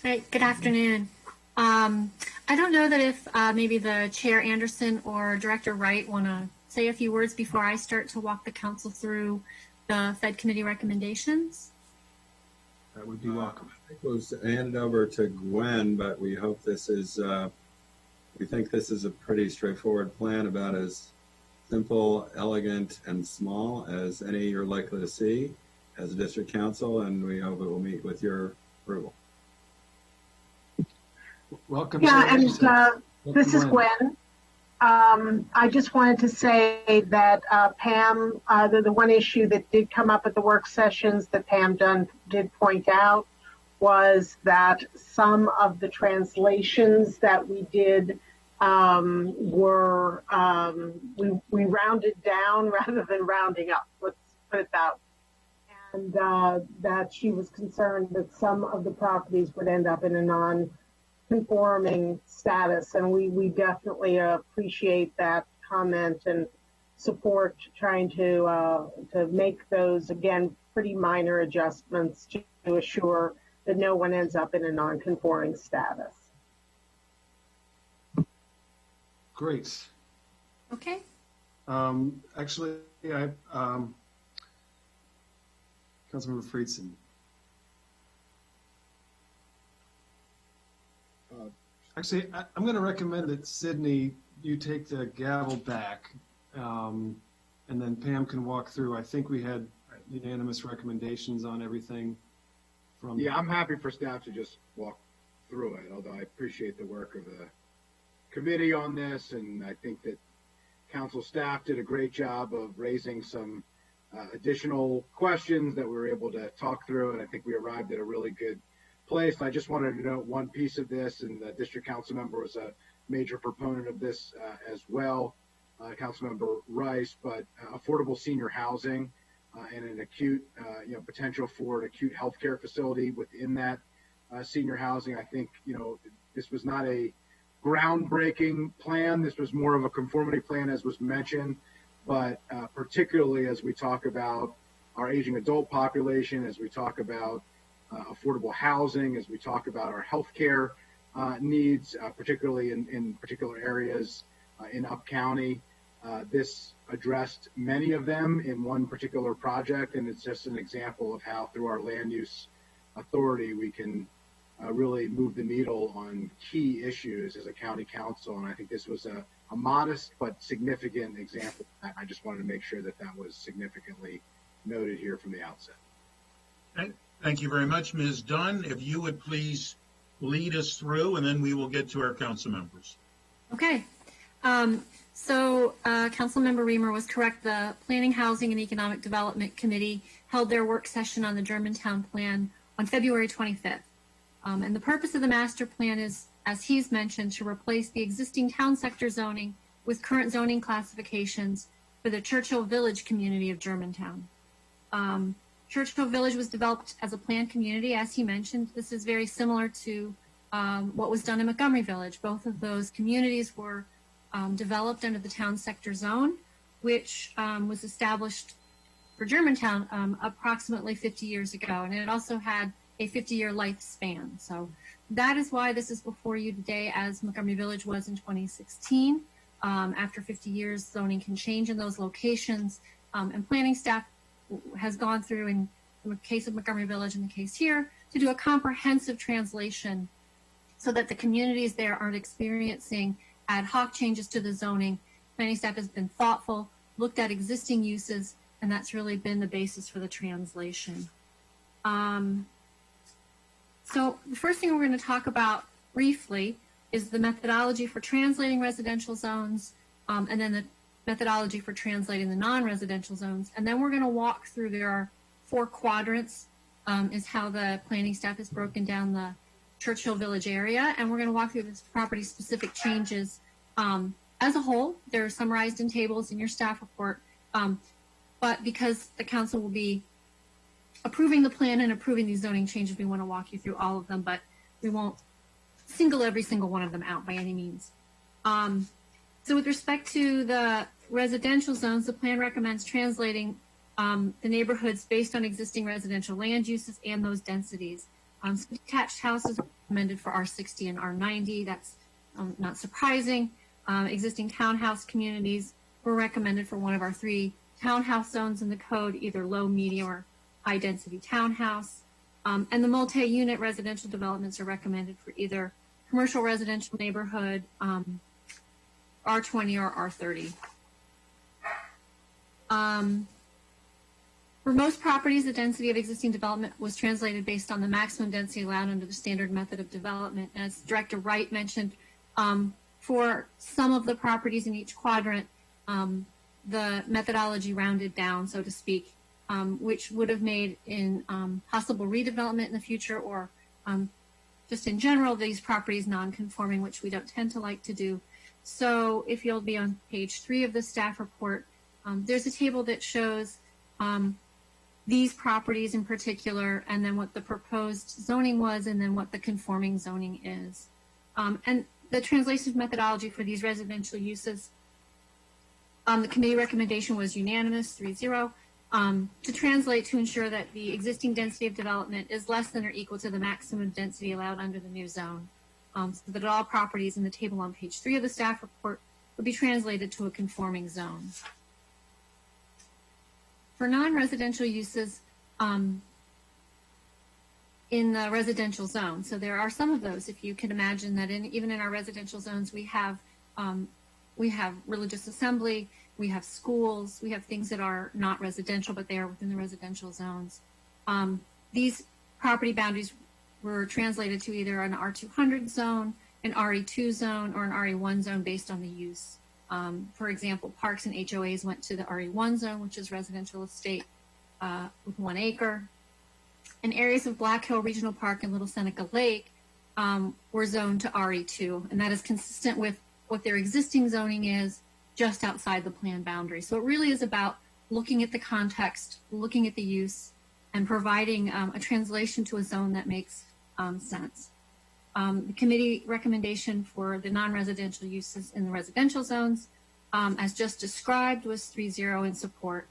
All right, good afternoon. I don't know that if maybe the Chair Anderson or Director Wright want to say a few words before I start to walk the council through the Fed committee recommendations. That would be welcome. I think it was handed over to Gwen, but we hope this is, we think this is a pretty straightforward plan, about as simple, elegant, and small as any you're likely to see as a district council, and we hope it will meet with your approval. Welcome. Yeah, and this is Gwen. I just wanted to say that Pam, the one issue that did come up at the work sessions that Pam did point out was that some of the translations that we did were we rounded down rather than rounding up. Let's put it that way. And that she was concerned that some of the properties would end up in a non-conforming status, and we definitely appreciate that comment and support trying to make those, again, pretty minor adjustments to assure that no one ends up in a non-conforming status. Great. Okay. Actually, Councilmember Friedson. Actually, I'm going to recommend that Sydney, you take the gavel back, and then Pam can walk through. I think we had unanimous recommendations on everything. Yeah, I'm happy for staff to just walk through it, although I appreciate the work of the committee on this, and I think that council staff did a great job of raising some additional questions that we were able to talk through, and I think we arrived at a really good place. I just wanted to note one piece of this, and the district council member was a major proponent of this as well, Councilmember Rice, but affordable senior housing and an acute, potential for an acute healthcare facility within that senior housing. I think, this was not a groundbreaking plan. This was more of a conformity plan, as was mentioned, but particularly as we talk about our aging adult population, as we talk about affordable housing, as we talk about our healthcare needs, particularly in particular areas in Up County. This addressed many of them in one particular project, and it's just an example of how through our land use authority we can really move the needle on key issues as a county council. And I think this was a modest but significant example. I just wanted to make sure that that was significantly noted here from the outset. Okay. Thank you very much, Ms. Dunn. If you would please lead us through, and then we will get to our council members. Okay. So Councilmember Reamer was correct. The Planning, Housing, and Economic Development Committee held their work session on the Germantown Plan on February 25th. And the purpose of the master plan is, as he's mentioned, to replace the existing town sector zoning with current zoning classifications for the Churchill Village community of Germantown. Churchill Village was developed as a planned community, as he mentioned. This is very similar to what was done in Montgomery Village. Both of those communities were developed under the town sector zone, which was established for Germantown approximately 50 years ago. And it also had a 50-year lifespan. So that is why this is before you today, as Montgomery Village was in 2016. After 50 years, zoning can change in those locations. And planning staff has gone through, in the case of Montgomery Village and the case here, to do a comprehensive translation so that the communities there aren't experiencing ad hoc changes to the zoning. Planning staff has been thoughtful, looked at existing uses, and that's really been the basis for the translation. So the first thing we're going to talk about briefly is the methodology for translating residential zones, and then the methodology for translating the non-residential zones. And then we're going to walk through, there are 4 quadrants, is how the planning staff has broken down the Churchill Village area. And we're going to walk through this property specific changes as a whole. They're summarized in tables in your staff report. But because the council will be approving the plan and approving these zoning changes, we want to walk you through all of them, but we won't single every single one of them out by any means. So with respect to the residential zones, the plan recommends translating the neighborhoods based on existing residential land uses and those densities. So detached houses are recommended for R60 and R90. That's not surprising. Existing townhouse communities were recommended for one of our 3 townhouse zones in the code, either low, medium, or high density townhouse. And the multi-unit residential developments are recommended for either commercial residential neighborhood, R20 or R30. For most properties, the density of existing development was translated based on the maximum density allowed under the standard method of development. As Director Wright mentioned, for some of the properties in each quadrant, the methodology rounded down, so to speak, which would have made in possible redevelopment in the future, or just in general, these properties non-conforming, which we don't tend to like to do. So if you'll be on page 3 of the staff report, there's a table that shows these properties in particular, and then what the proposed zoning was, and then what the conforming zoning is. And the translation methodology for these residential uses, the committee recommendation was unanimous, 3-0, to translate to ensure that the existing density of development is less than or equal to the maximum density allowed under the new zone. So that all properties in the table on page 3 of the staff report would be translated to a conforming zone. For non-residential uses in the residential zone, so there are some of those. If you can imagine that even in our residential zones, we have religious assembly, we have schools, we have things that are not residential, but they are within the residential zones. These property boundaries were translated to either an R200 zone, an RE2 zone, or an RE1 zone based on the use. For example, parks and HOAs went to the RE1 zone, which is residential estate with 1 acre. And areas of Black Hill Regional Park and Little Seneca Lake were zoned to RE2, and that is consistent with what their existing zoning is just outside the plan boundary. So it really is about looking at the context, looking at the use, and providing a translation to a zone that makes sense. The committee recommendation for the non-residential uses in the residential zones, as just described, was 3-0 in support.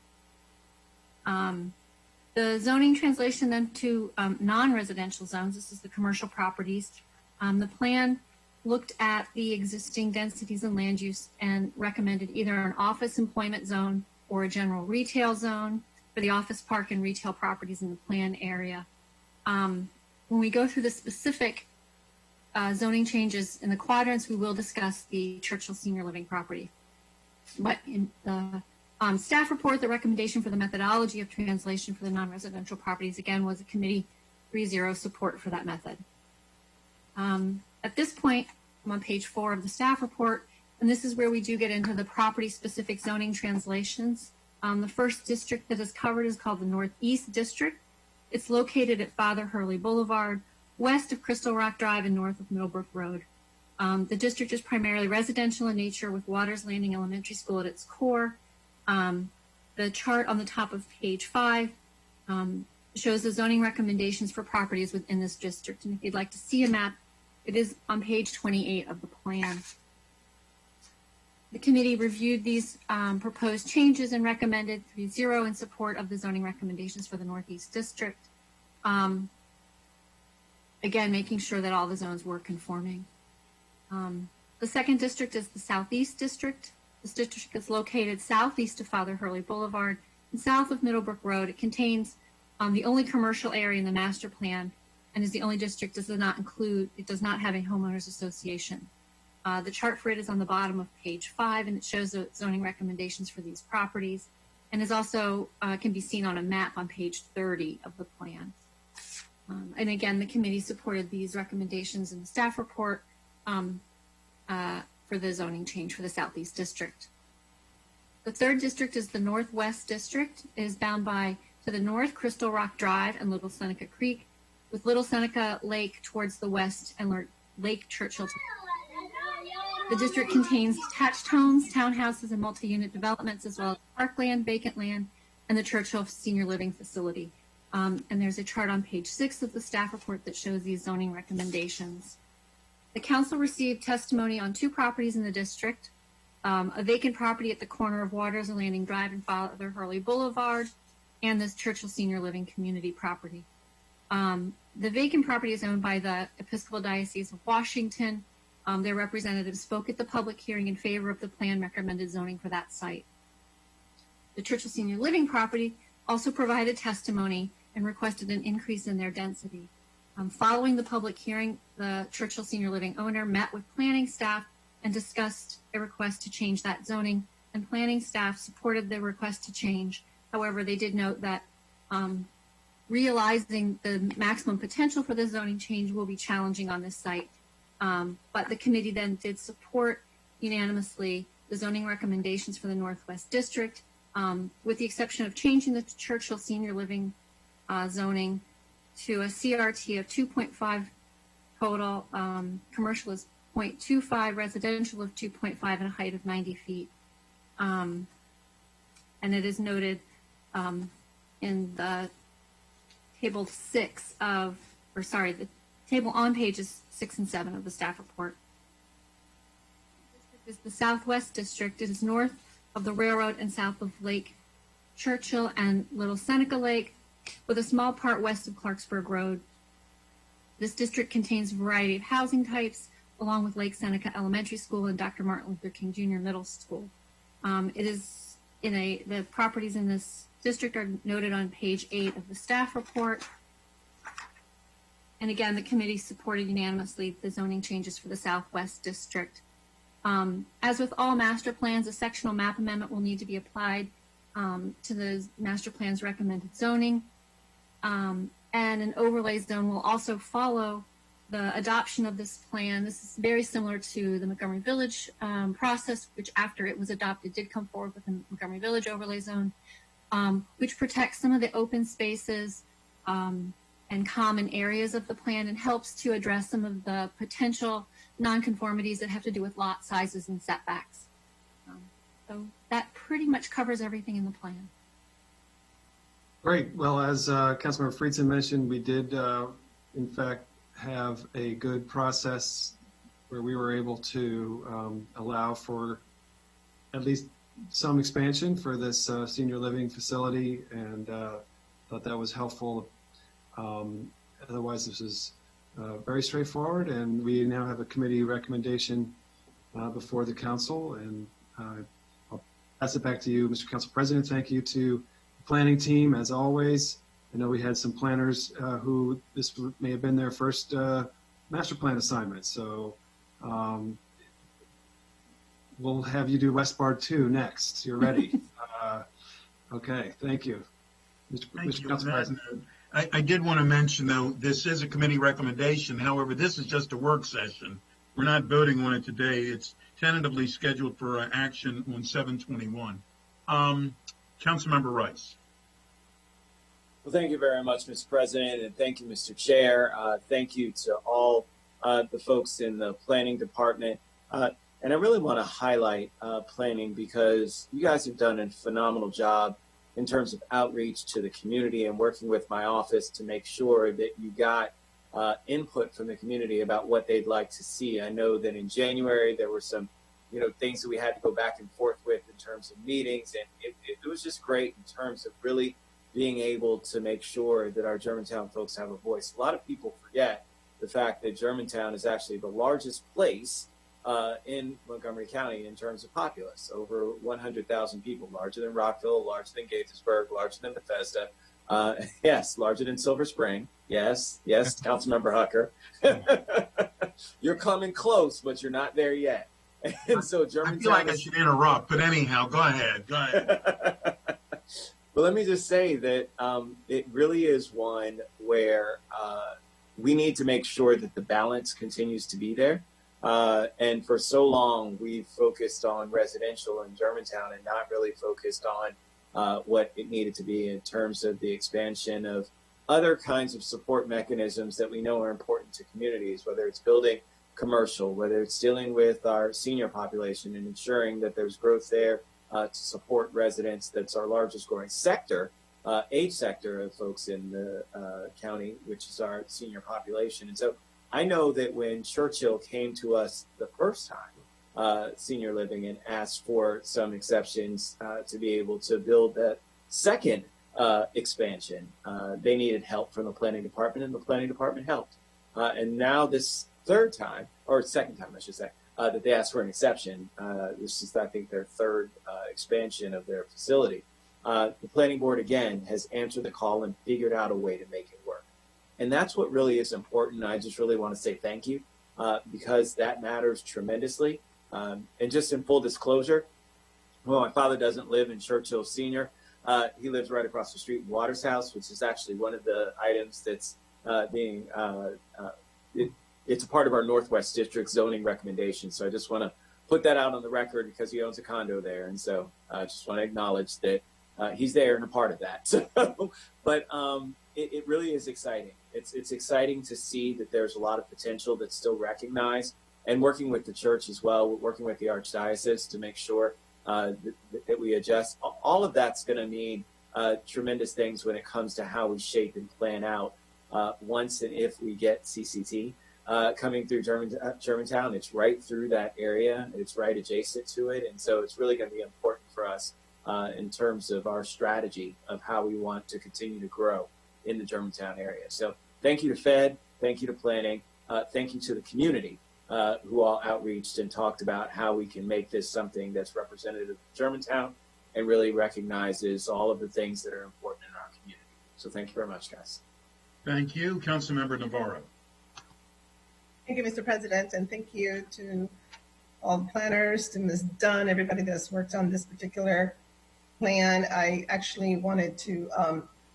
The zoning translation then to non-residential zones, this is the commercial properties. The plan looked at the existing densities and land use and recommended either an office employment zone or a general retail zone for the office park and retail properties in the plan area. When we go through the specific zoning changes in the quadrants, we will discuss the Churchill Senior Living property. But in the staff report, the recommendation for the methodology of translation for the non-residential properties, again, was a committee 3-0 support for that method. At this point, I'm on page 4 of the staff report, and this is where we do get into the property-specific zoning translations. The first district that is covered is called the Northeast District. It's located at Father Hurley Boulevard, west of Crystal Rock Drive and north of Middlebrook Road. The district is primarily residential in nature with Waters Landing Elementary School at its core. The chart on the top of page 5 shows the zoning recommendations for properties within this district. And if you'd like to see a map, it is on page 28 of the plan. The committee reviewed these proposed changes and recommended 3-0 in support of the zoning recommendations for the Northeast District. Again, making sure that all the zones were conforming. The second district is the Southeast District. This district is located southeast of Father Hurley Boulevard and south of Middlebrook Road. It contains the only commercial area in the master plan and is the only district that does not include, it does not have a homeowners association. The chart for it is on the bottom of page 5, and it shows the zoning recommendations for these properties, and is also can be seen on a map on page 30 of the plan. And again, the committee supported these recommendations in the staff report for the zoning change for the Southeast District. The third district is the Northwest District. It is bound by, to the north, Crystal Rock Drive and Little Seneca Creek, with Little Seneca Lake towards the west and Lake Churchill. The district contains detached homes, townhouses, and multi-unit developments, as well as parkland, vacant land, and the Churchill Senior Living Facility. And there's a chart on page 6 of the staff report that shows these zoning recommendations. The council received testimony on 2 properties in the district, a vacant property at the corner of Waters and Landing Drive and Father Hurley Boulevard, and this Churchill Senior Living Community property. The vacant property is owned by the Episcopal Diocese of Washington. Their representatives spoke at the public hearing in favor of the plan recommended zoning for that site. The Churchill Senior Living property also provided testimony and requested an increase in their density. Following the public hearing, the Churchill Senior Living owner met with planning staff and discussed a request to change that zoning, and planning staff supported the request to change. However, they did note that realizing the maximum potential for the zoning change will be challenging on this site. But the committee then did support unanimously the zoning recommendations for the Northwest District, with the exception of changing the Churchill Senior Living zoning to a CRT of 2.5 total, commercial is 0.25, residential of 2.5, and a height of 90 feet. And it is noted in the table 6 of, or sorry, the table on pages 6 and 7 of the staff report. This is the Southwest District. It is north of the railroad and south of Lake Churchill and Little Seneca Lake, with a small part west of Clarksburg Road. This district contains a variety of housing types, along with Lake Seneca Elementary School and Dr. Martin Luther King Jr. Middle School. It is the properties in this district are noted on page 8 of the staff report. And again, the committee supported unanimously the zoning changes for the Southwest District. As with all master plans, a sectional map amendment will need to be applied to the master plan's recommended zoning. And an overlay zone will also follow the adoption of this plan. This is very similar to the Montgomery Village process, which after it was adopted did come forward with the Montgomery Village overlay zone, which protects some of the open spaces and common areas of the plan and helps to address some of the potential nonconformities that have to do with lot sizes and setbacks. So that pretty much covers everything in the plan. Great. Well, as Councilmember Friedson mentioned, we did, in fact, have a good process where we were able to allow for at least some expansion for this senior living facility, and thought that was helpful. Otherwise, this is very straightforward, and we now have a committee recommendation before the council, and I'll pass it back to you, Mr. Council President. Thank you to the planning team, as always. I know we had some planners who this may have been their first master plan assignment, so we'll have you do West Bar 2 next. You're ready. Okay, thank you. Mr. Council President. I did want to mention, though, this is a committee recommendation. However, this is just a work session. We're not voting on it today. It's tentatively scheduled for action on 7/21. Councilmember Rice. Well, thank you very much, Mr. President, and thank you, Mr. Chair. Thank you to all the folks in the planning department. And I really want to highlight planning because you guys have done a phenomenal job in terms of outreach to the community and working with my office to make sure that you got input from the community about what they'd like to see. I know that in January there were some, things that we had to go back and forth with in terms of meetings, and it was just great in terms of really being able to make sure that our Germantown folks have a voice. A lot of people forget the fact that Germantown is actually the largest place in Montgomery County in terms of populace, over 100,000 people, larger than Rockville, larger than Gaithersburg, larger than Bethesda, yes, larger than Silver Spring, yes, Councilmember Hucker. You're coming close, but you're not there yet. And so Germantown, I feel like I should interrupt, but anyhow, go ahead. Well, let me just say that it really is one where we need to make sure that the balance continues to be there. And for so long, we've focused on residential in Germantown and not really focused on what it needed to be in terms of the expansion of other kinds of support mechanisms that we know are important to communities, whether it's building commercial, whether it's dealing with our senior population and ensuring that there's growth there to support residents. That's our largest growing sector, age sector of folks in the county, which is our senior population. And so I know that when Churchill came to us the first time, senior living, and asked for some exceptions to be able to build that second expansion, they needed help from the planning department, and the planning department helped. And now this third time, or second time, I should say, that they asked for an exception. This is, I think, their third expansion of their facility. The planning board, again, has answered the call and figured out a way to make it work. And that's what really is important. I just really want to say thank you because that matters tremendously. And just in full disclosure, well, my father doesn't live in Churchill Senior. He lives right across the street in Waters House, which is actually one of the items that's it's a part of our Northwest District zoning recommendation. So I just want to put that out on the record because he owns a condo there. And so I just want to acknowledge that he's there and a part of that. So, but it really is exciting. It's exciting to see that there's a lot of potential that's still recognized and working with the church as well, working with the Archdiocese to make sure that we adjust. All of that's going to mean tremendous things when it comes to how we shape and plan out once and if we get CCT coming through Germantown. It's right through that area. It's right adjacent to it. And so it's really going to be important for us in terms of our strategy of how we want to continue to grow in the Germantown area. So thank you to Fed, thank you to planning, thank you to the community who all outreached and talked about how we can make this something that's representative of Germantown and really recognizes all of the things that are important in our community. So thank you very much, guys. Thank you. Councilmember Navarro. Thank you, Mr. President, and thank you to all the planners, to Ms. Dunn, everybody that's worked on this particular plan. I actually wanted to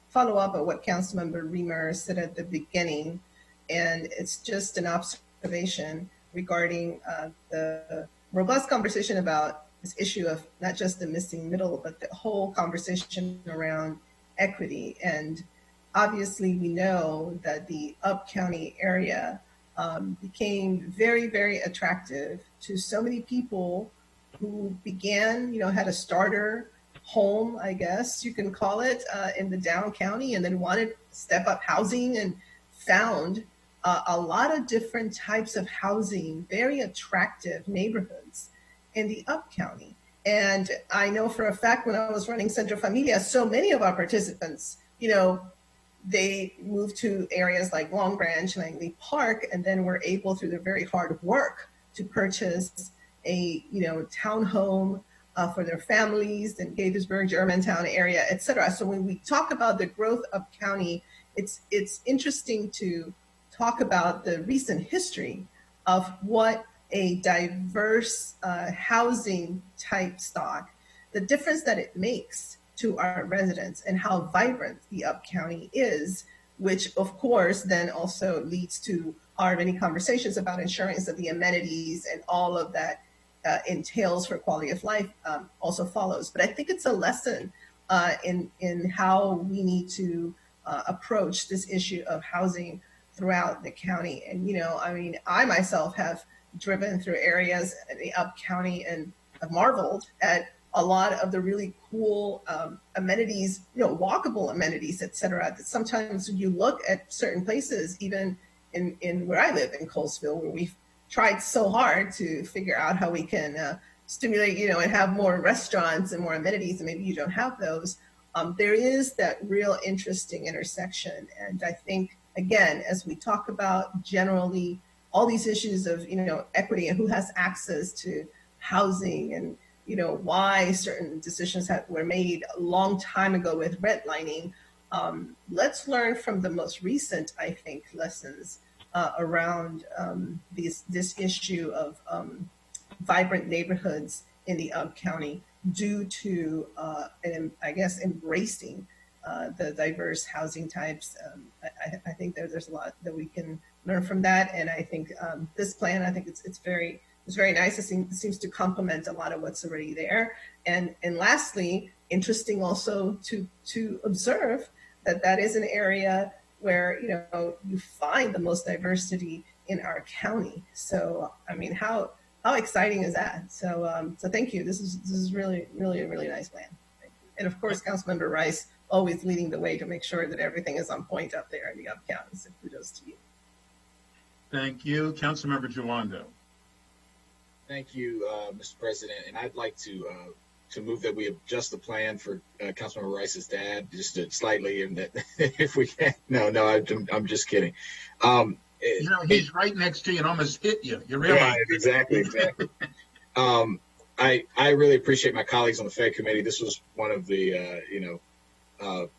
follow up on what Councilmember Reamer said at the beginning, and it's just an observation regarding the robust conversation about this issue of not just the missing middle, but the whole conversation around equity. And obviously we know that the Up-County area became very, very attractive to so many people who began, had a starter home, I guess you can call it, in the down county, and then wanted step-up housing and found a lot of different types of housing, very attractive neighborhoods in the Up-County. And I know for a fact when I was running Centro Familia, so many of our participants, they moved to areas like Long Branch and Langley Park, and then were able, through their very hard work, to purchase a townhome for their families in Gaithersburg, Germantown area, et cetera. So when we talk about the growth of county, it's interesting to talk about the recent history of what a diverse housing type stock, the difference that it makes to our residents and how vibrant the Up-County is, which of course then also leads to our many conversations about insurance of the amenities and all of that entails for quality of life also follows. But I think it's a lesson in how we need to approach this issue of housing throughout the county. And, I myself have driven through areas in the Up-County and have marveled at a lot of the really cool amenities, walkable amenities, et cetera, that sometimes when you look at certain places, even in where I live in Colesville, where we've tried so hard to figure out how we can stimulate, and have more restaurants and more amenities, and maybe you don't have those. There is that real interesting intersection. And I think, again, as we talk about generally all these issues of, equity and who has access to housing and, why certain decisions were made a long time ago with redlining, let's learn from the most recent, I think, lessons around this issue of vibrant neighborhoods in the Up-County due to, I guess, embracing the diverse housing types. I think there's a lot that we can learn from that. And I think this plan, I think it's very nice. It seems to complement a lot of what's already there. And lastly, interesting also to observe that is an area where, you find the most diversity in our county. So, how exciting is that? So thank you. This is really, really a really nice plan. Thank you. And of course, Councilmember Rice always leading the way to make sure that everything is on point up there in the Up-County. So kudos to you. Thank you. Councilmember Jawando. Thank you, Mr. President. And I'd like to move that we adjust the plan for Councilmember Rice's dad just slightly, and that if we can. No, I'm just kidding. He's right next to you and almost hit you. You realize? Yeah, exactly. I really appreciate my colleagues on the Fed committee. This was one of the,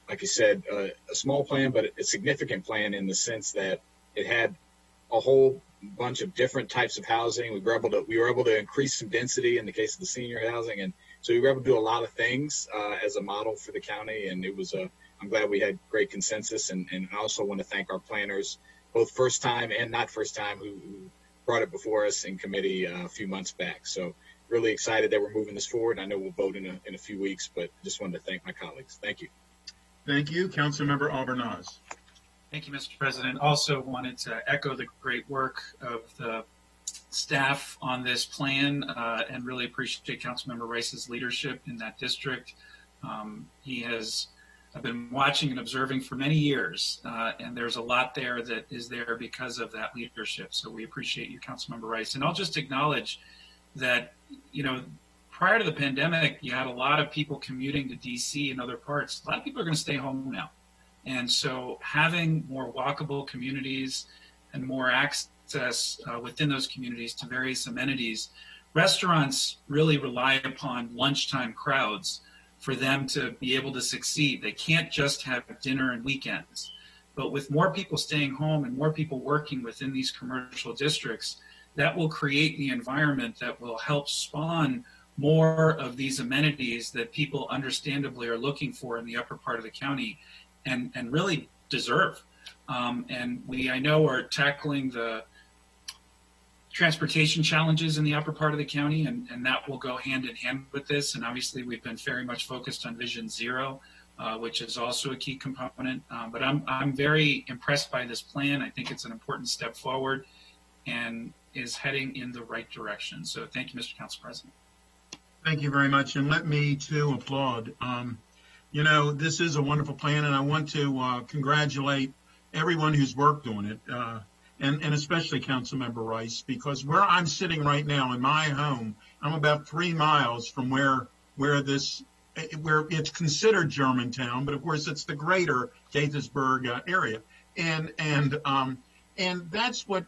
like you said, a small plan, but a significant plan in the sense that it had a whole bunch of different types of housing. We were able to increase some density in the case of the senior housing, and so we were able to do a lot of things as a model for the county. And it was I'm glad we had great consensus. And I also want to thank our planners, both first time and not first time, who brought it before us in committee a few months back. So really excited that we're moving this forward. I know we'll vote in a few weeks, but just wanted to thank my colleagues. Thank you. Thank you. Councilmember Albernaz. Thank you, Mr. President. Also wanted to echo the great work of the staff on this plan and really appreciate Councilmember Rice's leadership in that district. I've been watching and observing for many years, and there's a lot there that is there because of that leadership. So we appreciate you, Councilmember Rice. And I'll just acknowledge that, prior to the pandemic, you had a lot of people commuting to DC and other parts. A lot of people are going to stay home now. And so having more walkable communities and more access within those communities to various amenities, restaurants really rely upon lunchtime crowds for them to be able to succeed. They can't just have dinner and weekends. But with more people staying home and more people working within these commercial districts, that will create the environment that will help spawn more of these amenities that people understandably are looking for in the upper part of the county and really deserve. And I know, are tackling the transportation challenges in the upper part of the county, and that will go hand in hand with this. And obviously we've been very much focused on Vision Zero, which is also a key component. But I'm very impressed by this plan. I think it's an important step forward and is heading in the right direction. So thank you, Mr. Council President. Thank you very much. And let me too applaud. This is a wonderful plan, and I want to congratulate everyone who's worked on it. And especially Councilmember Rice, because where I'm sitting right now in my home, I'm about 3 miles from where it's considered Germantown, but of course it's the greater Gaithersburg area, and that's what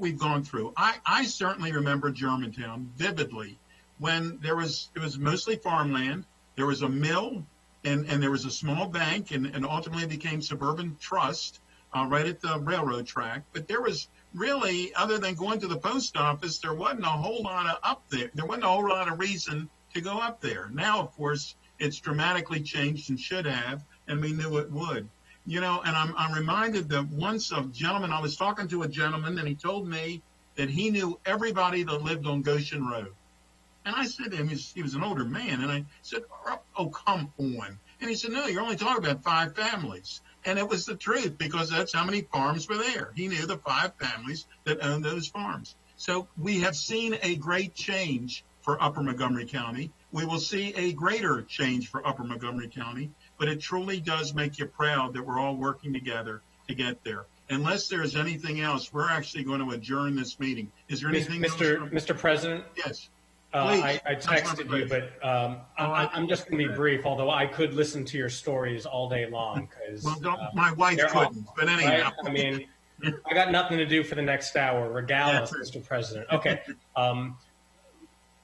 we've gone through. I certainly remember Germantown vividly when it was mostly farmland. There was a mill, and there was a small bank, and ultimately became Suburban Trust. Right at the railroad track. But there was really, other than going to the post office, there wasn't a whole lot of up there. There wasn't a whole lot of reason to go up there. Now, of course, it's dramatically changed and should have, and we knew it would. And I'm reminded that once I was talking to a gentleman, and he told me that he knew everybody that lived on Goshen Road. And I said to him, he was an older man, and I said, oh, come on. And he said, no, you're only talking about 5 families. And it was the truth, because that's how many farms were there. He knew the 5 families that owned those farms. So we have seen a great change for Upper Montgomery County. We will see a greater change for Upper Montgomery County, but it truly does make you proud that we're all working together to get there. Unless there's anything else, we're actually going to adjourn this meeting. Is there anything else? Mr. President? Yes. I texted you, but I'm just going to be brief, although I could listen to your stories all day long. My wife couldn't, but anyhow. Right? I mean, I got nothing to do for the next hour, regardless, Mr. President. Okay.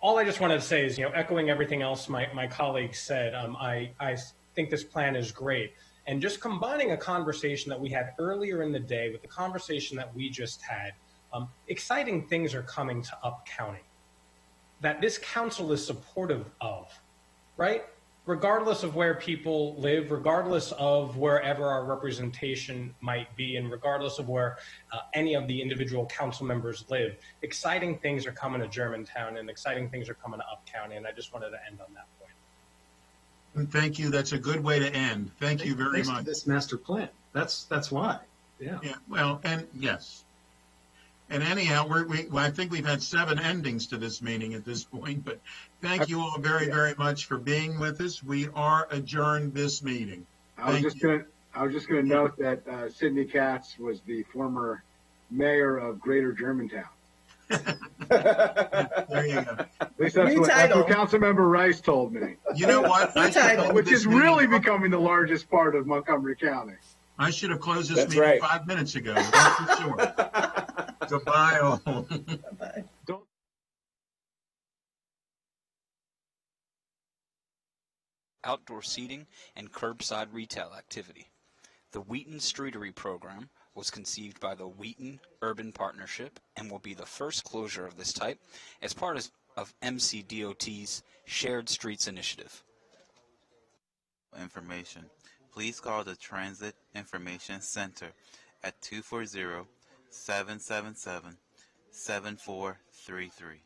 All I just wanted to say is, echoing everything else my colleagues said, I think this plan is great. And just combining a conversation that we had earlier in the day with the conversation that we just had, exciting things are coming to Up County that this council is supportive of, right? Regardless of where people live, regardless of wherever our representation might be, and regardless of where any of the individual council members live, exciting things are coming to Germantown and exciting things are coming to Up County, and I just wanted to end on that point. Thank you. That's a good way to end. Thank you very much. This master plan. That's why. Yeah. Well, and yes. And anyhow, I think we've had 7 endings to this meeting at this point, but thank you all very, very much for being with us. We are adjourned this meeting. I was just going to note that Sidney Katz was the former mayor of Greater Germantown. There you go. At least that's what Councilmember Rice told me. You know what? Which is really becoming the largest part of Montgomery County. I should have closed this meeting 5 minutes ago. That's for sure. Goodbye, all. Bye-bye. Outdoor seating and curbside retail activity. The Wheaton Streetery program was conceived by the Wheaton Urban Partnership and will be the first closure of this type as part of MCDOT's Shared Streets Initiative. Information. Please call the Transit Information Center at 240-777-7433.